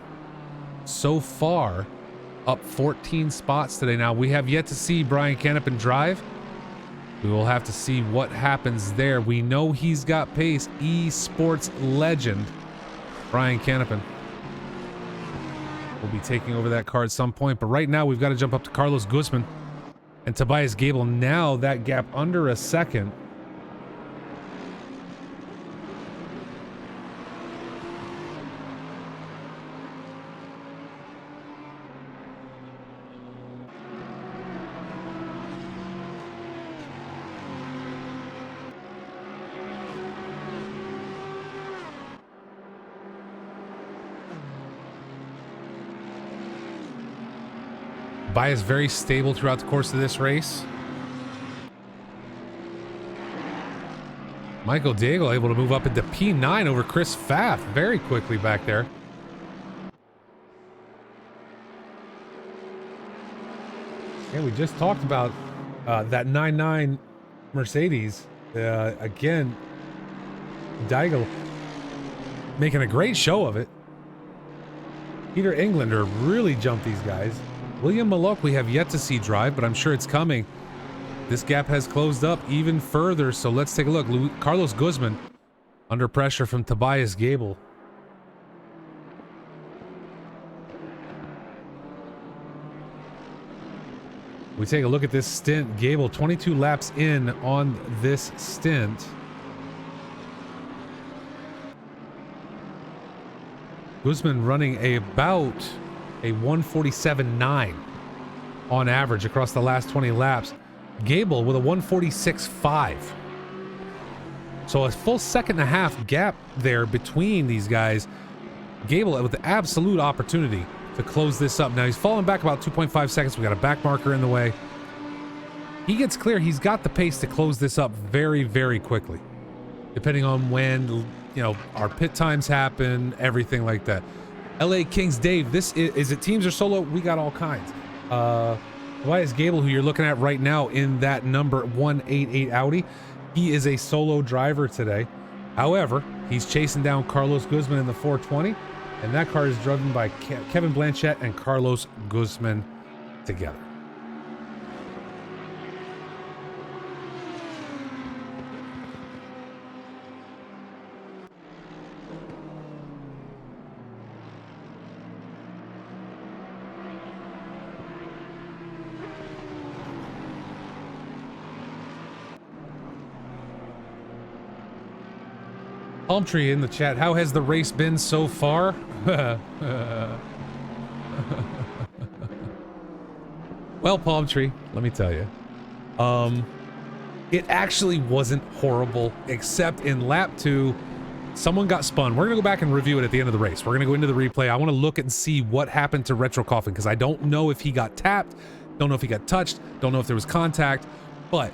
So far, up 14 spots today. Now, we have yet to see Brian Canopin drive. We will have to see what happens there. We know he's got pace. Esports legend, Brian Canopin, will be taking over that car at some point. But right now, we've got to jump up to Carlos Guzman and Tobias Gable. Now, that gap under a second. Tobias very stable throughout the course of this race. Michael Daigle able to move up into P9 over Chris Pfaff very quickly back there. Yeah, we just talked about that 9-9 Mercedes. Again, Daigle making a great show of it. Peter Englander really jumped these guys. William Malok we have yet to see drive, but I'm sure it's coming. This gap has closed up even further, so let's take a look. Carlos Guzman under pressure from Tobias Gable. We take a look at this stint. Gable 22 laps in on this stint. Guzman running about a 147.9 on average across the last 20 laps. Gable with a 146.5. So a full second and a half gap there between these guys. Gable with the absolute opportunity to close this up. Now he's falling back about 2.5 seconds. We got a back marker in the way. He gets clear. He's got the pace to close this up very, very quickly, depending on when, you know, our pit times happen, everything like that. LA Kings Dave, this is it teams or solo? We got all kinds. Tobias Gable, who you're looking at right now in that number 188 Audi, he is a solo driver today. However, he's chasing down Carlos Guzman in the 420, and that car is driven by Kevin Blanchett and Carlos Guzman together. Palm Tree in the chat. How has the race been so far? Well, Palm Tree, let me tell you. It actually wasn't horrible, except in lap 2, someone got spun. We're going to go back and review it at the end of the race. We're going to go into the replay. I want to look and see what happened to Retro Coffin, because I don't know if he got tapped, don't know if he got touched, don't know if there was contact, but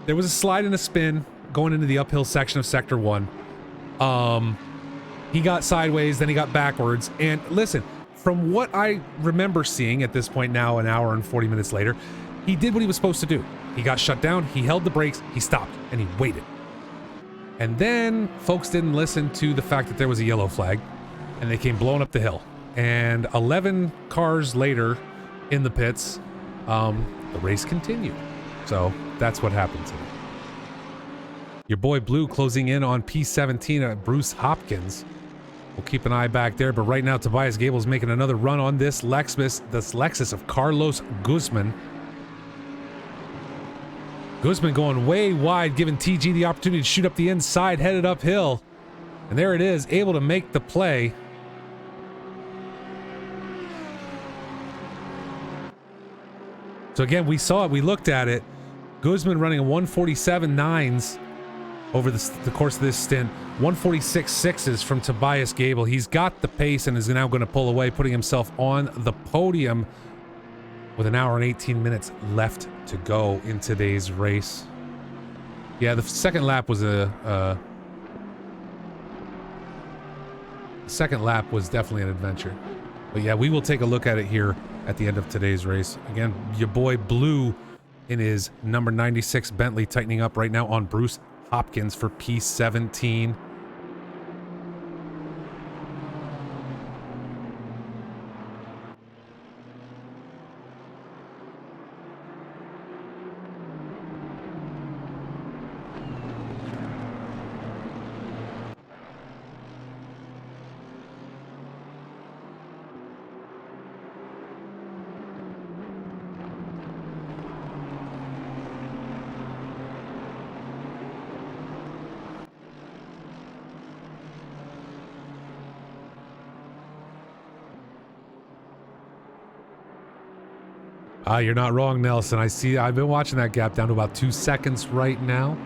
there was a slide and a spin going into the uphill section of Sector 1. He got sideways, then he got backwards. And listen, from what I remember seeing at this point now, an hour and 40 minutes later, he did what he was supposed to do. He got shut down, he held the brakes, he stopped, and he waited. And then folks didn't listen to the fact that there was a yellow flag, and they came blowing up the hill. and 11 cars later in the pits, the race continued. So that's what happened today. Your boy Blue closing in on P17 at Bruce Hopkins. We'll keep an eye back there, but right now Tobias Gable's making another run on this Lexus of Carlos Guzman. Guzman going way wide, giving TG the opportunity to shoot up the inside, headed uphill. And there it is, able to make the play. So again, we saw it, we looked at it. Guzman running a 147.9s over the course of this stint. 146.6s from Tobias Gable. He's got the pace and is now going to pull away, putting himself on the podium with an hour and 18 minutes left to go in today's race. Yeah, the second lap was second lap was definitely an adventure. But yeah, we will take a look at it here at the end of today's race. Again, your boy Blue in his number 96 Bentley tightening up right now on Bruce Hopkins for P17. You're not wrong, Nelson. I've been watching that gap down to about 2 seconds right now.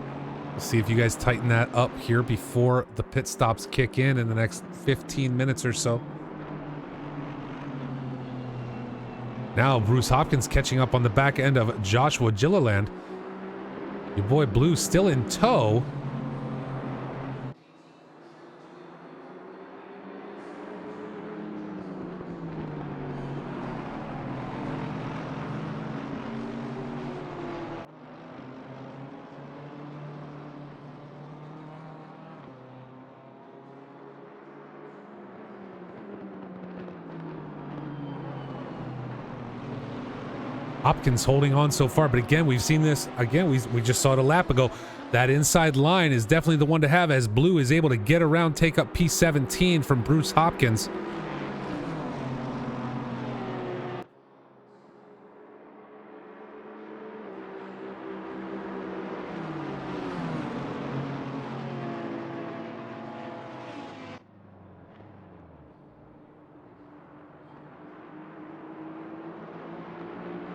We'll see if you guys tighten that up here before the pit stops kick in the next 15 minutes or so. Now Bruce Hopkins catching up on the back end of Joshua Gilliland. Your boy Blue still in tow. Hopkins holding on so far, but again, we've seen this again. We just saw it a lap ago. That inside line is definitely the one to have, as Blue is able to get around, take up P17 from Bruce Hopkins.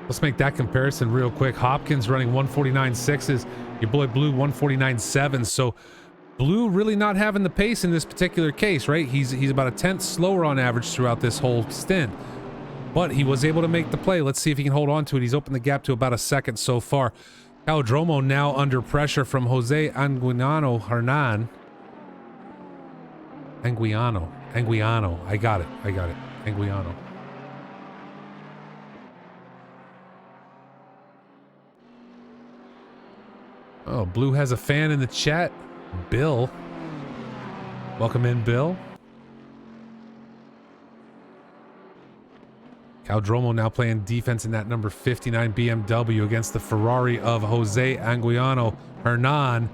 Let's make that comparison real quick. Hopkins running 149.6s, your boy Blue 149.7s. So Blue really not having the pace in this particular case, right? He's about a tenth slower on average throughout this whole stint, but he was able to make the play. Let's see if he can hold on to it. He's opened the gap to about a second so far. Caldromo now under pressure from Jose Anguiano Hernan. Anguiano. I got it. Anguiano. Oh, Blue has a fan in the chat. Bill. Welcome in, Bill. Caldromo now playing defense in that number 59 BMW against the Ferrari of Jose Anguiano Hernan.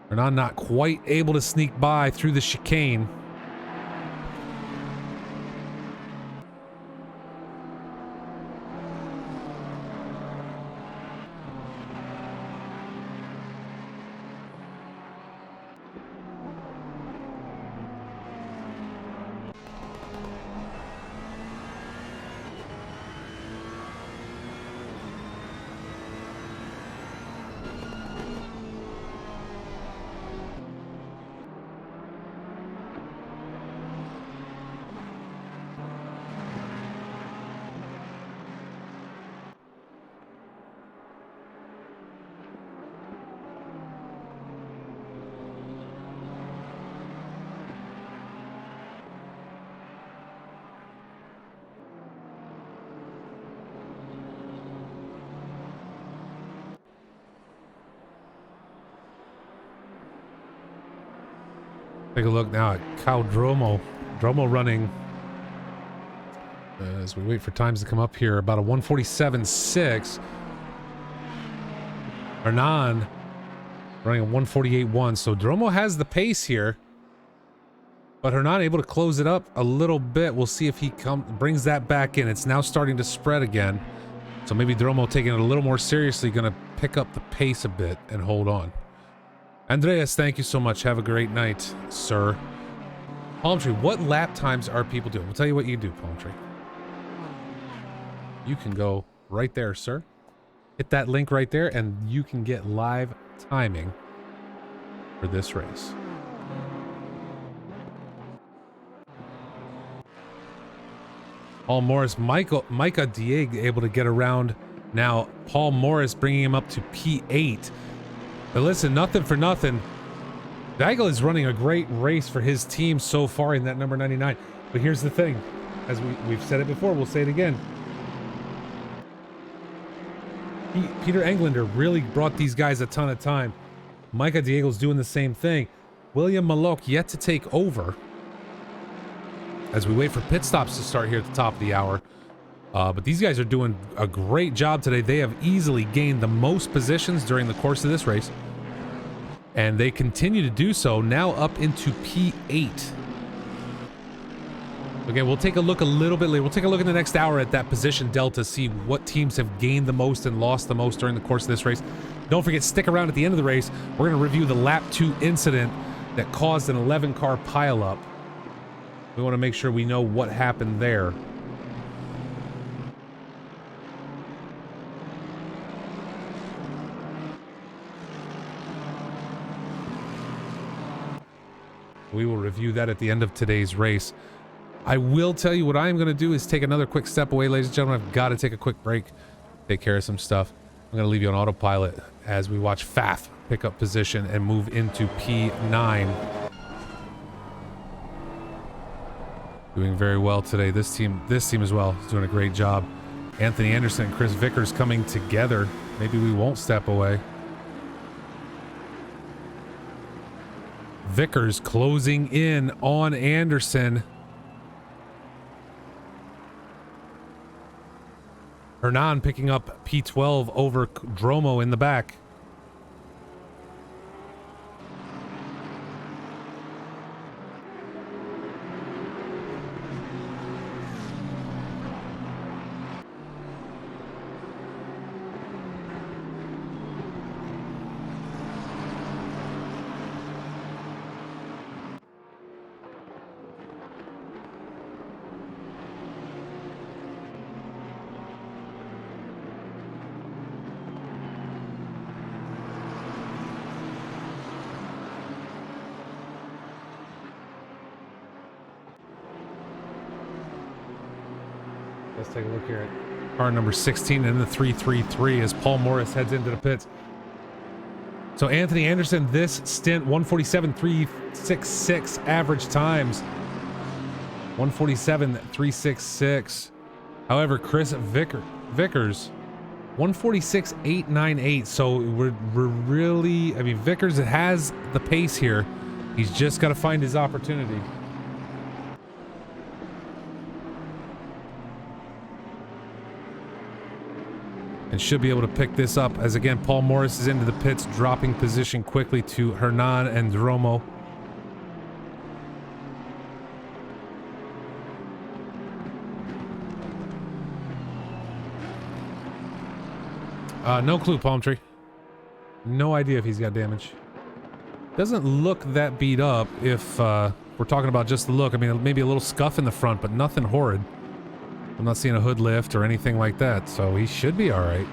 Hernan not quite able to sneak by through the chicane. Take a look now at Caldromo Dromo running, as we wait for times to come up here, about a 147.6. Hernan running a 148.1. So Dromo has the pace here, but Hernan able to close it up a little bit. We'll see if he brings that back in. It's now starting to spread again. So maybe Dromo taking it a little more seriously, going to pick up the pace a bit and hold on. Andreas, thank you so much. Have a great night, sir. Palm Tree, what lap times are people doing? We'll tell you what you do, Palm Tree. You can go right there, sir. Hit that link right there, and you can get live timing for this race. Paul Morris, Micah Dieg able to get around now. Paul Morris bringing him up to P8. But listen, nothing for nothing. Weigel is running a great race for his team so far in that number 99. But here's the thing. As we've said it before, we'll say it again. Peter Englander really brought these guys a ton of time. Micah Diego's doing the same thing. William Malok yet to take over as we wait for pit stops to start here at the top of the hour. But these guys are doing a great job today. They have easily gained the most positions during the course of this race, and they continue to do so, now up into P8. Okay, we'll take a look a little bit later. We'll take a look in the next hour at that position delta, see what teams have gained the most and lost the most during the course of this race. Don't forget, stick around at the end of the race. We're going to review the lap 2 incident that caused an 11-car pileup. We want to make sure we know what happened there. We will review that at the end of today's race. I will tell you what I'm going to do is take another quick step away, ladies and gentlemen. I've got to take a quick break, take care of some stuff. I'm going to leave you on autopilot as we watch Faf pick up position and move into P9. Doing very well today. This team as well is doing a great job. Anthony Anderson and Chris Vickers coming together. Maybe we won't step away. Vickers closing in on Anderson. Hernan picking up P12 over Dromo in the back. Let's take a look here at car number 16 in the 333 as Paul Morris heads into the pits. So Anthony Anderson, this stint, 147.366 average times. 147.366. However, Chris Vickers, 146.898. So we're really, I mean, Vickers has the pace here. He's just got to find his opportunity. And should be able to pick this up as, again, Paul Morris is into the pits, dropping position quickly to Hernan and Dromo. No clue, Palm Tree. No idea if he's got damage. Doesn't look that beat up if we're talking about just the look. I mean, maybe a little scuff in the front, but nothing horrid. I'm not seeing a hood lift or anything like that, so he should be all right.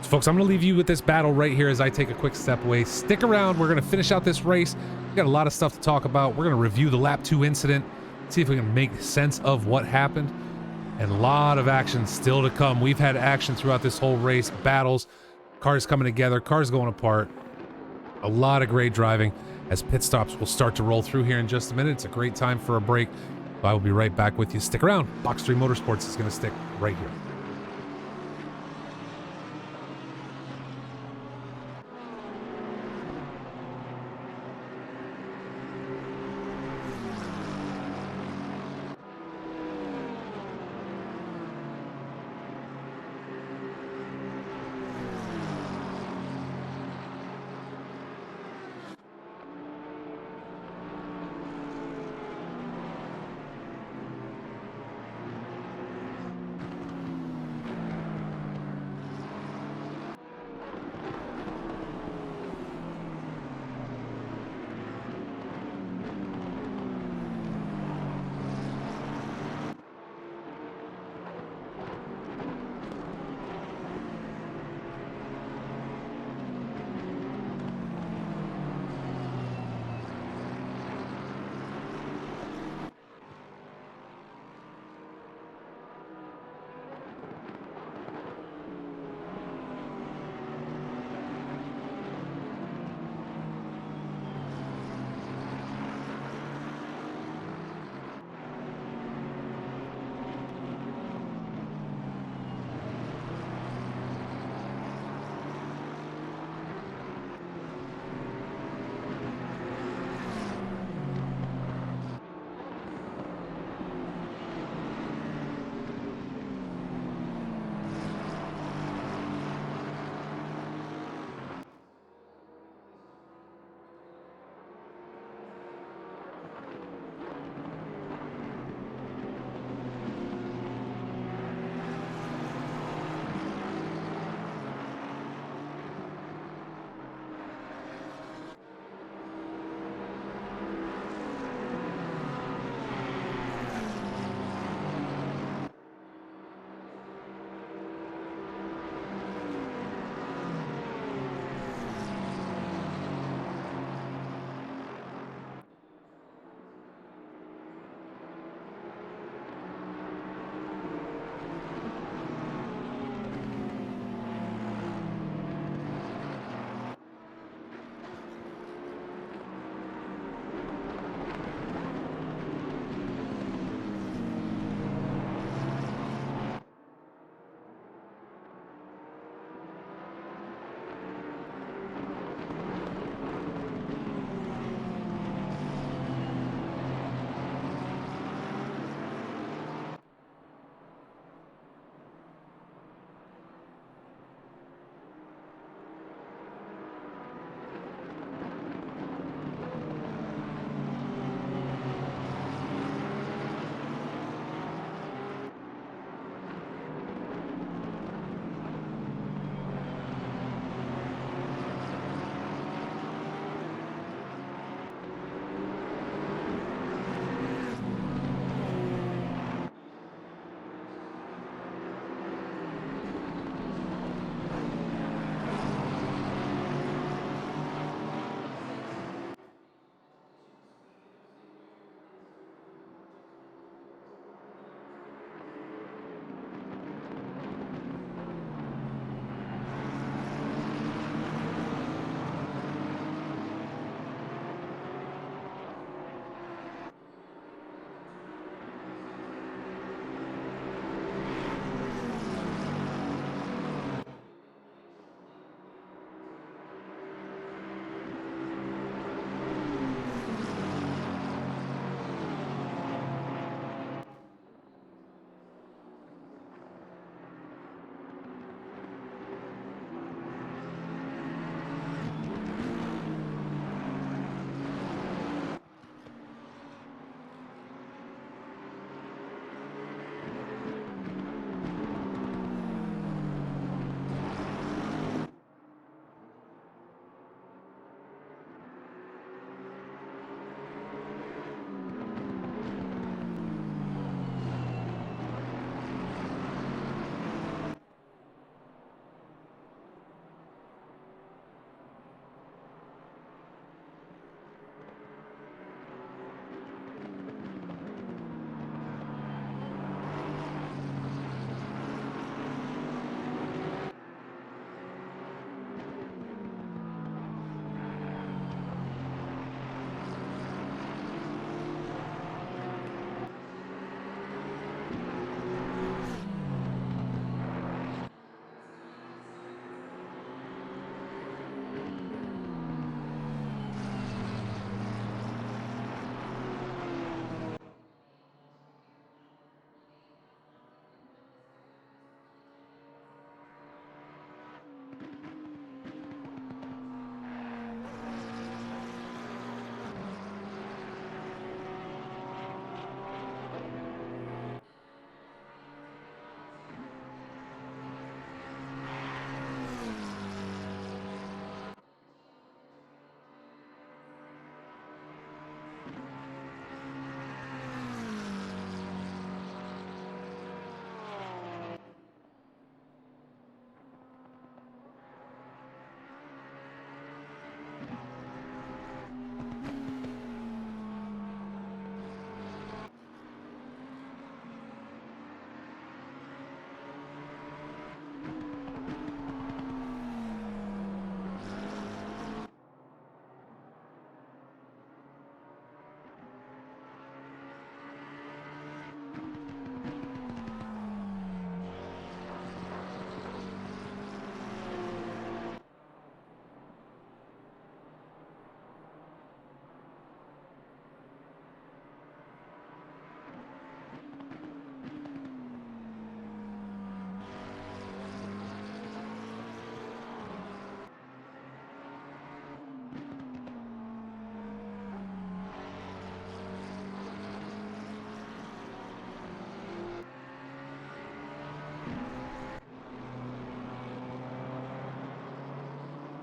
So folks, I'm going to leave you with this battle right here as I take a quick step away. Stick around. We're going to finish out this race. We've got a lot of stuff to talk about. We're going to review the lap 2 incident, see if we can make sense of what happened, and a lot of action still to come. We've had action throughout this whole race, battles, cars coming together, cars going apart. A lot of great driving as pit stops will start to roll through here in just a minute. It's a great time for a break. I will be right back with you. Stick around. Box 3 Motorsports is going to stick right here.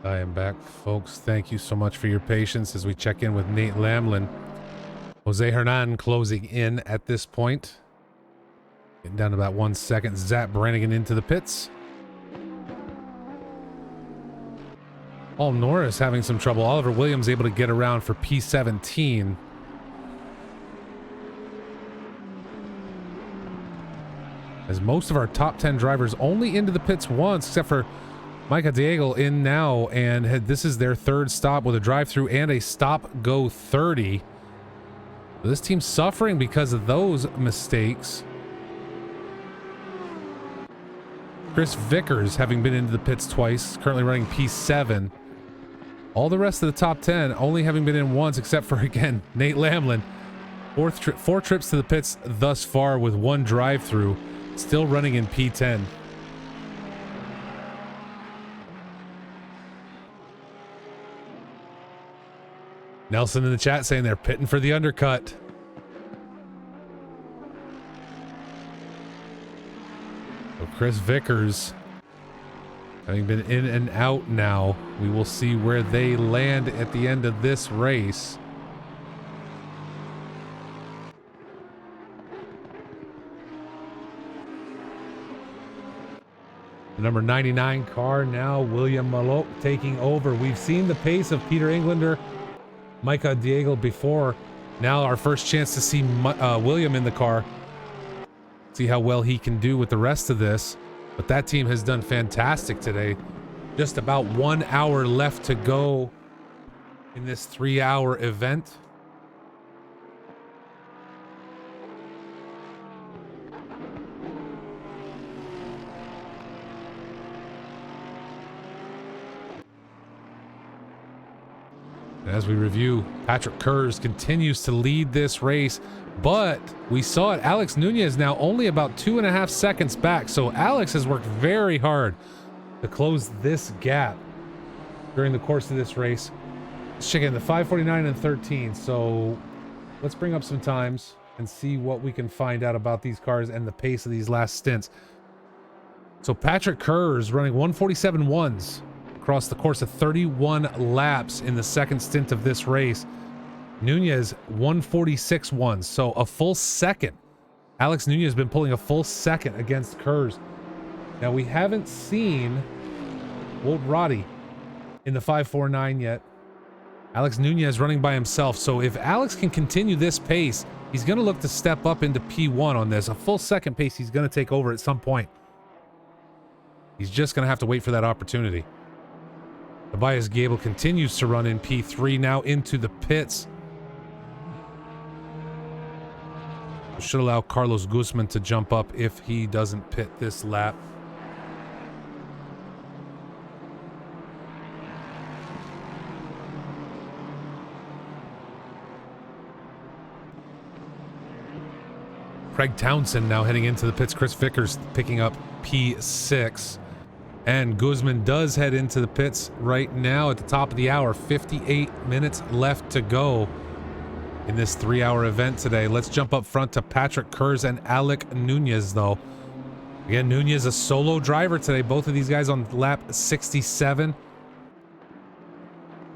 I am back, folks. Thank you so much for your patience as we check in with Nate Lamlin. Jose Hernan closing in at this point. Getting down to about 1 second. Zach Brannigan into the pits. Paul Norris having some trouble. Oliver Williams able to get around for P17. As most of our top 10 drivers only into the pits once, except for Micah Diego in now, and this is their third stop with a drive-through and a stop-go 30. This team's suffering because of those mistakes. Chris Vickers having been into the pits twice, currently running P7. All the rest of the top 10 only having been in once, except for, again, Nate Lamlin. Four trips to the pits thus far with one drive-through, still running in P10. Nelson in the chat saying they're pitting for the undercut. So Chris Vickers having been in and out now. We will see where they land at the end of this race. The number 99 car now, William Malot taking over. We've seen the pace of Peter Englander, Micah Diego before. Now our first chance to see William in the car. See how well he can do with the rest of this. But that team has done fantastic today. Just about 1 hour left to go in this 3-hour event. As we review, Patrick Kurz continues to lead this race, but we saw it. Alex Nunez now only about 2.5 seconds back. So Alex has worked very hard to close this gap during the course of this race. Let's check in the 5:49 and 13. So let's bring up some times and see what we can find out about these cars and the pace of these last stints. So Patrick Kurz running 147.1s. Across the course of 31 laps in the second stint of this race. Nunez 146.1, so a full second. Alex Nunez has been pulling a full second against Kurz. Now we haven't seen Wolt Roddy in the 549 yet. Alex Nunez running by himself, so if Alex can continue this pace, he's going to look to step up into P1 on this. A full second pace he's going to take over at some point. He's just going to have to wait for that opportunity. Tobias Gable continues to run in P3, now into the pits. Should allow Carlos Guzman to jump up if he doesn't pit this lap. Craig Townsend now heading into the pits. Chris Vickers picking up P6. And Guzman does head into the pits right now at the top of the hour. 58 minutes left to go in this 3-hour event today. Let's jump up front to Patrick Kurz and Alec Nunez, though. Again, Nunez a solo driver today. Both of these guys on lap 67.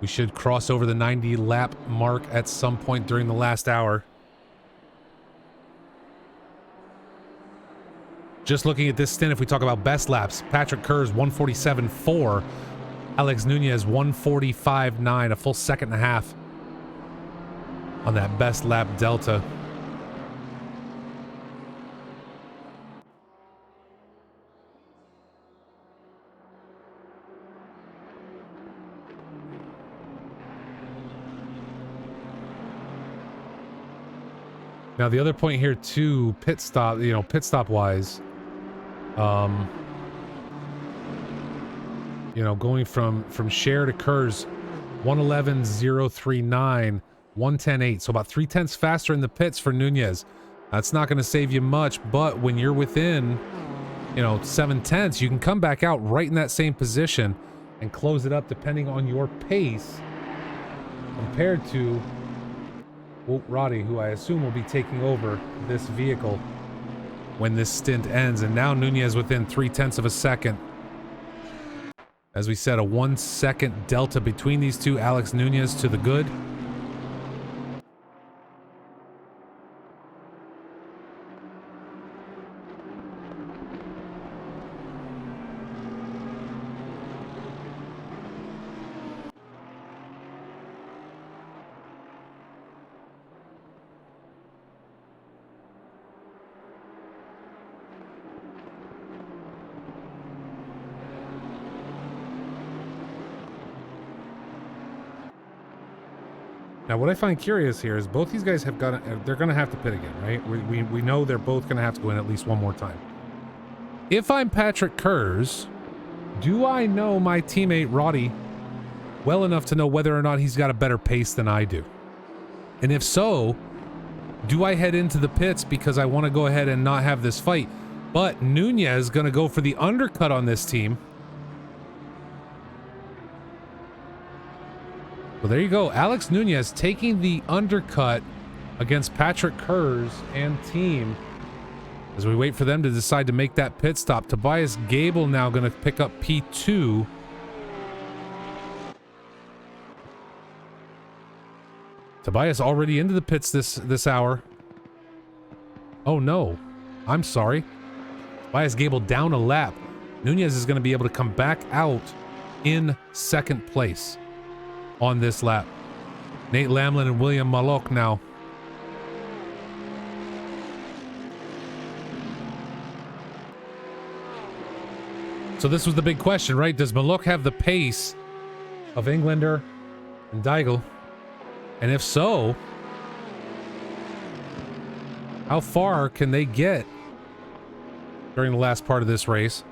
We should cross over the 90 lap mark at some point during the last hour. Just looking at this stint, if we talk about best laps, Patrick Kurz 147.4, Alex Nunez 145.9, a full second and a half on that best lap delta. Now the other point here too, pit stop wise, going from Cher to Kurz, 111.039, 110.8, so about 0.3 faster in the pits for Nunez. That's not going to save you much, but when you're within 0.7, you can come back out right in that same position and close it up depending on your pace compared to Wolt Roddy, who I assume will be taking over this vehicle when this stint ends. And now Nunez within 0.3 of a second. As we said, a 1 second delta between these two. Alex Nunez to the good. Now, what I find curious here is both these guys have got they're going to have to pit again, right? We know they're both going to have to go in at least one more time. If I'm Patrick Kurz, do I know my teammate Roddy well enough to know whether or not he's got a better pace than I do? And if so, do I head into the pits because I want to go ahead and not have this fight? But Nunez is going to go for the undercut on this team. Well, there you go. Alex Nunez taking the undercut against Patrick Kurz and team as we wait for them to decide to make that pit stop. Tobias Gable now going to pick up P2. Tobias already into the pits this hour. Oh no, I'm sorry. Tobias Gable down a lap. Nunez is going to be able to come back out in second place on this lap. Nate Lamlin and William Malok now. So this was the big question, right? Does Malok have the pace of Englander and Daigle? And if so, how far can they get during the last part of this race?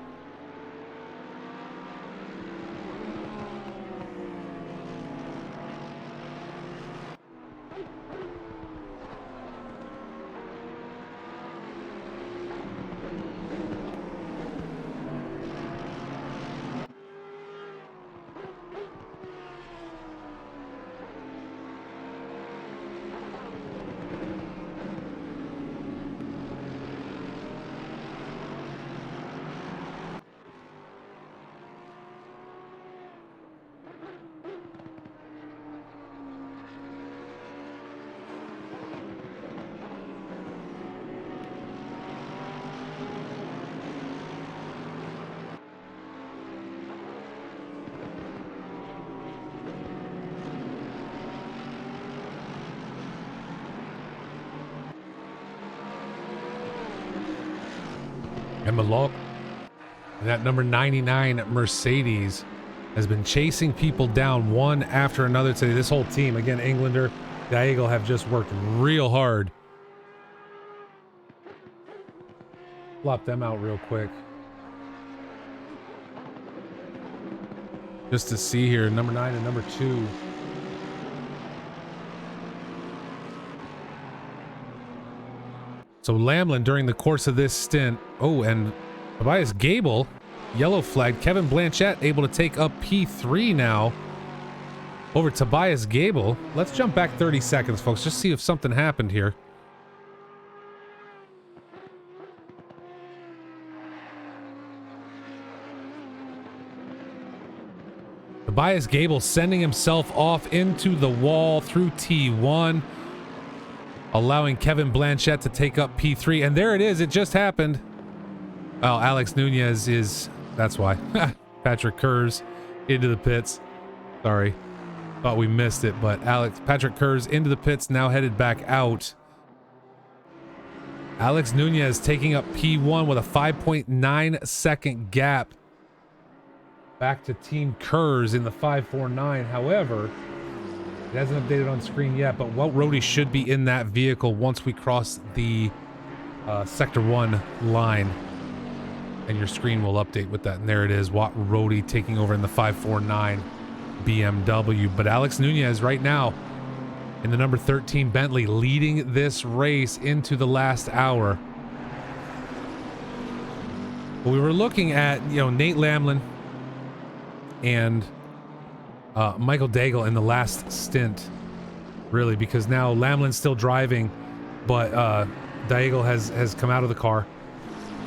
And Malok, that number 99 Mercedes, has been chasing people down one after another today. This whole team, again, Englander, Daigle, have just worked real hard. Flop them out real quick. Just to see here, number 9 and number 2. So Lamlin during the course of this stint. Oh, and Tobias Gable, yellow flag. Kevin Blanchett able to take up P3 now over Tobias Gable. Let's jump back 30 seconds, folks, just see if something happened here. Tobias Gable sending himself off into the wall through T1. Allowing Kevin Blanchett to take up P3. And there it is. It just happened. Oh, Alex Nunez is... That's why. Patrick Kurz into the pits. Sorry. Thought we missed it. But Patrick Kurz into the pits. Now headed back out. Alex Nunez taking up P1 with a 5.9 second gap. Back to Team Kurz in the 549. However... It hasn't updated on screen yet, but Walt Rohde should be in that vehicle once we cross the Sector 1 line. And your screen will update with that. And there it is, Walt Rohde taking over in the 549 BMW. But Alex Nunez right now in the number 13 Bentley leading this race into the last hour. But we were looking at, Nate Lamlin and... Michael Daigle in the last stint, really, because now Lamlin's still driving, but Daigle has come out of the car,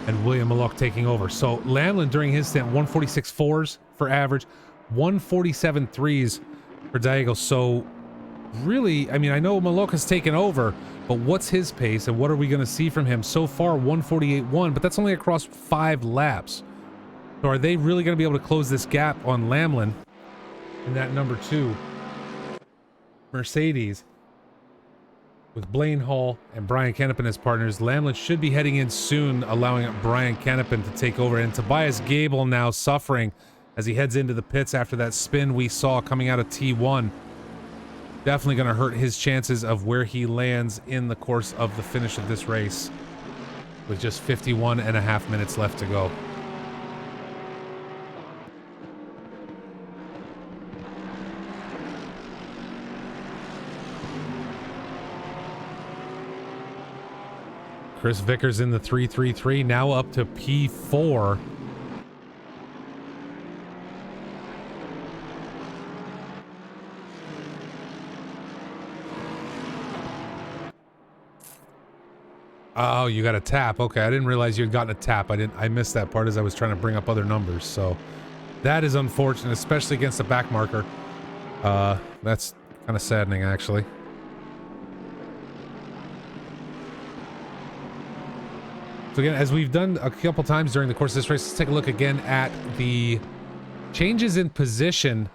and William Malok taking over. So Lamlin during his stint, 146.4s for average, 147.3s for Diego. So really, I mean, I know Maloka's taken over, but what's his pace and what are we going to see from him? So far, 148.1, but that's only across 5 laps. So are they really going to be able to close this gap on Lamlin in that number 2 Mercedes with Blaine Hall and Brian Canopin as partners? Lamlin should be heading in soon, allowing Brian Canopin to take over, and Tobias Gable now suffering as he heads into the pits after that spin we saw coming out of T1. Definitely going to hurt his chances of where he lands in the course of the finish of this race with just 51.5 minutes left to go. Chris Vickers in the 333, now up to P4. Oh, you got a tap. Okay, I didn't realize you had gotten a tap. I missed that part as I was trying to bring up other numbers. So that is unfortunate, especially against the back marker. That's kind of saddening, actually. So again, as we've done a couple times during the course of this race, let's take a look again at the changes in position.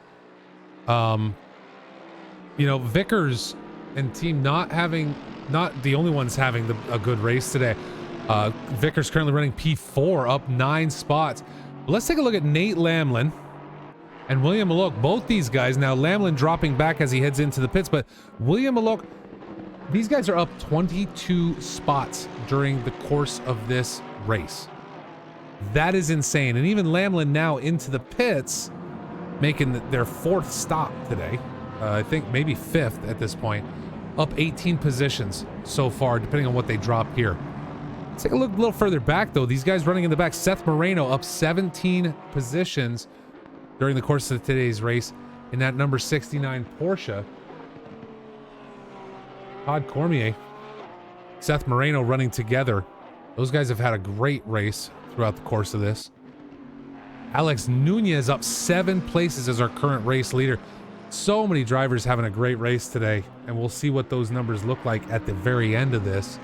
You know, Vickers and team not the only ones having a good race today. Vickers currently running P4, up 9 spots. But let's take a look at Nate Lamlin and William Malok. Both these guys, now Lamlin dropping back as he heads into the pits, but William Malok, these guys are up 22 spots during the course of this race. That is insane. And even Lamlin now into the pits, making their 4th stop today. I think maybe 5th at this point. Up 18 positions so far, depending on what they drop here. Let's take a look a little further back, though. These guys running in the back. Seth Moreno up 17 positions during the course of today's race in that number 69 Porsche. Todd Cormier, Seth Moreno running together. Those guys have had a great race throughout the course of this. Alex Nunez up 7 places as our current race leader. So many drivers having a great race today, and we'll see what those numbers look like at the very end of this.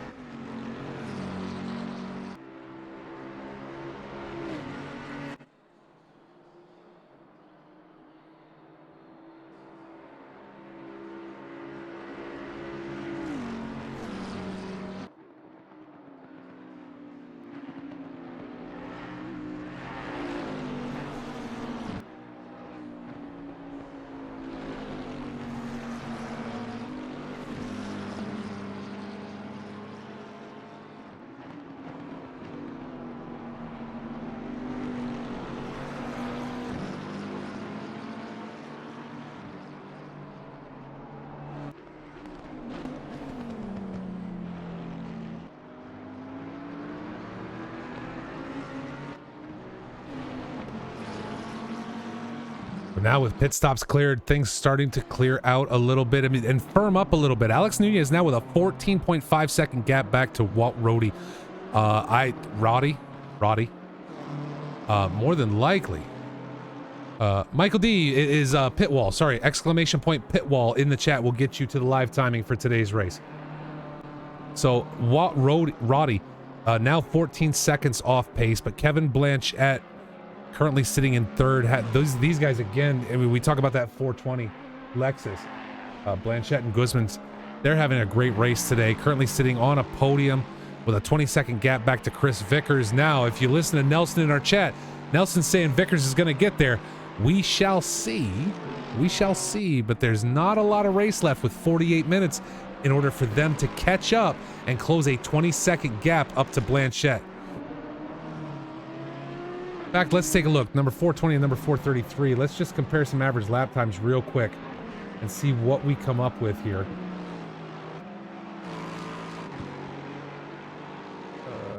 Now with pit stops cleared, things starting to clear out a little bit, and firm up a little bit. Alex Nunez now with a 14.5 second gap back to Walt Roddy. Roddy. More than likely. Michael D is pit wall. Sorry, exclamation point pit wall in the chat will get you to the live timing for today's race. So Walt Roddy now 14 seconds off pace, but Kevin Blanchett currently sitting in 3rd. These guys again, I mean, we talk about that 420 Lexus. Blanchett and Guzman, they're having a great race today. Currently sitting on a podium with a 20-second gap back to Chris Vickers. Now, if you listen to Nelson in our chat, Nelson's saying Vickers is going to get there. We shall see. We shall see, but there's not a lot of race left with 48 minutes in order for them to catch up and close a 20-second gap up to Blanchett. In fact, let's take a look. Number 420 and number 433. Let's just compare some average lap times real quick and see what we come up with here.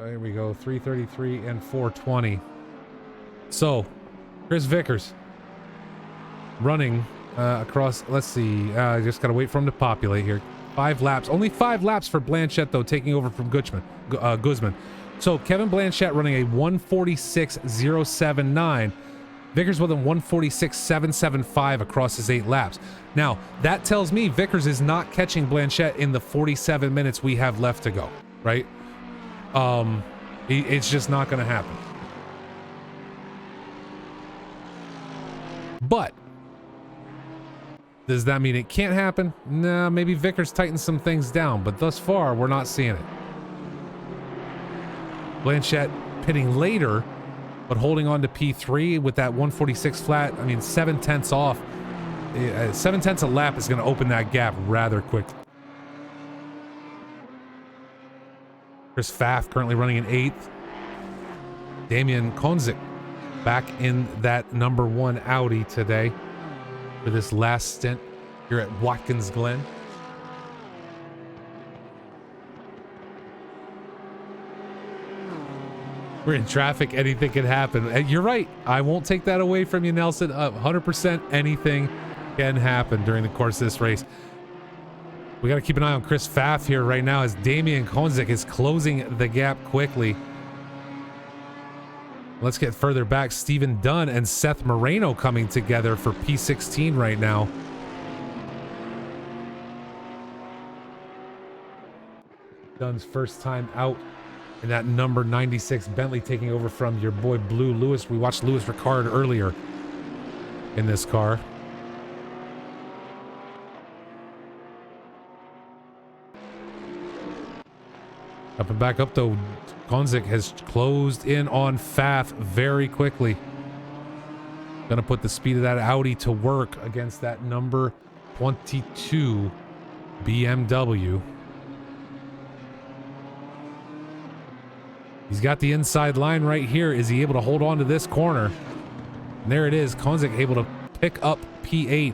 Here we go. 333 and 420. So, Chris Vickers running across. Let's see. I just got to wait for him to populate here. 5 laps. Only 5 laps for Blanchett, though, taking over from Guzman. So Kevin Blanchett running a 146.079. Vickers with a 146.775 across his 8 laps. Now, that tells me Vickers is not catching Blanchette in the 47 minutes we have left to go, right? It's just not going to happen. But does that mean it can't happen? Nah, maybe Vickers tightens some things down, but thus far, we're not seeing it. Blanchette pitting later, but holding on to P3 with that 146 flat. I mean, 7/10 off. 7/10 a lap is going to open that gap rather quickly. Chris Pfaff currently running in 8th. Damian Konzik back in that number 1 Audi today for this last stint here at Watkins Glen. We're in traffic. Anything can happen. And you're right. I won't take that away from you, Nelson. 100% anything can happen during the course of this race. We got to keep an eye on Chris Pfaff here right now as Damian Konzik is closing the gap quickly. Let's get further back. Stephen Dunn and Seth Moreno coming together for P16 right now. Dunn's first time out in that number 96 Bentley, taking over from your boy Blue Lewis. We watched Lewis Ricard earlier in this car. Up and back up though. Konzik has closed in on Pfaff very quickly. Gonna put the speed of that Audi to work against that number 22 BMW. He's got the inside line right here. Is he able to hold on to this corner? And there it is. Konzik able to pick up P8.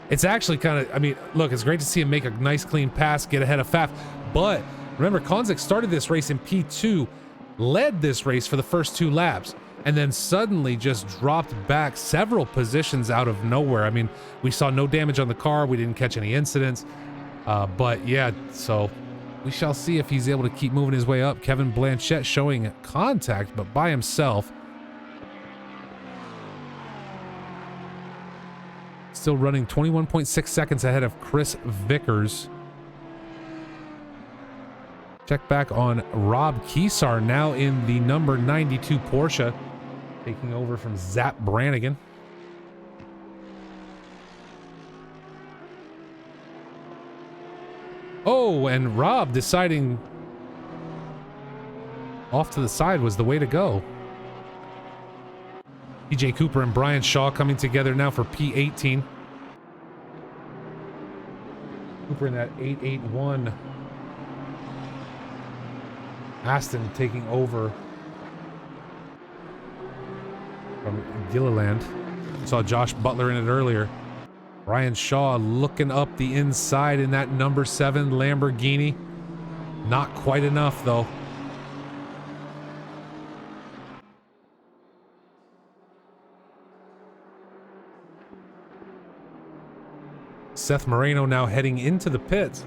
It's actually kind of, I mean, look, it's great to see him make a nice clean pass, get ahead of Pfaff. But remember, Konzik started this race in P2, led this race for the first 2 laps, and then suddenly just dropped back several positions out of nowhere. I mean, we saw no damage on the car. We didn't catch any incidents. But yeah, so we shall see if he's able to keep moving his way up. Kevin Blanchette showing contact, but by himself. Still running 21.6 seconds ahead of Chris Vickers. Check back on Rob Keesar, now in the number 92 Porsche, taking over from Zap Brannigan. Oh, and Rob deciding off to the side was the way to go. TJ Cooper and Brian Shaw coming together now for P18. Cooper in that 881. Aston taking over from Gilliland. Saw Josh Butler in it earlier. Brian Shaw looking up the inside in that number 7 Lamborghini. Not quite enough though. Seth Moreno now heading into the pits.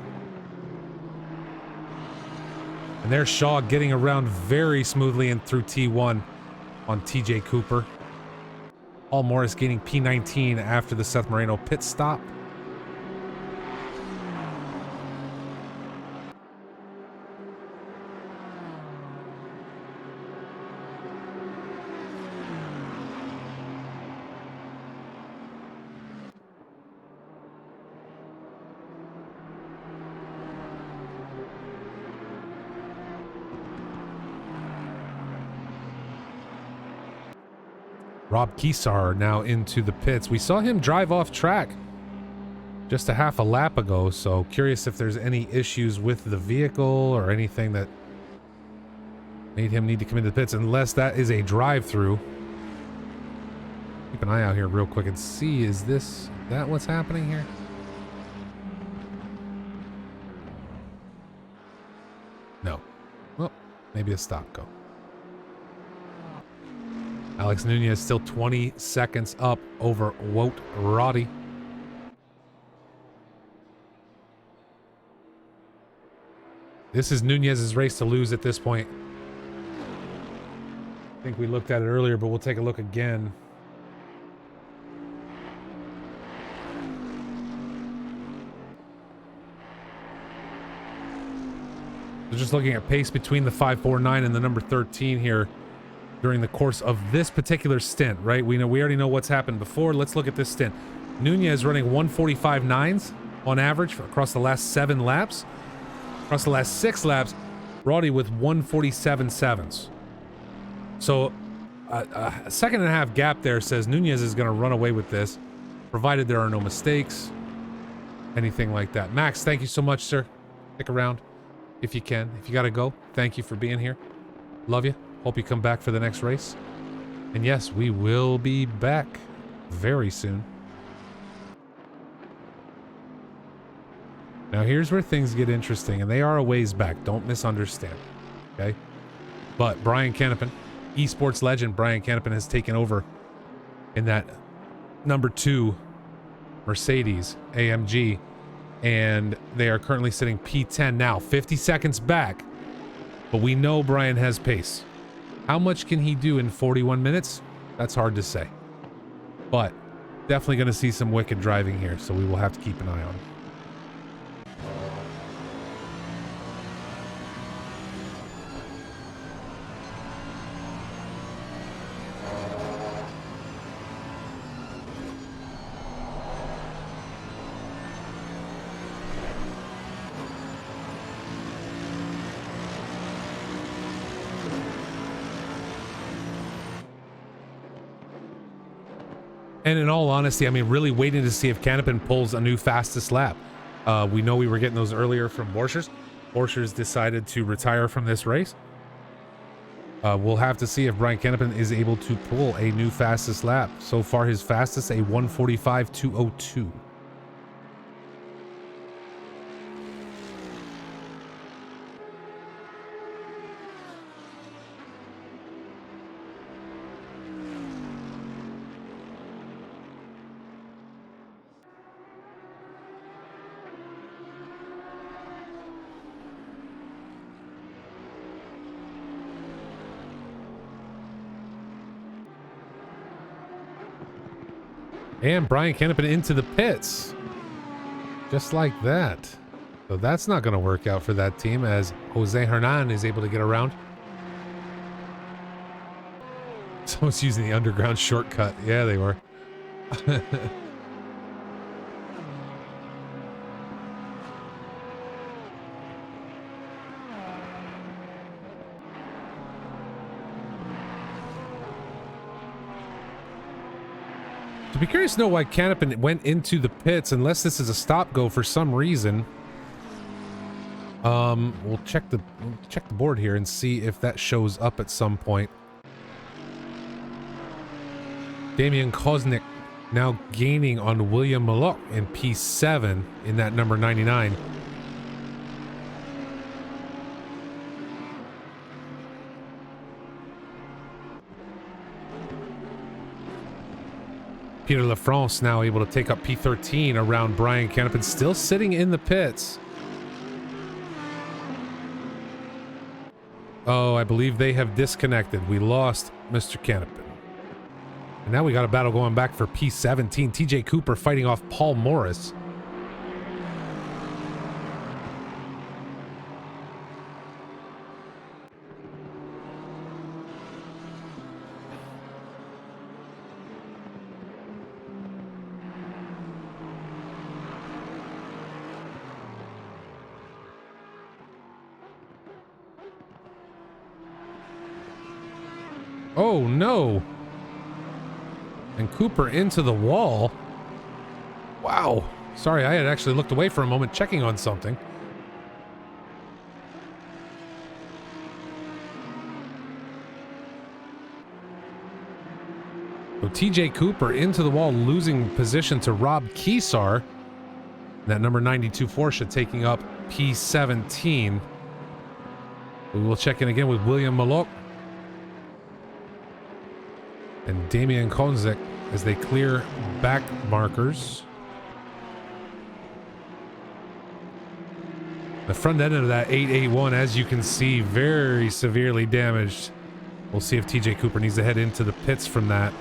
And there's Shaw getting around very smoothly and through T1 on TJ Cooper. Paul Morris gaining P19 after the Seth Moreno pit stop. Rob Keesar now into the pits. We saw him drive off track just a half a lap ago, so curious if there's any issues with the vehicle or anything that made him need to come into the pits, unless that is a drive-through. Keep an eye out here real quick and see, is that what's happening here? No. Well, maybe a stop go. Alex Nunez still 20 seconds up over Wout Roddy. This is Nunez's race to lose at this point. I think we looked at it earlier, but we'll take a look again. So just looking at pace between the 549 and the number 13 here during the course of this particular stint, right? We already know what's happened before. Let's look at this stint. Nunez running 145.9s on average across the last 7 laps. Across the last 6 laps, Roddy with 147.7s. So a second and a half gap there says Nunez is going to run away with this, provided there are no mistakes, anything like that. Max, thank you so much, sir. Stick around if you can. If you got to go, thank you for being here. Love you. Hope you come back for the next race. And yes, we will be back very soon. Now here's where things get interesting, and they are a ways back. Don't misunderstand, okay? But Brian Canopin, esports legend Brian Canopin, has taken over in that number 2 Mercedes AMG, and they are currently sitting P10 now, 50 seconds back. But we know Brian has pace. How much can he do in 41 minutes? That's hard to say. But definitely going to see some wicked driving here, so we will have to keep an eye on it. And in all honesty, I mean, really waiting to see if Canopin pulls a new fastest lap. We know we were getting those earlier from Borchers. Borchers decided to retire from this race. We'll have to see if Brian Canopin is able to pull a new fastest lap. So far, his fastest, a 1:45.202. And Brian Canopin into the pits. Just like that. So that's not going to work out for that team as Jose Hernan is able to get around. Someone's using the underground shortcut. Yeah, they were. To be curious to know why Canopin went into the pits, unless this is a stop-go for some reason. We'll check the board here and see if that shows up at some point. Damian Koznick now gaining on William Malok in P7 in that number 99. Peter LaFrance now able to take up P13 around Brian Canopin, still sitting in the pits. Oh, I believe they have disconnected. We lost Mr. Canopin. And now we got a battle going back for P17. TJ Cooper fighting off Paul Morris. Oh no. And Cooper into the wall. Wow. Sorry, I had actually looked away for a moment checking on something. So TJ Cooper into the wall, losing position to Rob Kesar. That number 92 Porsche taking up P17. We will check in again with William Malok and Damian Konzik as they clear back markers. The front end of that 881, as you can see, very severely damaged. We'll see if TJ Cooper needs to head into the pits from that.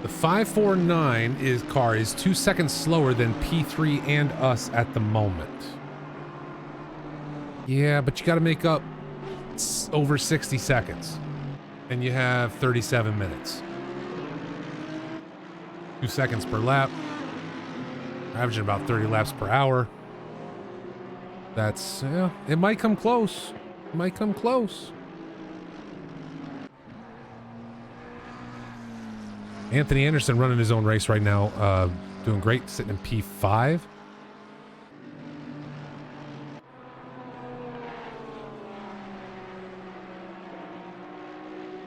The 549 car is 2 seconds slower than P3 and us at the moment. Yeah, but you got to make up over 60 seconds. And you have 37 minutes. 2 seconds per lap. Averaging about 30 laps per hour. That's, yeah, it might come close. It might come close. Anthony Anderson running his own race right now. Doing great, sitting in P5.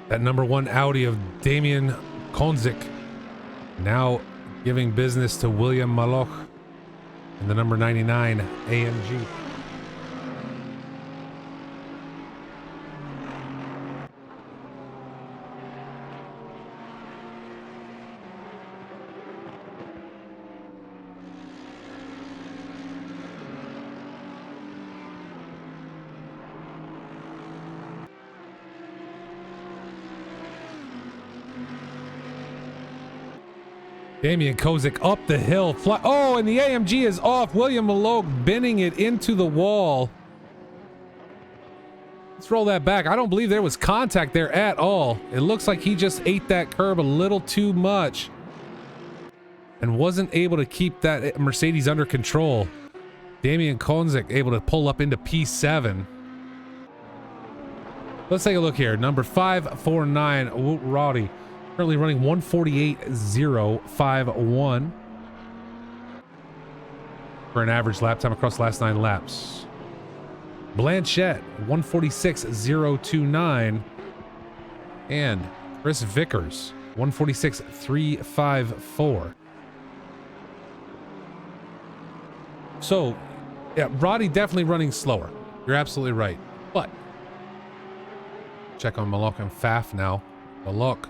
That number 1 Audi of Damian Konzik now giving business to William Maloch in the number 99 AMG. Damian Kozik up the hill. Oh, and the AMG is off. William Maloch bending it into the wall. Let's roll that back. I don't believe there was contact there at all. It looks like he just ate that curb a little too much and wasn't able to keep that Mercedes under control. Damian Kozik able to pull up into P7. Let's take a look here. Number 549, Roddy. Currently running 148.051 for an average lap time across the last 9 laps. Blanchette 146.029 and Chris Vickers 146.354. So, yeah, Roddy definitely running slower. You're absolutely right. But check on Maloch and Faf now. Maloch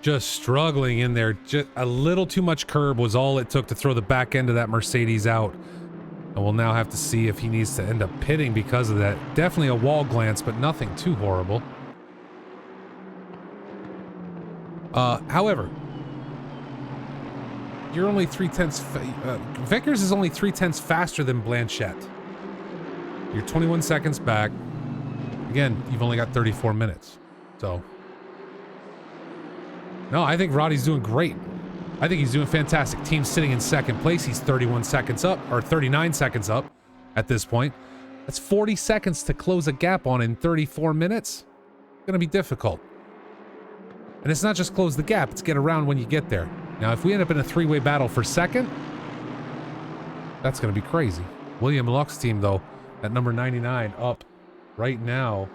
just struggling in there. Just a little too much curb was all it took to throw the back end of that Mercedes out. And we'll now have to see if he needs to end up pitting because of that. Definitely a wall glance, but nothing too horrible. However, you're only 3/10. Vickers is only 3/10 faster than Blanchette. You're 21 seconds back. Again, you've only got 34 minutes. So, no, I think Roddy's doing great. I think he's doing fantastic. Team's sitting in second place. He's 31 seconds up, or 39 seconds up at this point. That's 40 seconds to close a gap on in 34 minutes. It's going to be difficult. And it's not just close the gap, it's get around when you get there. Now, if we end up in a 3-way battle for second, that's going to be crazy. William Luck's team, though, at number 99 up right now.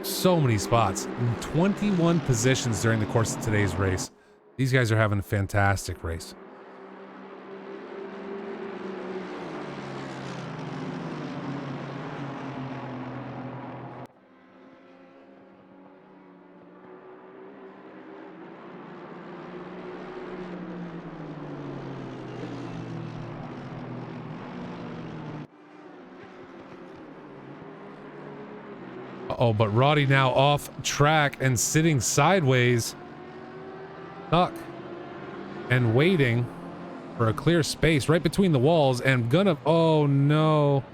So many spots, 21 positions during the course of today's race. These guys are having a fantastic race. Uh-oh, but Roddy now off track and sitting sideways, stuck and waiting for a clear space right between the walls and gonna, oh no.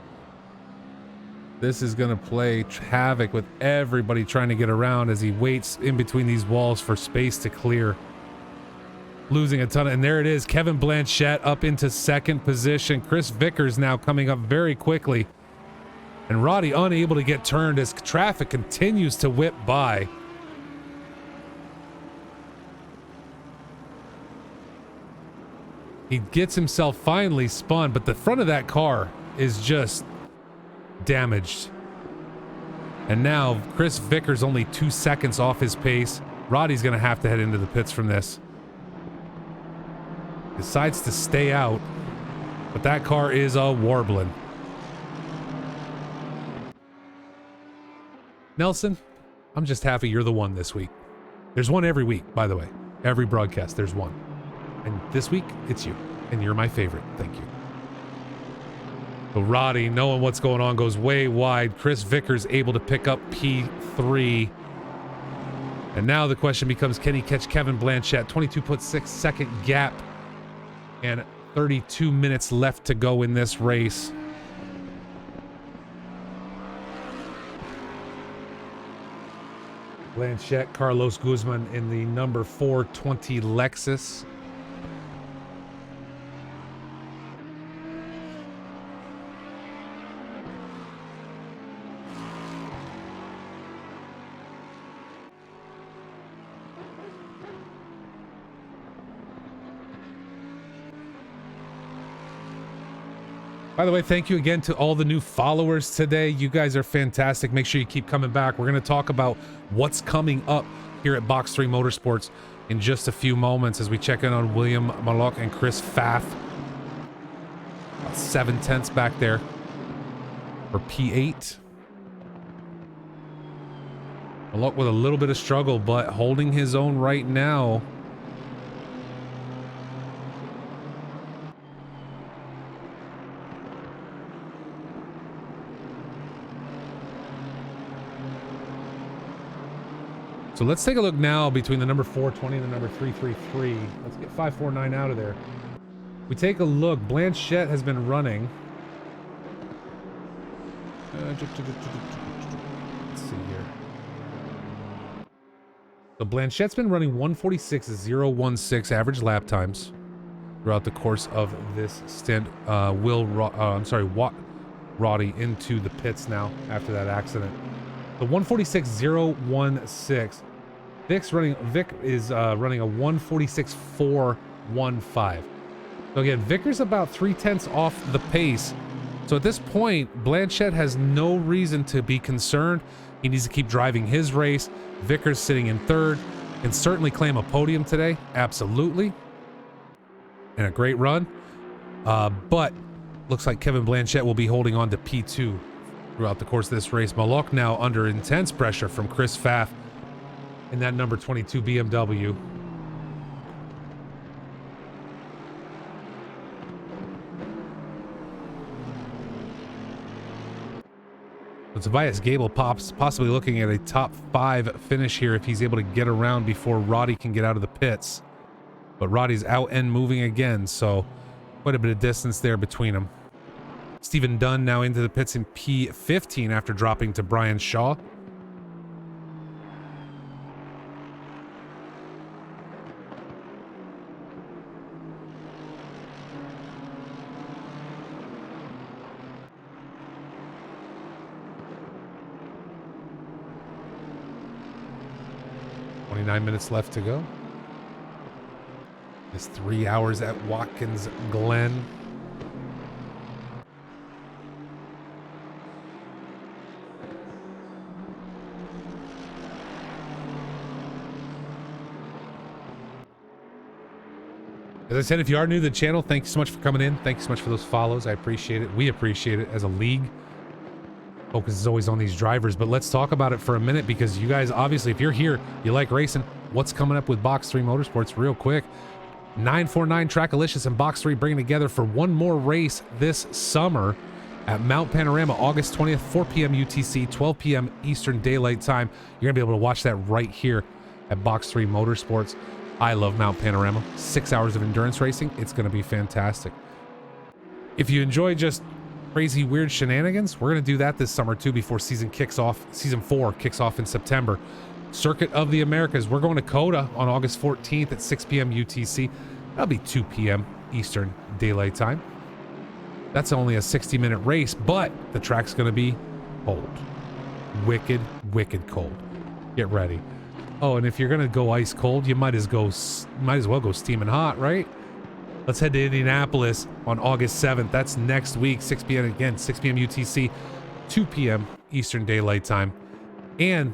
This is gonna play havoc with everybody trying to get around as he waits in between these walls for space to clear. Losing a ton of, and there it is, Kevin Blanchette up into second position. Chris Vickers now coming up very quickly. And Roddy unable to get turned as traffic continues to whip by. He gets himself finally spun, but the front of that car is just damaged. And now Chris Vickers only 2 seconds off his pace. Roddy's going to have to head into the pits from this. Decides to stay out, but that car is a warbling. Nelson, I'm just happy you're the one this week. There's one every week, by the way. Every broadcast, there's one. And this week, it's you. And you're my favorite. Thank you. So Roddy, knowing what's going on, goes way wide. Chris Vickers able to pick up P3. And now the question becomes, can he catch Kevin Blanchette? 22.6 second gap and 32 minutes left to go in this race. Blanchette, Carlos Guzman in the number 420 Lexus. By the way, thank you again to all the new followers today. You guys are fantastic. Make sure you keep coming back. We're going to talk about what's coming up here at Box3 Motorsports in just a few moments as we check in on William Maloch and Chris Pfaff. About 7/10 back there for P8. Maloch with a little bit of struggle, but holding his own right now. So let's take a look now between the number 420 and the number 333. Let's get 549 out of there. We take a look. Blanchette has been running. Let's see here. So Blanchette's been running 146.016 average lap times throughout the course of this stint. Roddy into the pits now after that accident. The 146.016. Vic is running a 146.415. So again, Vicker's about 0.3 off the pace. So at this point, Blanchette has no reason to be concerned. He needs to keep driving his race. Vicker's sitting in third. Can certainly claim a podium today. Absolutely. And a great run. But looks like Kevin Blanchette will be holding on to P2 throughout the course of this race. Maloch now under intense pressure from Chris Pfaff in that number 22 BMW. So Tobias Gable possibly looking at a top 5 finish here if he's able to get around before Roddy can get out of the pits. But Roddy's out and moving again, so quite a bit of distance there between them. Stephen Dunn now into the pits in P15 after dropping to Brian Shaw. Minutes left to go. It's 3 hours at Watkins Glen. As I said, if you are new to the channel, thank you so much for coming in. Thank you so much for those follows. I appreciate it. We appreciate it as a league. Focus is always on these drivers, but let's talk about it for a minute because you guys, obviously, if you're here, you like racing, what's coming up with Box3 Motorsports real quick. 949 Trackalicious and Box3 bringing together for one more race this summer at Mount Panorama, August 20th, 4 p.m. UTC, 12 p.m. Eastern Daylight Time. You're going to be able to watch that right here at Box3 Motorsports. I love Mount Panorama. 6 hours of endurance racing. It's going to be fantastic. If you enjoy just crazy weird shenanigans, we're going to do that this summer too before season 4 kicks off in September. Circuit of the Americas, we're going to Coda on August 14th at 6 p.m. UTC. That'll be 2 p.m. Eastern Daylight Time. That's only a 60-minute race, but the track's going to be cold. Wicked cold. Get ready. Oh, and if you're going to go ice cold, you might as well go steaming hot, right? Let's head to Indianapolis on August 7th. That's next week, 6 p.m. again, 6 p.m. UTC, 2 p.m. Eastern Daylight Time. And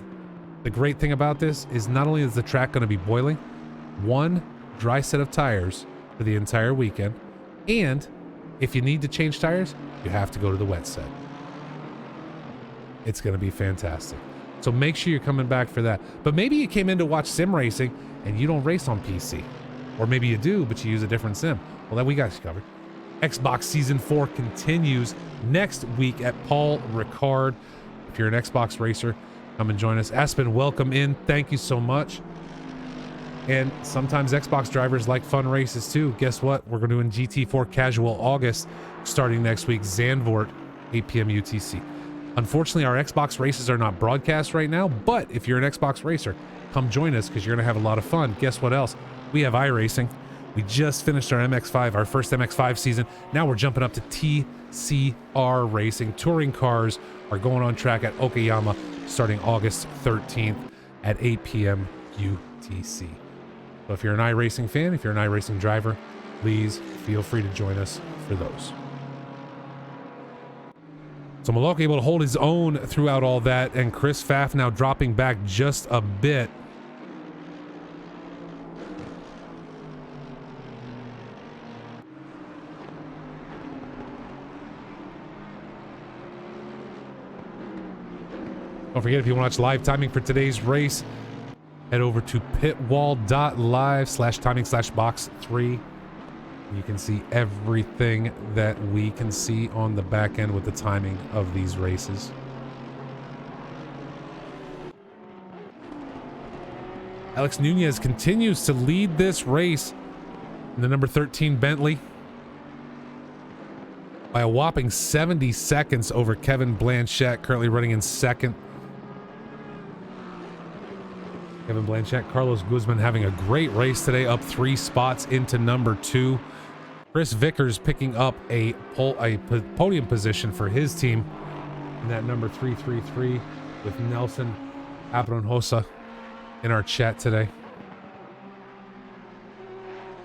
the great thing about this is not only is the track going to be boiling, one dry set of tires for the entire weekend, and if you need to change tires, you have to go to the wet set. It's going to be fantastic. So make sure you're coming back for that. But maybe you came in to watch sim racing and you don't race on PC. Or maybe you do, but you use a different sim. Well, then we got you covered. Xbox Season 4 continues next week at Paul Ricard. If you're an Xbox racer, Come and join us. Aspen, welcome in. Thank you so much. And sometimes Xbox drivers like fun races too. Guess what? We're doing GT4 Casual August starting next week. Zandvoort, 8 p.m. UTC. Unfortunately, our Xbox races are not broadcast right now, but if you're an Xbox racer, come join us because you're going to have a lot of fun. Guess what else? We have iRacing. We just finished our MX5, our first MX5 season. Now we're jumping up to TCR Racing. Touring cars are going on track at Okayama starting August 13th at 8 p.m. UTC. So if you're an iRacing fan, if you're an iRacing driver, please feel free to join us for those. So Malok able to hold his own throughout all that, and Chris Pfaff now dropping back just a bit. Don't forget, if you want to watch live timing for today's race, head over to pitwall.live/timing/box3. You can see everything that we can see on the back end with the timing of these races. Alex Nunez continues to lead this race in the number 13 Bentley by a whopping 70 seconds over Kevin Blanchette, currently running in second. Kevin Blanchette, Carlos Guzman having a great race today, up 3 spots into number 2. Chris Vickers picking up a podium position for his team in that number 333 with Nelson Abronhosa in our chat today.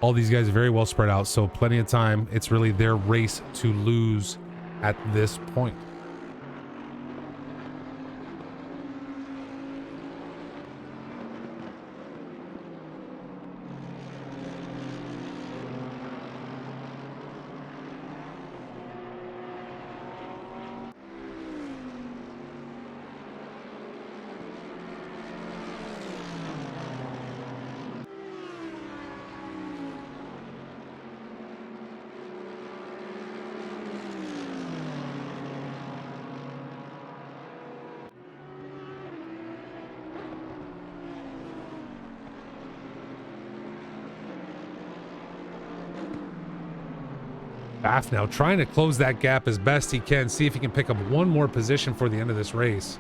All these guys are very well spread out, so plenty of time. It's really their race to lose at this point. Pfaff now trying to close that gap as best he can, see if he can pick up one more position for the end of this race.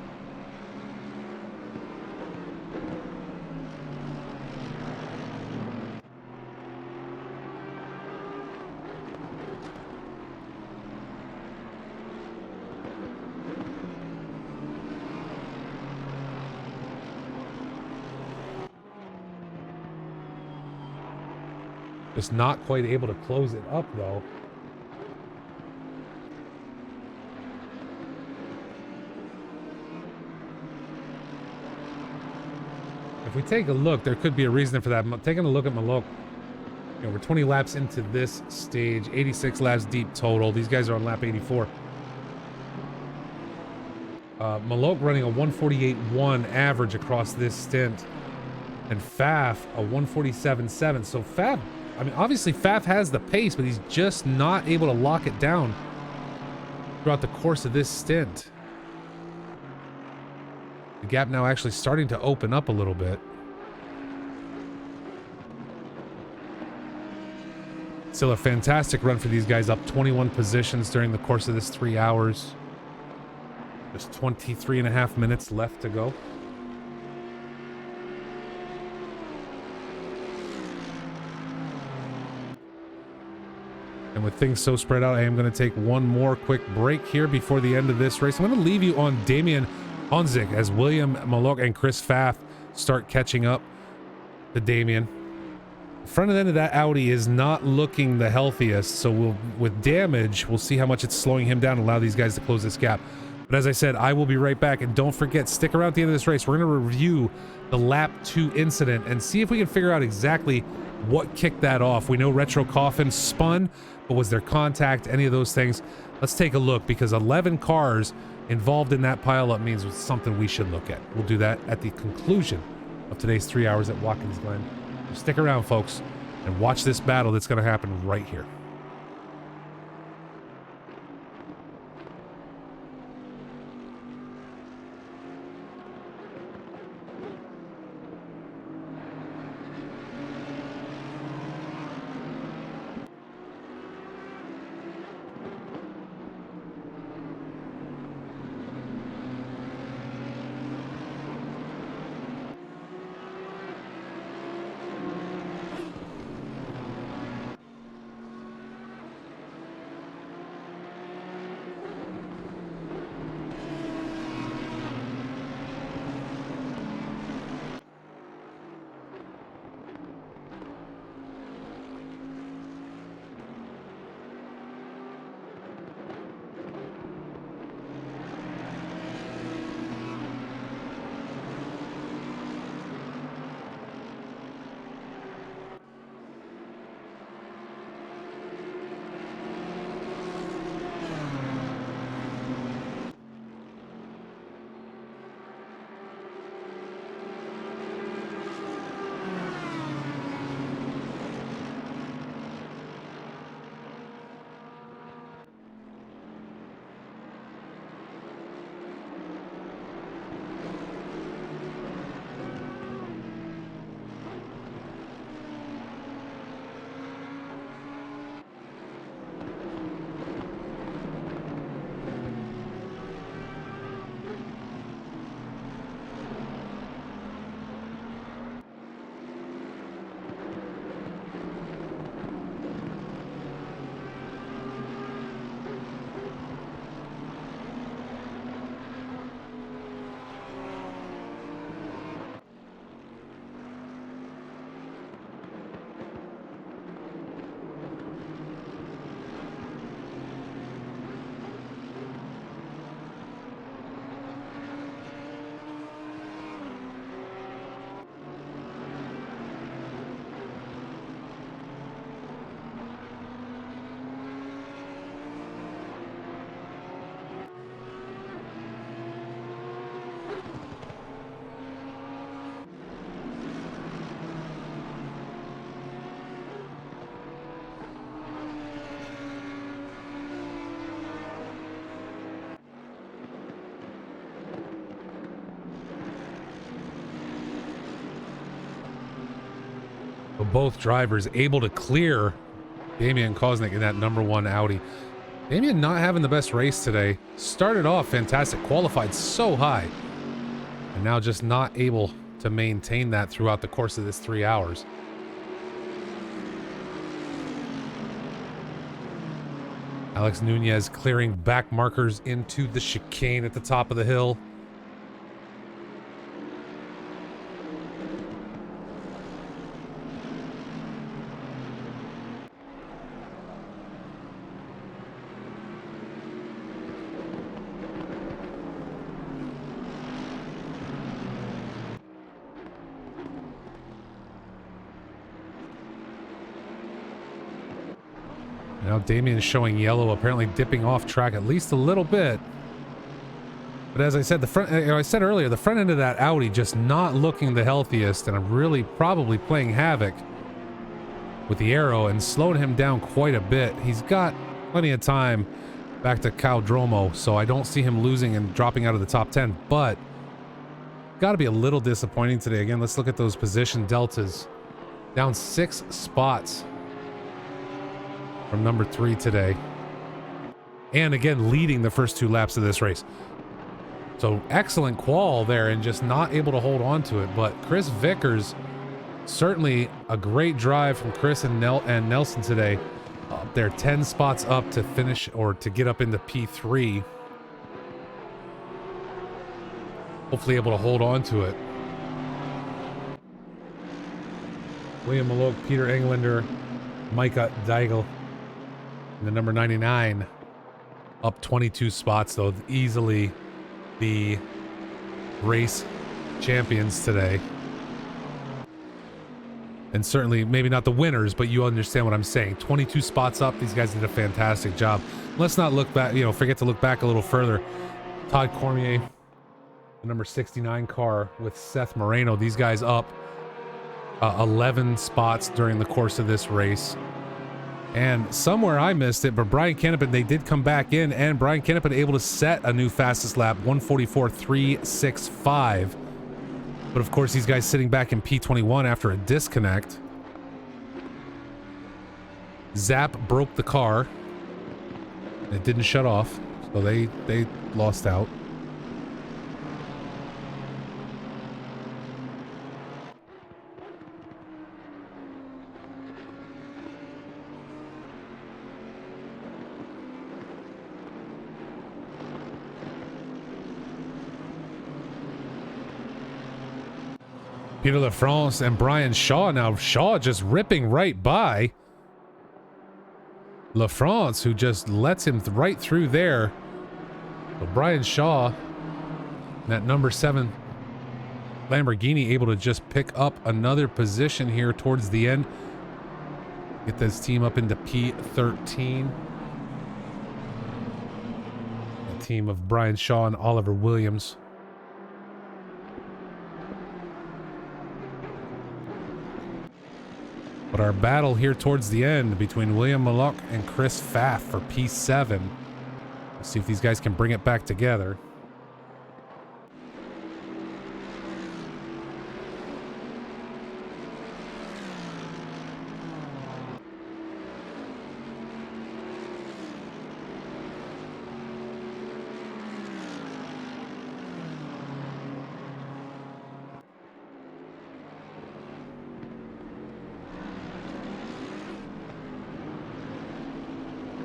Just not quite able to close it up though. If we take a look, there could be a reason for that. Taking a look at Malok, you know, we're 20 laps into this stage, 86 laps deep total. These guys are on lap 84. Malok running a 148.1 average across this stint, and Pfaff a 147.7. So Pfaff, I mean, obviously Pfaff has the pace, but he's just not able to lock it down throughout the course of this stint. The gap now actually starting to open up a little bit. Still a fantastic run for these guys, up 21 positions during the course of this 3 hours. Just 23.5 minutes left to go. And with things so spread out, I am going to take one more quick break here before the end of this race. I'm going to leave you on Damian Honzik as William Malok and Chris Pfaff start catching up to Damian. The front end of that Audi is not looking the healthiest, so with damage, we'll see how much it's slowing him down and allow these guys to close this gap. But as I said, I will be right back, and don't forget, stick around at the end of this race. We're going to review the lap 2 incident and see if we can figure out exactly what kicked that off. We know Retro Coffin spun, but was there contact, any of those things? Let's take a look, because 11 cars involved in that pileup means it's something we should look at. We'll do that at the conclusion of today's 3 hours at Watkins Glen. So stick around, folks, and watch this battle that's going to happen right here. But both drivers able to clear Damian Koznick in that number 1 Audi. Damian not having the best race today. Started off fantastic, qualified so high, and now just not able to maintain that throughout the course of this 3 hours. Alex Nunez clearing back markers into the chicane at the top of the hill. Now Damian is showing yellow, apparently dipping off track at least a little bit. But as I said, I said earlier, the front end of that Audi just not looking the healthiest, and really probably playing havoc with the aero and slowing him down quite a bit. He's got plenty of time back to Caldromo, so I don't see him losing and dropping out of the top 10, but got to be a little disappointing today. Again, let's look at those position deltas. Down 6 spots from number 3 today. And again, leading the first 2 laps of this race. So excellent qual there and just not able to hold on to it. But Chris Vickers, certainly a great drive from Chris and Nelson today. Up there 10 spots up to finish or to get up into P3. Hopefully able to hold on to it. William Malok, Peter Englander, Micah Deigel. And the number 99 up 22 spots, though, easily the race champions today. And certainly maybe not the winners, but you understand what I'm saying. 22 spots up. These guys did a fantastic job. Let's not look back, forget to look back a little further. Todd Cormier, the number 69 car with Seth Moreno. These guys up 11 spots during the course of this race. And somewhere I missed it, but Brian Kennepan, they did come back in, and Brian Kennepan able to set a new fastest lap, 1:44.365. But of course, these guys sitting back in P21 after a disconnect. Zap broke the car. It didn't shut off, so they lost out. Peter LaFrance and Brian Shaw. Now Shaw just ripping right by LaFrance, who just lets him right through there. But Brian Shaw, that number 7 Lamborghini, able to just pick up another position here towards the end. Get this team up into P13. The team of Brian Shaw and Oliver Williams. But our battle here towards the end between William Mallock and Chris Pfaff for P7. Let's see if these guys can bring it back together.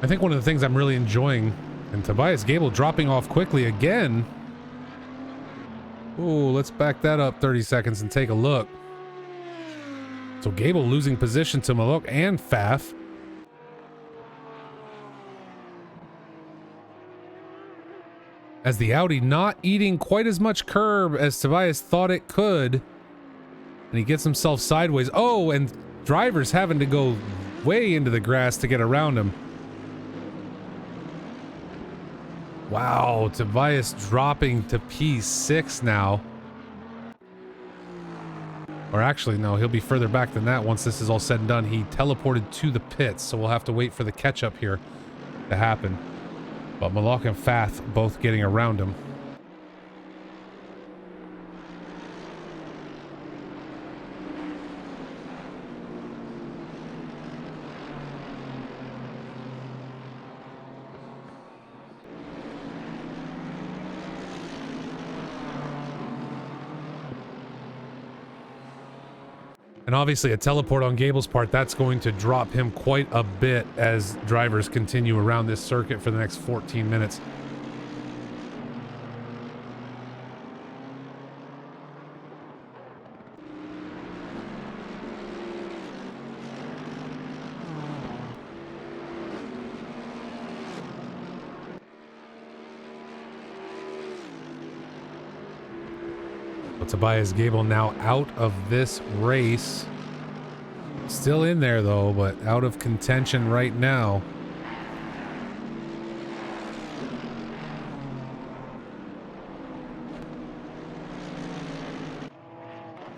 I think one of the things I'm really enjoying, and Tobias Gable dropping off quickly again. Ooh, let's back that up 30 seconds and take a look. So Gable losing position to Malok and Pfaff. As the Audi not eating quite as much curb as Tobias thought it could. And he gets himself sideways. Oh, and drivers having to go way into the grass to get around him. Wow, Tobias dropping to P6 now. Or actually, no, he'll be further back than that once this is all said and done. He teleported to the pits, so we'll have to wait for the catch-up here to happen. But Malok and Pfaff both getting around him. obviously a teleport on Gable's part, that's going to drop him quite a bit as drivers continue around this circuit for the next 14 minutes. Tobias Gable now out of this race. Still in there though, but out of contention right now.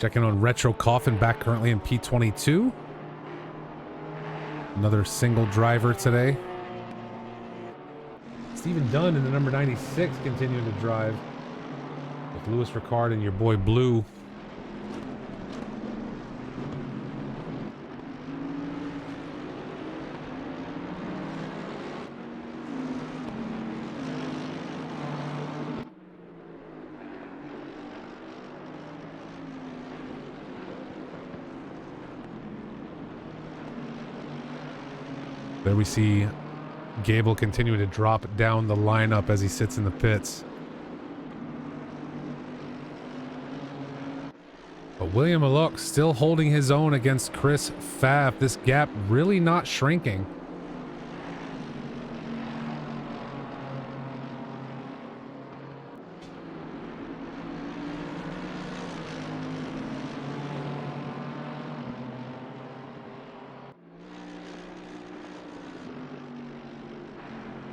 Checking on Retro Coffin, back currently in P22. Another single driver today. Stephen Dunn in the number 96 continuing to drive. With Louis Ricard and your boy Blue. There we see Gable continuing to drop down the lineup as he sits in the pits. But William Maluk still holding his own against Chris Pfaff. This gap really not shrinking.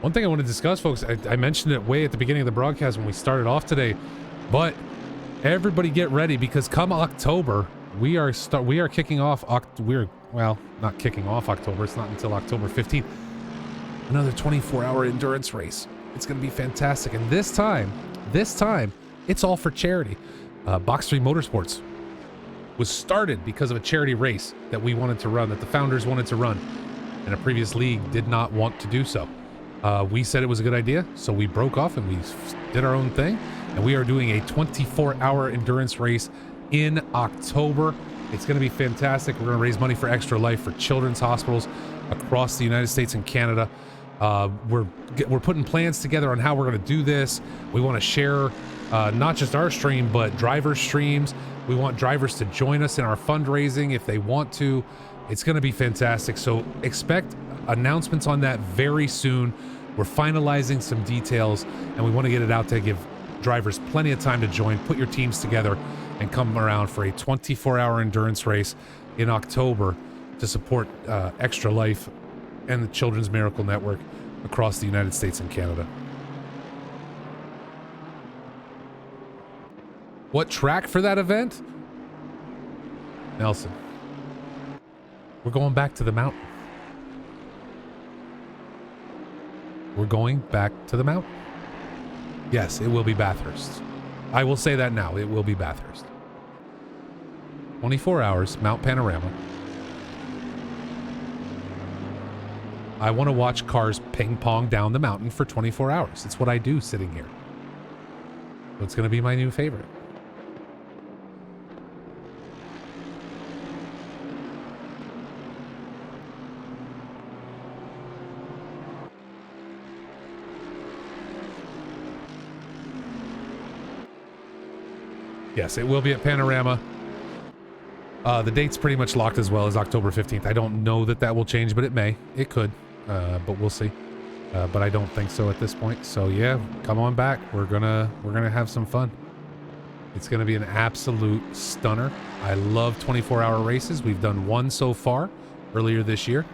One thing I want to discuss, folks, I mentioned it way at the beginning of the broadcast when we started off today, but everybody get ready, because come October, we are kicking off, well, not kicking off October, it's not until October 15th, another 24-hour endurance race. It's going to be fantastic, and this time, it's all for charity. Box3 Motorsports was started because of a charity race that we wanted to run, that the founders wanted to run, and a previous league did not want to do so. We said it was a good idea, so we broke off and we did our own thing, and we are doing a 24-hour endurance race in October. It's going to be fantastic. We're going to raise money for Extra Life for children's hospitals across the United States and Canada. We're putting plans together on how we're going to do this. We want to share not just our stream, but driver streams. We want drivers to join us in our fundraising if they want to. It's going to be fantastic. So expect announcements on that very soon. We're finalizing some details, and we want to get it out to give drivers plenty of time to join. Put your teams together and come around for a 24-hour endurance race in October to support Extra Life and the Children's Miracle Network across the United States and Canada. What track for that event? Nelson. We're going back to the mountain. We're going back to the mountain. Yes, it will be Bathurst. I will say that now. It will be Bathurst. 24 hours, Mount Panorama. I want to watch cars ping pong down the mountain for 24 hours. It's what I do sitting here. So it's going to be my new favorite. Yes, it will be at Panorama. The date's pretty much locked as well as October 15th. I don't know that will change, but it may. It could, but we'll see. But I don't think so at this point. So yeah, come on back. We're gonna have some fun. It's gonna be an absolute stunner. I love 24-hour races. We've done one so far earlier this year.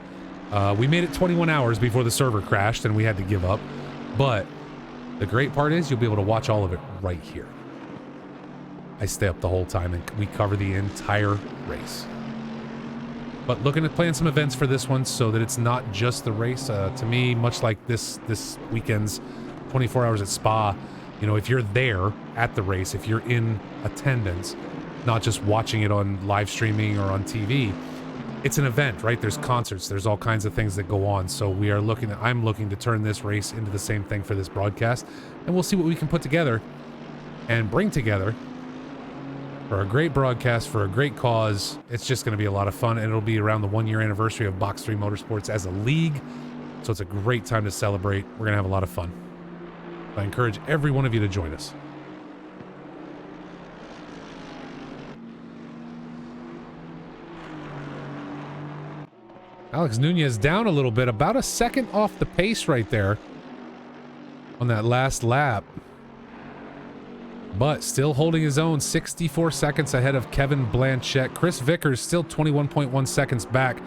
We made it 21 hours before the server crashed and we had to give up. But the great part is you'll be able to watch all of it right here. I stay up the whole time and we cover the entire race. But looking at playing some events for this one so that it's not just the race. To me, much like this weekend's 24 hours at Spa, you know, if you're there at the race, if you're in attendance, not just watching it on live streaming or on TV, it's an event, right? There's concerts, there's all kinds of things that go on. So I'm looking to turn this race into the same thing for this broadcast, and we'll see what we can put together and bring together for a great broadcast, for a great cause. It's just going to be a lot of fun, and it'll be around the 1-year anniversary of Box3 Motorsports as a league. So it's a great time to celebrate. We're going to have a lot of fun. I encourage every one of you to join us. Alex Nunez down a little bit, about a second off the pace right there on that last lap. But still holding his own, 64 seconds ahead of Kevin Blanchette. Chris Vickers still 21.1 seconds back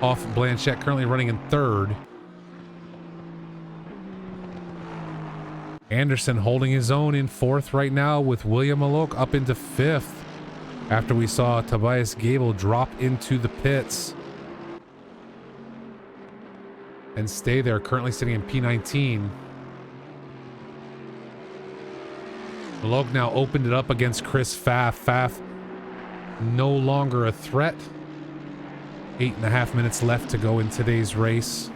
off Blanchette, currently running in third. Anderson holding his own in fourth right now, with William Malok up into fifth after we saw Tobias Gable drop into the pits and stay there, currently sitting in P19. Malok now opened it up against Chris Pfaff. Pfaff no longer a threat. 8.5 minutes left to go in today's race.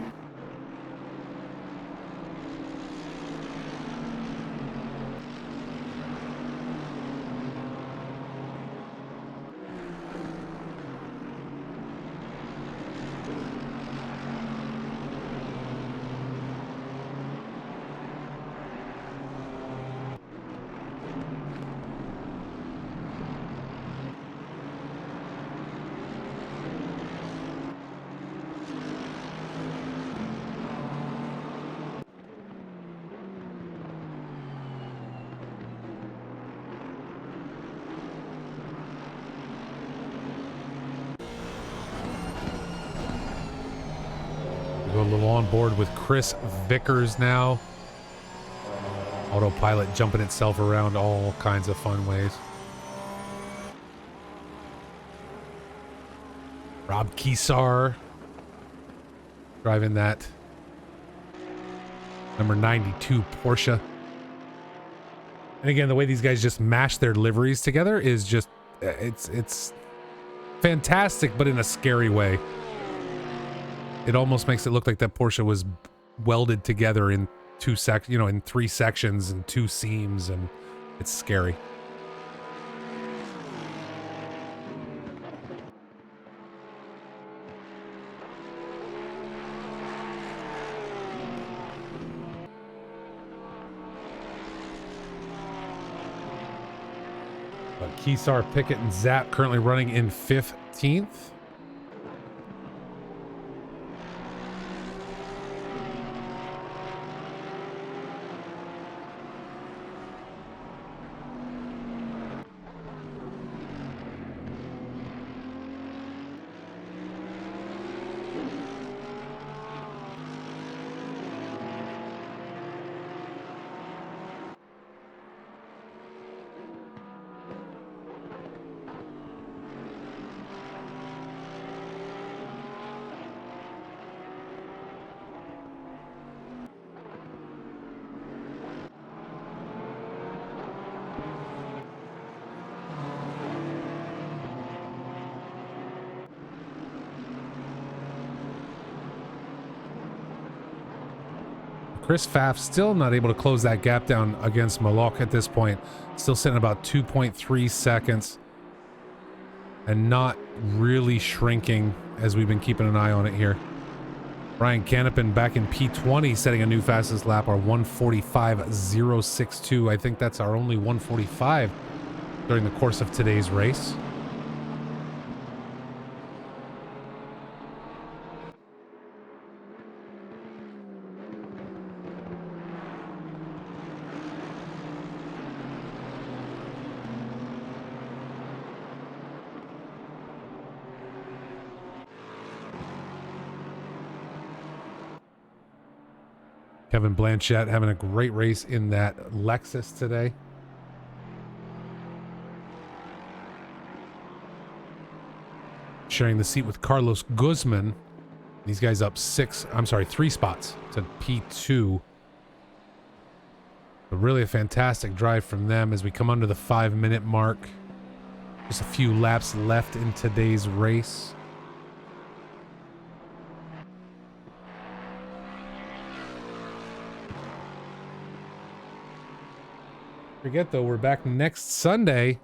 Go a little on board with Chris Vickers now. Autopilot jumping itself around all kinds of fun ways. Rob Keesar driving that number 92 Porsche. And again, the way these guys just mash their liveries together is just, it's fantastic, but in a scary way. It almost makes it look like that Porsche was welded together in in 3 sections and 2 seams, and it's scary. But Keesar, Pickett, and Zapp currently running in 15th. Chris Pfaff still not able to close that gap down against Malok at this point. Still sitting about 2.3 seconds and not really shrinking as we've been keeping an eye on it here. Brian Canopin back in P20, setting a new fastest lap, our 1:45.062. I think that's our only 1:45 during the course of today's race. Kevin Blanchette having a great race in that Lexus today. Sharing the seat with Carlos Guzman. These guys up 3 spots to P2. But really a fantastic drive from them as we come under the 5-minute mark. Just a few laps left in today's race. Forget though, we're back next Sunday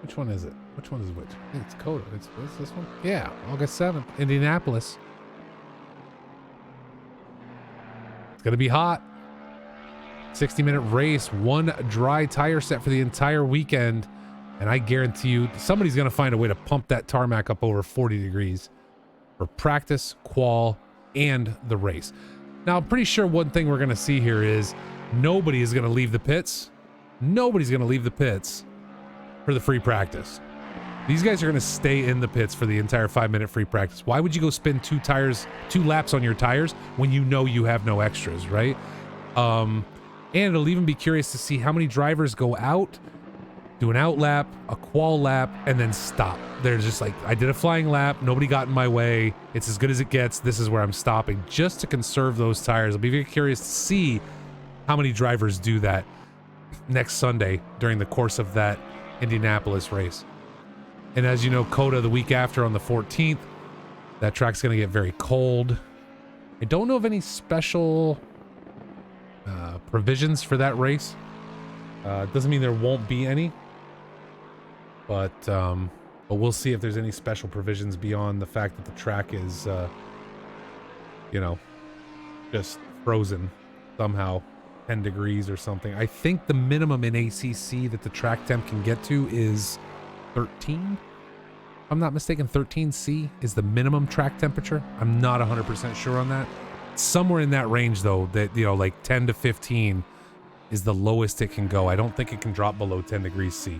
Which one is it? Which one is which? I think it's Coda. It's this one? Yeah, August 7th, Indianapolis. It's going to be hot. 60-minute race, one dry tire set for the entire weekend. And I guarantee you, somebody's going to find a way to pump that tarmac up over 40 degrees for practice, qual, and the race. Now, I'm pretty sure one thing we're going to see here is nobody is going to leave the pits. Nobody's going to leave the pits for the free practice. These guys are going to stay in the pits for the entire 5-minute free practice. Why would you go spin two laps on your tires when you know you have no extras, right? And it'll even be curious to see how many drivers go out, do an out lap, a qual lap, and then stop. They're just like, I did a flying lap. Nobody got in my way. It's as good as it gets. This is where I'm stopping, just to conserve those tires. I'll be very curious to see how many drivers do that next Sunday during the course of that Indianapolis race. And as you know, Coda the week after on the 14th, that track's going to get very cold. I don't know of any special provisions for that race. Doesn't mean there won't be any, but we'll see if there's any special provisions beyond the fact that the track is, just frozen somehow, 10 degrees or something. I think the minimum in ACC that the track temp can get to is 13. If I'm not mistaken, 13C is the minimum track temperature. I'm not 100% sure on that. Somewhere in that range, though, that, like 10 to 15 is the lowest it can go. I don't think it can drop below 10 degrees C.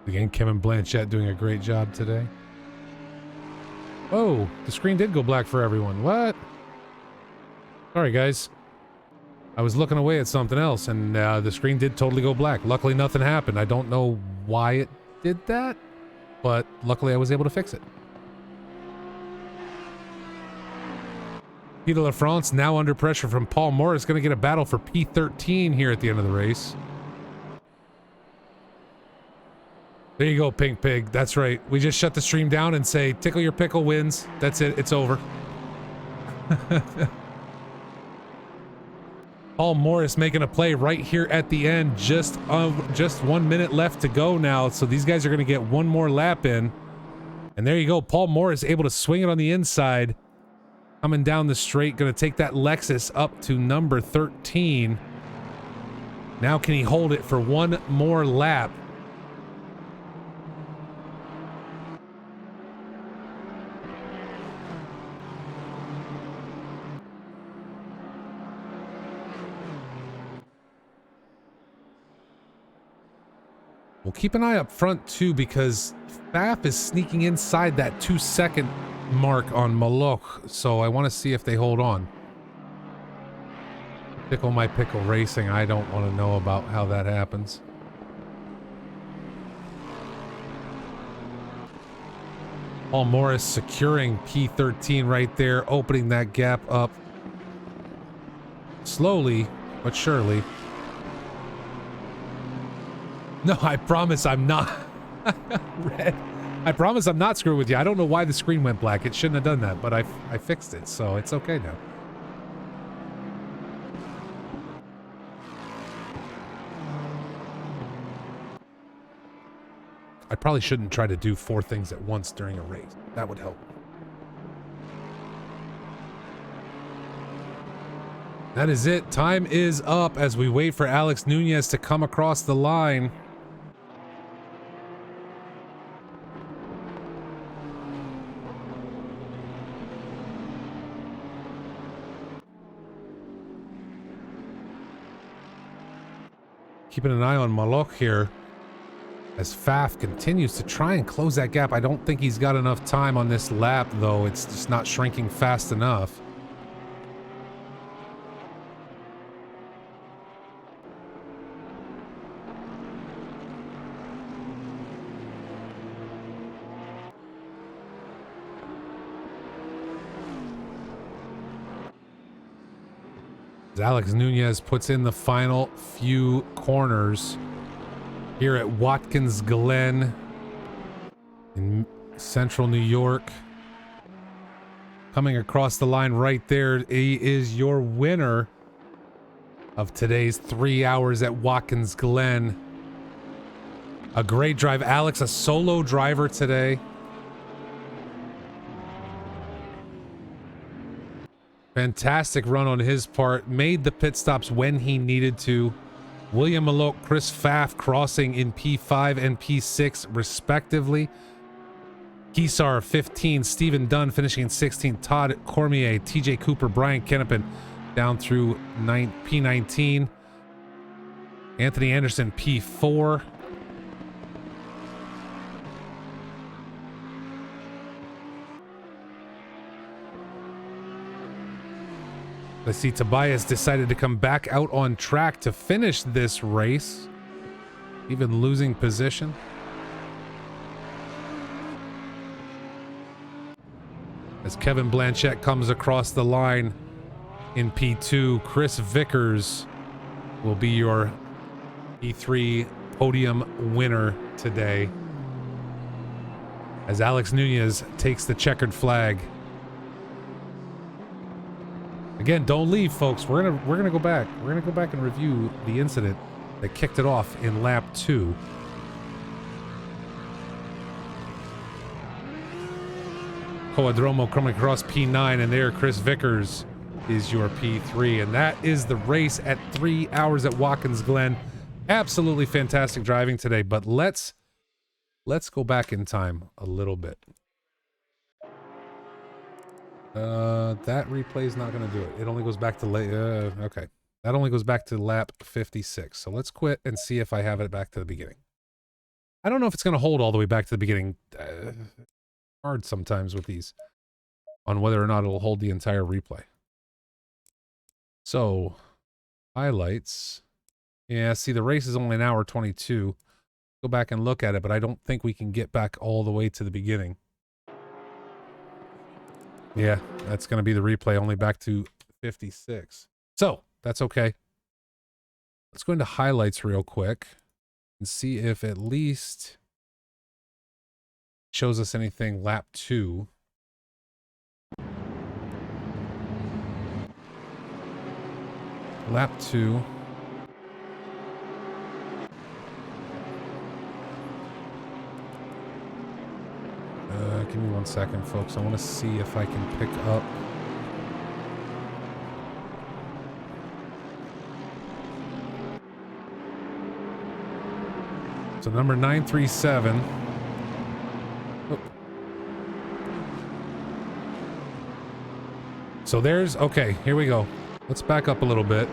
Again, Kevin Blanchett doing a great job today. Oh, the screen did go black for everyone. What? Sorry, guys. I was looking away at something else, and the screen did totally go black. Luckily, nothing happened. I don't know why it did that, but luckily I was able to fix it. Peter LaFrance now under pressure from Paul Morris. Going to get a battle for P13 here at the end of the race. There you go, Pink Pig. That's right. We just shut the stream down and say, Tickle Your Pickle wins. That's it. It's over. Paul Morris making a play right here at the end. Just 1 minute left to go now. So these guys are going to get one more lap in. And there you go. Paul Morris able to swing it on the inside. Coming down the straight. Going to take that Lexus up to number 13. Now can he hold it for one more lap? We'll keep an eye up front too, because Faf is sneaking inside that 2-second mark on Maloch, so I want to see if they hold on. Pickle My Pickle Racing, I don't want to know about how that happens. Paul Morris securing P13 right there, opening that gap up slowly but surely. No, I promise I'm not. Red. I promise I'm not screwing with you. I don't know why the screen went black. It shouldn't have done that, but I fixed it, so it's okay now. I probably shouldn't try to do 4 things at once during a race. That would help. That is it. Time is up as we wait for Alex Nunez to come across the line. Keeping an eye on Malok here as Faf continues to try and close that gap. I don't think he's got enough time on this lap, though. It's just not shrinking fast enough. Alex Nunez puts in the final few corners here at Watkins Glen in central New York. Coming across the line right there, he is your winner of today's 3 hours at Watkins Glen. A great drive. Alex, a solo driver today. Fantastic run on his part. Made the pit stops when he needed to. William Malok, Chris Pfaff crossing in P5 and P6 respectively. Keesar 15, Stephen Dunn finishing in 16, Todd Cormier, TJ Cooper, Brian Kennepin down through P19. Anthony Anderson P4. I see Tobias decided to come back out on track to finish this race, even losing position. As Kevin Blanchett comes across the line in P2, Chris Vickers will be your P3 podium winner today, as Alex Nunez takes the checkered flag. Again, don't leave, folks. We're gonna go back. We're gonna go back and review the incident that kicked it off in lap 2. Coadromo coming across P9, and there Chris Vickers is your P3, and that is the race at 3 hours at Watkins Glen. Absolutely fantastic driving today, but let's go back in time a little bit. That replay is not going to do it. It only goes back to okay. That only goes back to lap 56. So let's quit and see if I have it back to the beginning. I don't know if it's going to hold all the way back to the beginning. Hard sometimes with these on whether or not it'll hold the entire replay. So, highlights. Yeah, see, the race is only an hour 22. Go back and look at it, but I don't think we can get back all the way to the beginning. Yeah, that's going to be the replay, only back to 56. So, that's okay. Let's go into highlights real quick and see if at least shows us anything lap 2. Lap 2. Give me 1 second, folks. I want to see if I can pick up. So number 937. Oh. So there's, okay, here we go. Let's back up a little bit.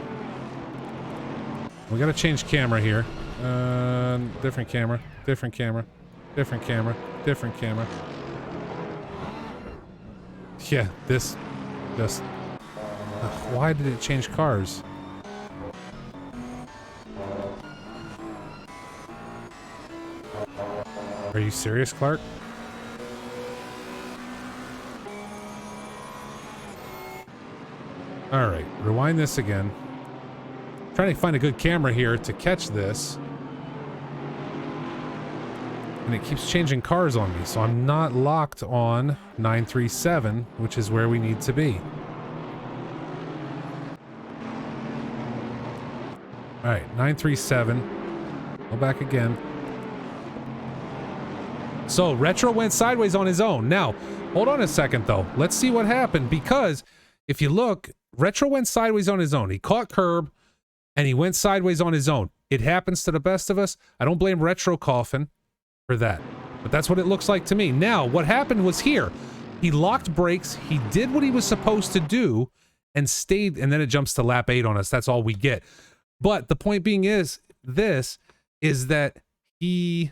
We got to change camera here. Different camera, different camera, different camera, different camera. Yeah, this just... why did it change cars? Are you serious, Clark? Alright, rewind this again. Trying to find a good camera here to catch this. And it keeps changing cars on me, so I'm not locked on 937, which is where we need to be. Alright, 937. Go back again. So, Retro went sideways on his own. Now, hold on a second, though. Let's see what happened, because if you look, Retro went sideways on his own. He caught curb and he went sideways on his own. It happens to the best of us. I don't blame Retro Coffin for that, but that's what it looks like to me. Now, what happened was here. He locked brakes. He did what he was supposed to do and stayed, and then it jumps to lap 8 on us. That's all we get. But the point being is that he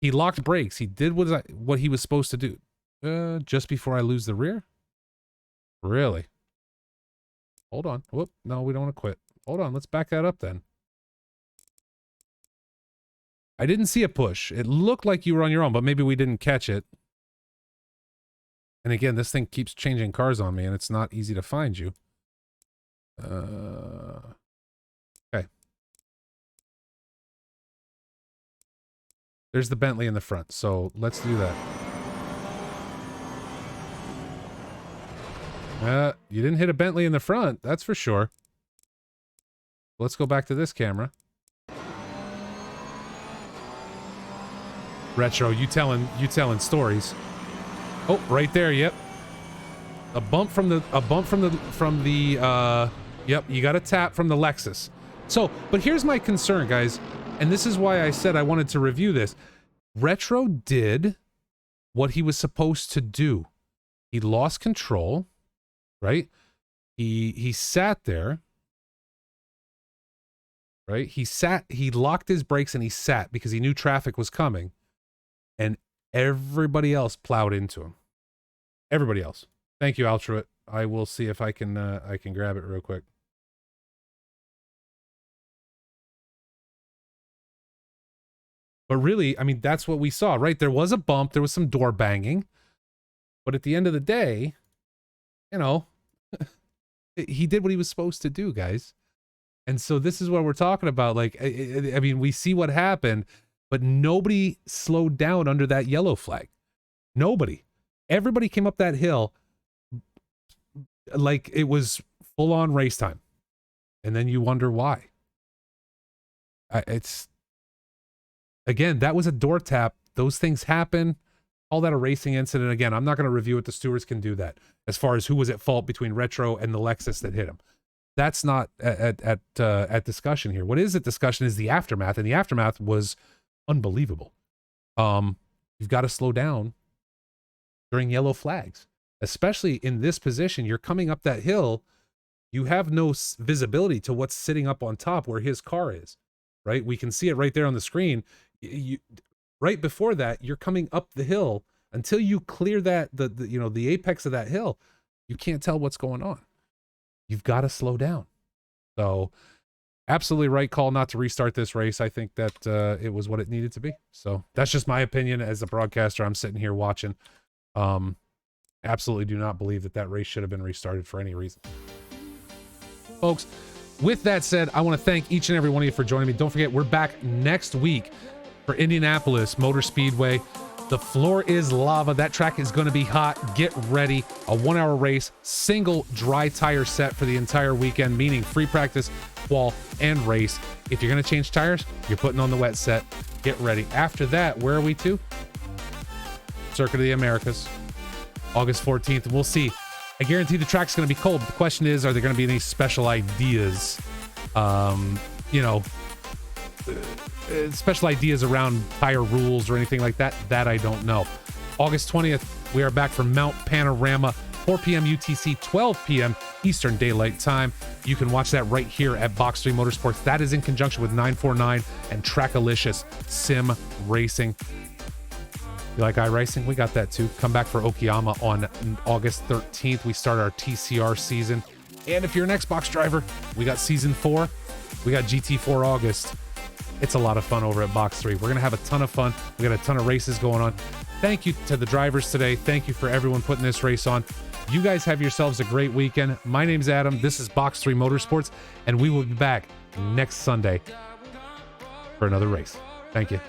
he locked brakes. He did what he was supposed to do. Just before I lose the rear? Really? Hold on. Whoop. No, we don't want to quit. Hold on. Let's back that up then. I didn't see a push. It looked like you were on your own, but maybe we didn't catch it. And again, this thing keeps changing cars on me, and it's not easy to find you. Okay. There's the Bentley in the front, so let's do that. You didn't hit a Bentley in the front, that's for sure. Let's go back to this camera. Retro, you telling stories. Oh, right there, yep. A bump from the yep, you got a tap from the Lexus. So, but here's my concern, guys, and this is why I said I wanted to review this. Retro did what he was supposed to do. He lost control, right? He sat there, right? He locked his brakes and he sat because he knew traffic was coming. And everybody else plowed into him. Everybody else. Thank you, Altruit. I will see if I can grab it real quick. But really, I mean, that's what we saw, right? There was a bump, there was some door banging, but at the end of the day, you know, he did what he was supposed to do, guys. And so this is what we're talking about. Like, I mean, we see what happened, but nobody slowed down under that yellow flag. Nobody. Everybody came up that hill like it was full-on race time. And then you wonder why. It's... Again, that was a door tap. Those things happen. All that a racing incident. Again, I'm not going to review it. The stewards can do that. As far as who was at fault between Retro and the Lexus that hit him. That's not at discussion here. What is at discussion is the aftermath, and the aftermath was unbelievable. You've got to slow down during yellow flags, especially in this position. You're coming up that hill. You have no visibility to what's sitting up on top where his car is, right? We can see it right there on the screen. Right before that, you're coming up the hill. Until you clear that, the apex of that hill, you can't tell what's going on. You've got to slow down. So absolutely right call not to restart this race. I think that it was what it needed to be. So that's just my opinion as a broadcaster. I'm sitting here watching. Absolutely do not believe that race should have been restarted for any reason. Folks, with that said, I want to thank each and every one of you for joining me. Don't forget, we're back next week for Indianapolis Motor Speedway. The floor is lava. That track is going to be hot. Get ready. A 1-hour race, single dry tire set for the entire weekend, meaning free practice, qual, and race. If you're going to change tires, you're putting on the wet set. Get ready. After that, where are we to? Circuit of the Americas, August 14th. We'll see. I guarantee the track's going to be cold. But the question is, are there going to be any special ideas? Special ideas around tire rules or anything like that? That I don't know. August 20th, we are back for Mount Panorama, 4 p.m. UTC, 12 p.m. Eastern Daylight Time. You can watch that right here at Box 3 Motorsports. That is in conjunction with 949 and Trackalicious Sim Racing. You like iRacing? We got that too. Come back for Okayama on August 13th. We start our TCR season. And if you're an Xbox driver, we got Season 4. We got GT4 August. It's a lot of fun over at Box 3. We're going to have a ton of fun. We got a ton of races going on. Thank you to the drivers today. Thank you for everyone putting this race on. You guys have yourselves a great weekend. My name's Adam. This is Box 3 Motorsports, and we will be back next Sunday for another race. Thank you.